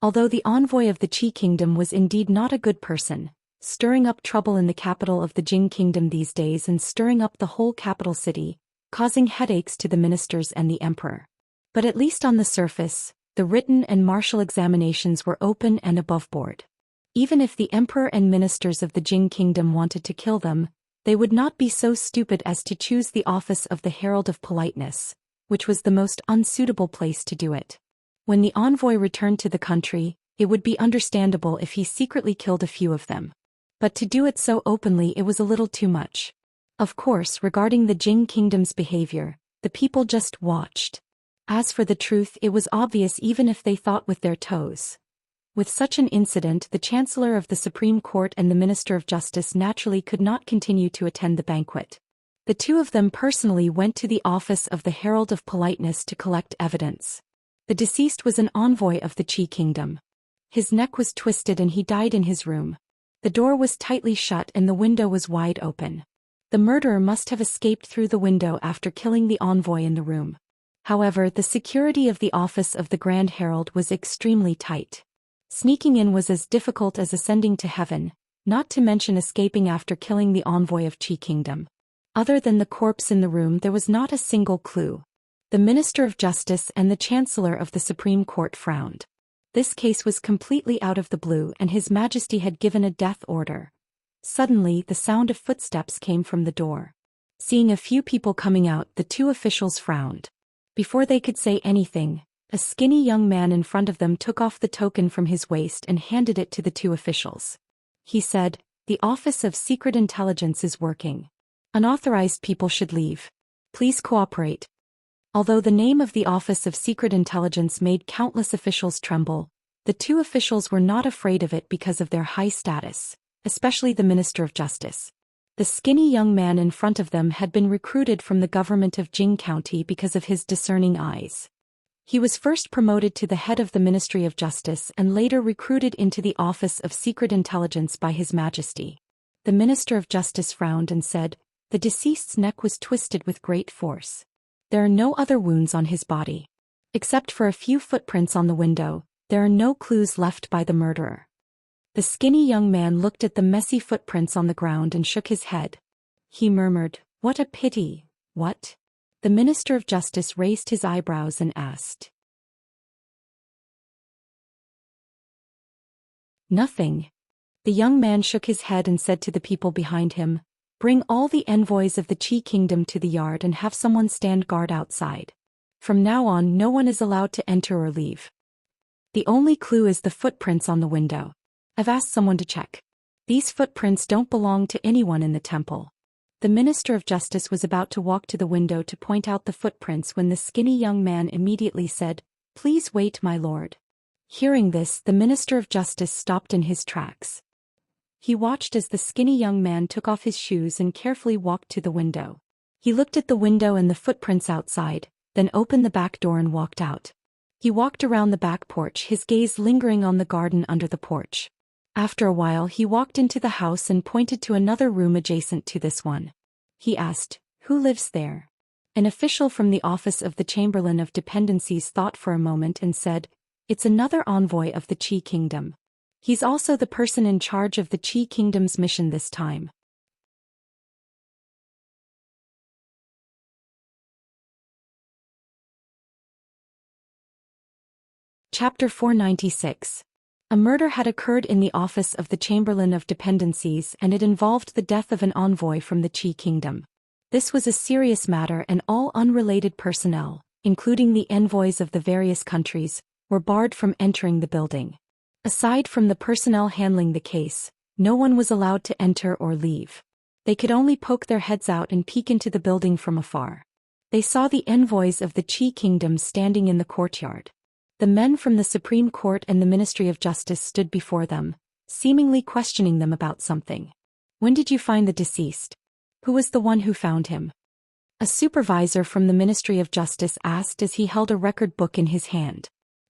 A: Although the envoy of the Qi kingdom was indeed not a good person, stirring up trouble in the capital of the Jing kingdom these days and stirring up the whole capital city, causing headaches to the ministers and the emperor. But at least on the surface, the written and martial examinations were open and above board. Even if the emperor and ministers of the Jing kingdom wanted to kill them, they would not be so stupid as to choose the office of the Herald of Politeness, which was the most unsuitable place to do it. When the envoy returned to the country, it would be understandable if he secretly killed a few of them. But to do it so openly, it was a little too much. Of course, regarding the Jing kingdom's behavior, the people just watched. As for the truth, it was obvious even if they thought with their toes. With such an incident, the Chancellor of the Supreme Court and the Minister of Justice naturally could not continue to attend the banquet. The two of them personally went to the office of the Herald of Politeness to collect evidence. The deceased was an envoy of the Qi kingdom. His neck was twisted and he died in his room. The door was tightly shut and the window was wide open. The murderer must have escaped through the window after killing the envoy in the room. However, the security of the office of the Grand Herald was extremely tight. Sneaking in was as difficult as ascending to heaven, not to mention escaping after killing the envoy of Qi kingdom. Other than the corpse in the room, there was not a single clue. The Minister of Justice and the Chancellor of the Supreme Court frowned. This case was completely out of the blue and His Majesty had given a death order. Suddenly, the sound of footsteps came from the door. Seeing a few people coming out, the two officials frowned. Before they could say anything, a skinny young man in front of them took off the token from his waist and handed it to the two officials. He said, "The Office of Secret Intelligence is working. Unauthorized people should leave. Please cooperate." Although the name of the Office of Secret Intelligence made countless officials tremble, the two officials were not afraid of it because of their high status, especially the Minister of Justice. The skinny young man in front of them had been recruited from the government of Jing County because of his discerning eyes. He was first promoted to the head of the Ministry of Justice and later recruited into the Office of Secret Intelligence by His Majesty. The Minister of Justice frowned and said, "The deceased's neck was twisted with great force. There are no other wounds on his body. Except for a few footprints on the window, there are no clues left by the murderer." The skinny young man looked at the messy footprints on the ground and shook his head. He murmured, "What a pity, what?" The Minister of Justice raised his eyebrows and asked. "Nothing." The young man shook his head and said to the people behind him, "Bring all the envoys of the Qi kingdom to the yard and have someone stand guard outside. From now on, no one is allowed to enter or leave. The only clue is the footprints on the window. I've asked someone to check. These footprints don't belong to anyone in the temple." The Minister of Justice was about to walk to the window to point out the footprints when the skinny young man immediately said, "Please wait, my lord." Hearing this, the Minister of Justice stopped in his tracks. He watched as the skinny young man took off his shoes and carefully walked to the window. He looked at the window and the footprints outside, then opened the back door and walked out. He walked around the back porch, his gaze lingering on the garden under the porch. After a while, he walked into the house and pointed to another room adjacent to this one. He asked, "Who lives there?" An official from the office of the Chamberlain of Dependencies thought for a moment and said, "It's another envoy of the Qi kingdom. He's also the person in charge of the Qi kingdom's mission this time." Chapter 496. A murder had occurred in the office of the Chamberlain of Dependencies, and it involved the death of an envoy from the Qi Kingdom. This was a serious matter, and all unrelated personnel, including the envoys of the various countries, were barred from entering the building. Aside from the personnel handling the case, no one was allowed to enter or leave. They could only poke their heads out and peek into the building from afar. They saw the envoys of the Qi Kingdom standing in the courtyard. The men from the Supreme Court and the Ministry of Justice stood before them, seemingly questioning them about something. When did you find the deceased? Who was the one who found him? A supervisor from the Ministry of Justice asked as he held a record book in his hand.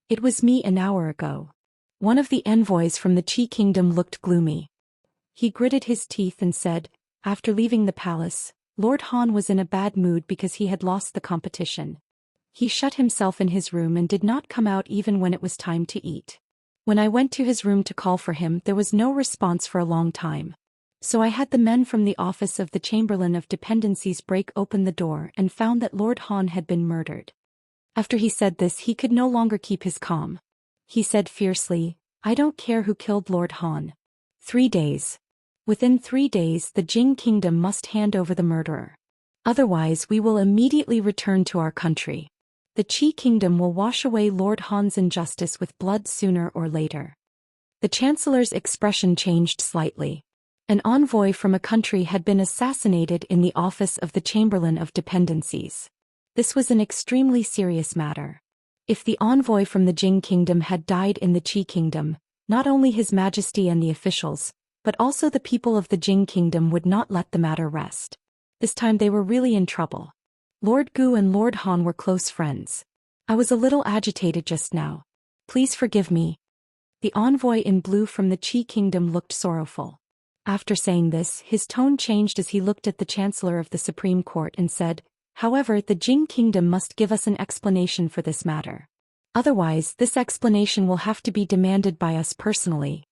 A: It was me an hour ago. One of the envoys from the Qi Kingdom looked gloomy. He gritted his teeth and said, after leaving the palace, Lord Han was in a bad mood because he had lost the competition. He shut himself in his room and did not come out even when it was time to eat. When I went to his room to call for him, there was no response for a long time. So I had the men from the office of the Chamberlain of Dependencies break open the door and found that Lord Han had been murdered. After he said this, he could no longer keep his calm. He said fiercely, I don't care who killed Lord Han. 3 days. Within 3 days, the Jing Kingdom must hand over the murderer. Otherwise, we will immediately return to our country. The Qi Kingdom will wash away Lord Han's injustice with blood sooner or later. The Chancellor's expression changed slightly. An envoy from a country had been assassinated in the office of the Chamberlain of Dependencies. This was an extremely serious matter. If the envoy from the Jing Kingdom had died in the Qi Kingdom, not only His Majesty and the officials, but also the people of the Jing Kingdom would not let the matter rest. This time they were really in trouble. Lord Gu and Lord Han were close friends. I was a little agitated just now. Please forgive me. The envoy in blue from the Qi Kingdom looked sorrowful. After saying this, his tone changed as he looked at the Chancellor of the Supreme Court and said, however, the Jing Kingdom must give us an explanation for this matter. Otherwise, this explanation will have to be demanded by us personally.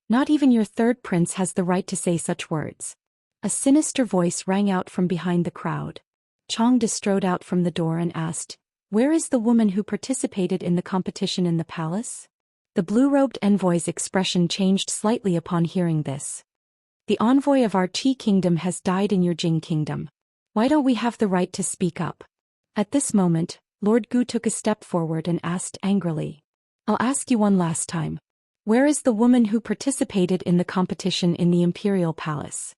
A: Not even your third prince has the right to say such words. A sinister voice rang out from behind the crowd. Changde strode out from the door and asked, where is the woman who participated in the competition in the palace? The blue-robed envoy's expression changed slightly upon hearing this. The envoy of our Qi Kingdom has died in your Jing Kingdom. Why don't we have the right to speak up? At this moment, Lord Gu took a step forward and asked angrily, I'll ask you one last time. Where is the woman who participated in the competition in the Imperial Palace?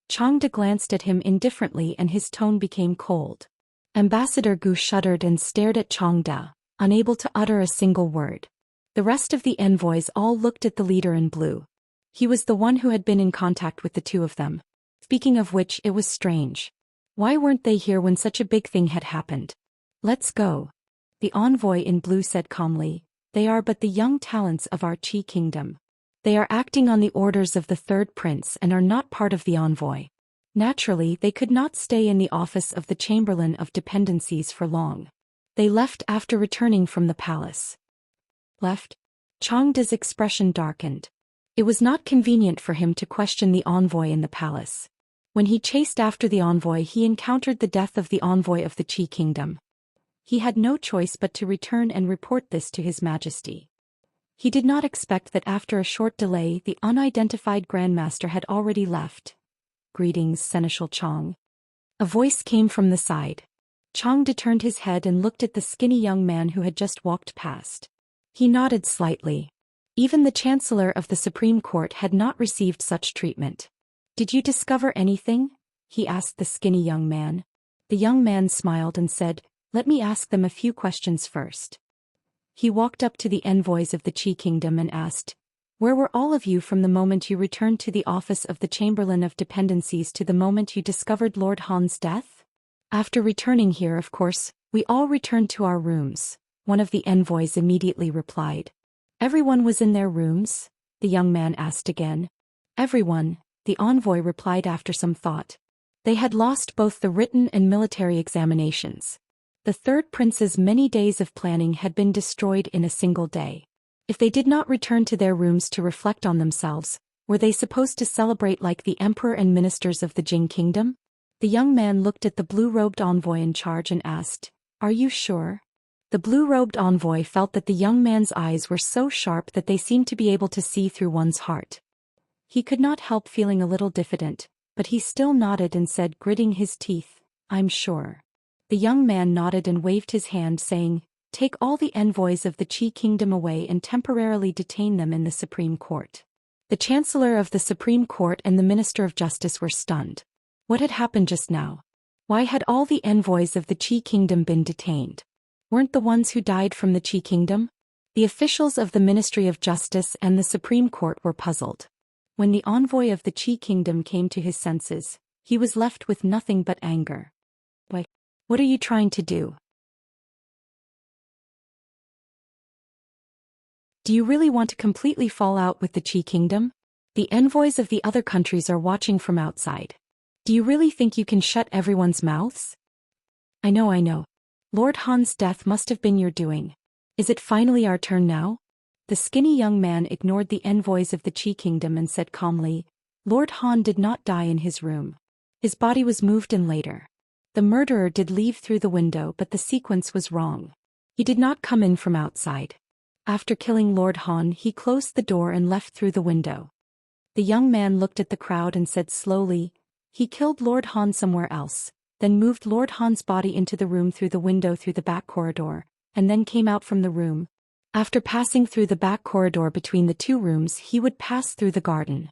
A: Changde glanced at him indifferently and his tone became cold. Ambassador Gu shuddered and stared at Changde, unable to utter a single word. The rest of the envoys all looked at the leader in blue. He was the one who had been in contact with the two of them. Speaking of which, it was strange. Why weren't they here when such a big thing had happened? Let's go. The envoy in blue said calmly, they are but the young talents of our Qi Kingdom. They are acting on the orders of the third prince and are not part of the envoy. Naturally, they could not stay in the office of the Chamberlain of Dependencies for long. They left after returning from the palace. Left? Changde's expression darkened. It was not convenient for him to question the envoy in the palace. When he chased after the envoy, he encountered the death of the envoy of the Qi Kingdom. He had no choice but to return and report this to His Majesty. He did not expect that after a short delay the unidentified Grandmaster had already left. Greetings, Seneschal Chang. A voice came from the side. Changde turned his head and looked at the skinny young man who had just walked past. He nodded slightly. Even the Chancellor of the Supreme Court had not received such treatment. Did you discover anything? He asked the skinny young man. The young man smiled and said, let me ask them a few questions first. He walked up to the envoys of the Qi Kingdom and asked, where were all of you from the moment you returned to the office of the Chamberlain of Dependencies to the moment you discovered Lord Han's death? After returning here, of course, we all returned to our rooms, one of the envoys immediately replied. Everyone was in their rooms? The young man asked again. Everyone, the envoy replied after some thought. They had lost both the written and military examinations. The third prince's many days of planning had been destroyed in a single day. If they did not return to their rooms to reflect on themselves, were they supposed to celebrate like the emperor and ministers of the Jing Kingdom? The young man looked at the blue-robed envoy in charge and asked, "Are you sure?" The blue-robed envoy felt that the young man's eyes were so sharp that they seemed to be able to see through one's heart. He could not help feeling a little diffident, but he still nodded and said, gritting his teeth, "I'm sure." The young man nodded and waved his hand, saying, "Take all the envoys of the Qi Kingdom away and temporarily detain them in the Supreme Court." The Chancellor of the Supreme Court and the Minister of Justice were stunned. What had happened just now? Why had all the envoys of the Qi Kingdom been detained? Weren't the ones who died from the Qi Kingdom? The officials of the Ministry of Justice and the Supreme Court were puzzled. When the envoy of the Qi Kingdom came to his senses, he was left with nothing but anger. What are you trying to do? Do you really want to completely fall out with the Qi Kingdom? The envoys of the other countries are watching from outside. Do you really think you can shut everyone's mouths? I know. Lord Han's death must have been your doing. Is it finally our turn now? The skinny young man ignored the envoys of the Qi Kingdom and said calmly, "Lord Han did not die in his room. His body was moved in later. The murderer did leave through the window, but the sequence was wrong. He did not come in from outside. After killing Lord Han, he closed the door and left through the window." The young man looked at the crowd and said slowly, "He killed Lord Han somewhere else, then moved Lord Han's body into the room through the window through the back corridor, and then came out from the room. After passing through the back corridor between the two rooms, he would pass through the garden.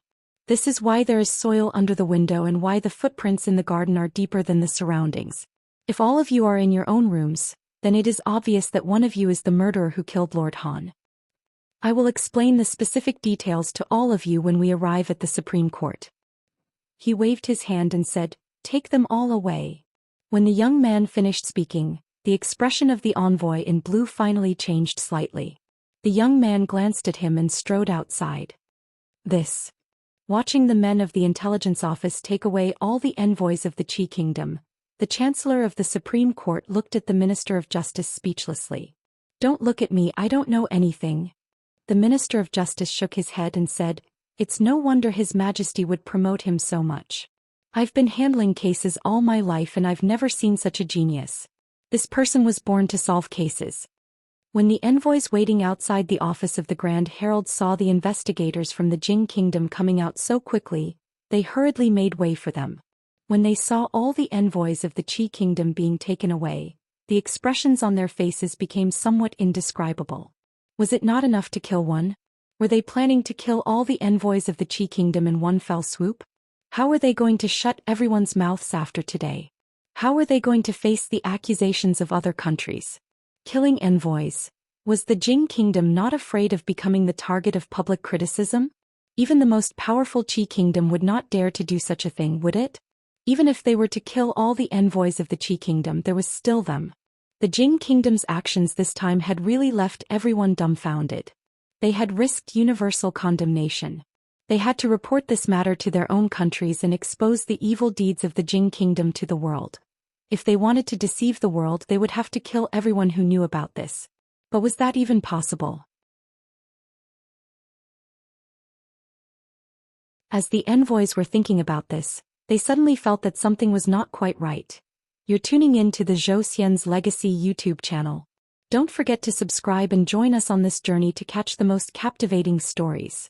A: This is why there is soil under the window and why the footprints in the garden are deeper than the surroundings. If all of you are in your own rooms, then it is obvious that one of you is the murderer who killed Lord Han. I will explain the specific details to all of you when we arrive at the Supreme Court." He waved his hand and said, "Take them all away." When the young man finished speaking, the expression of the envoy in blue finally changed slightly. The young man glanced at him and strode outside. Watching the men of the intelligence office take away all the envoys of the Qi Kingdom, the Chancellor of the Supreme Court looked at the Minister of Justice speechlessly. "Don't look at me, I don't know anything." The Minister of Justice shook his head and said, "It's no wonder His Majesty would promote him so much. I've been handling cases all my life and I've never seen such a genius. This person was born to solve cases." When the envoys waiting outside the office of the Grand Herald saw the investigators from the Jing Kingdom coming out so quickly, they hurriedly made way for them. When they saw all the envoys of the Qi Kingdom being taken away, the expressions on their faces became somewhat indescribable. Was it not enough to kill one? Were they planning to kill all the envoys of the Qi Kingdom in one fell swoop? How were they going to shut everyone's mouths after today? How were they going to face the accusations of other countries? Killing envoys. Was the Jing Kingdom not afraid of becoming the target of public criticism? Even the most powerful Qi Kingdom would not dare to do such a thing, would it? Even if they were to kill all the envoys of the Qi Kingdom, there was still them. The Jing Kingdom's actions this time had really left everyone dumbfounded. They had risked universal condemnation. They had to report this matter to their own countries and expose the evil deeds of the Jing Kingdom to the world. If they wanted to deceive the world, they would have to kill everyone who knew about this. But was that even possible? As the envoys were thinking about this, they suddenly felt that something was not quite right. You're tuning in to the Zhou Xian's Legacy YouTube channel. Don't forget to subscribe and join us on this journey to catch the most captivating stories.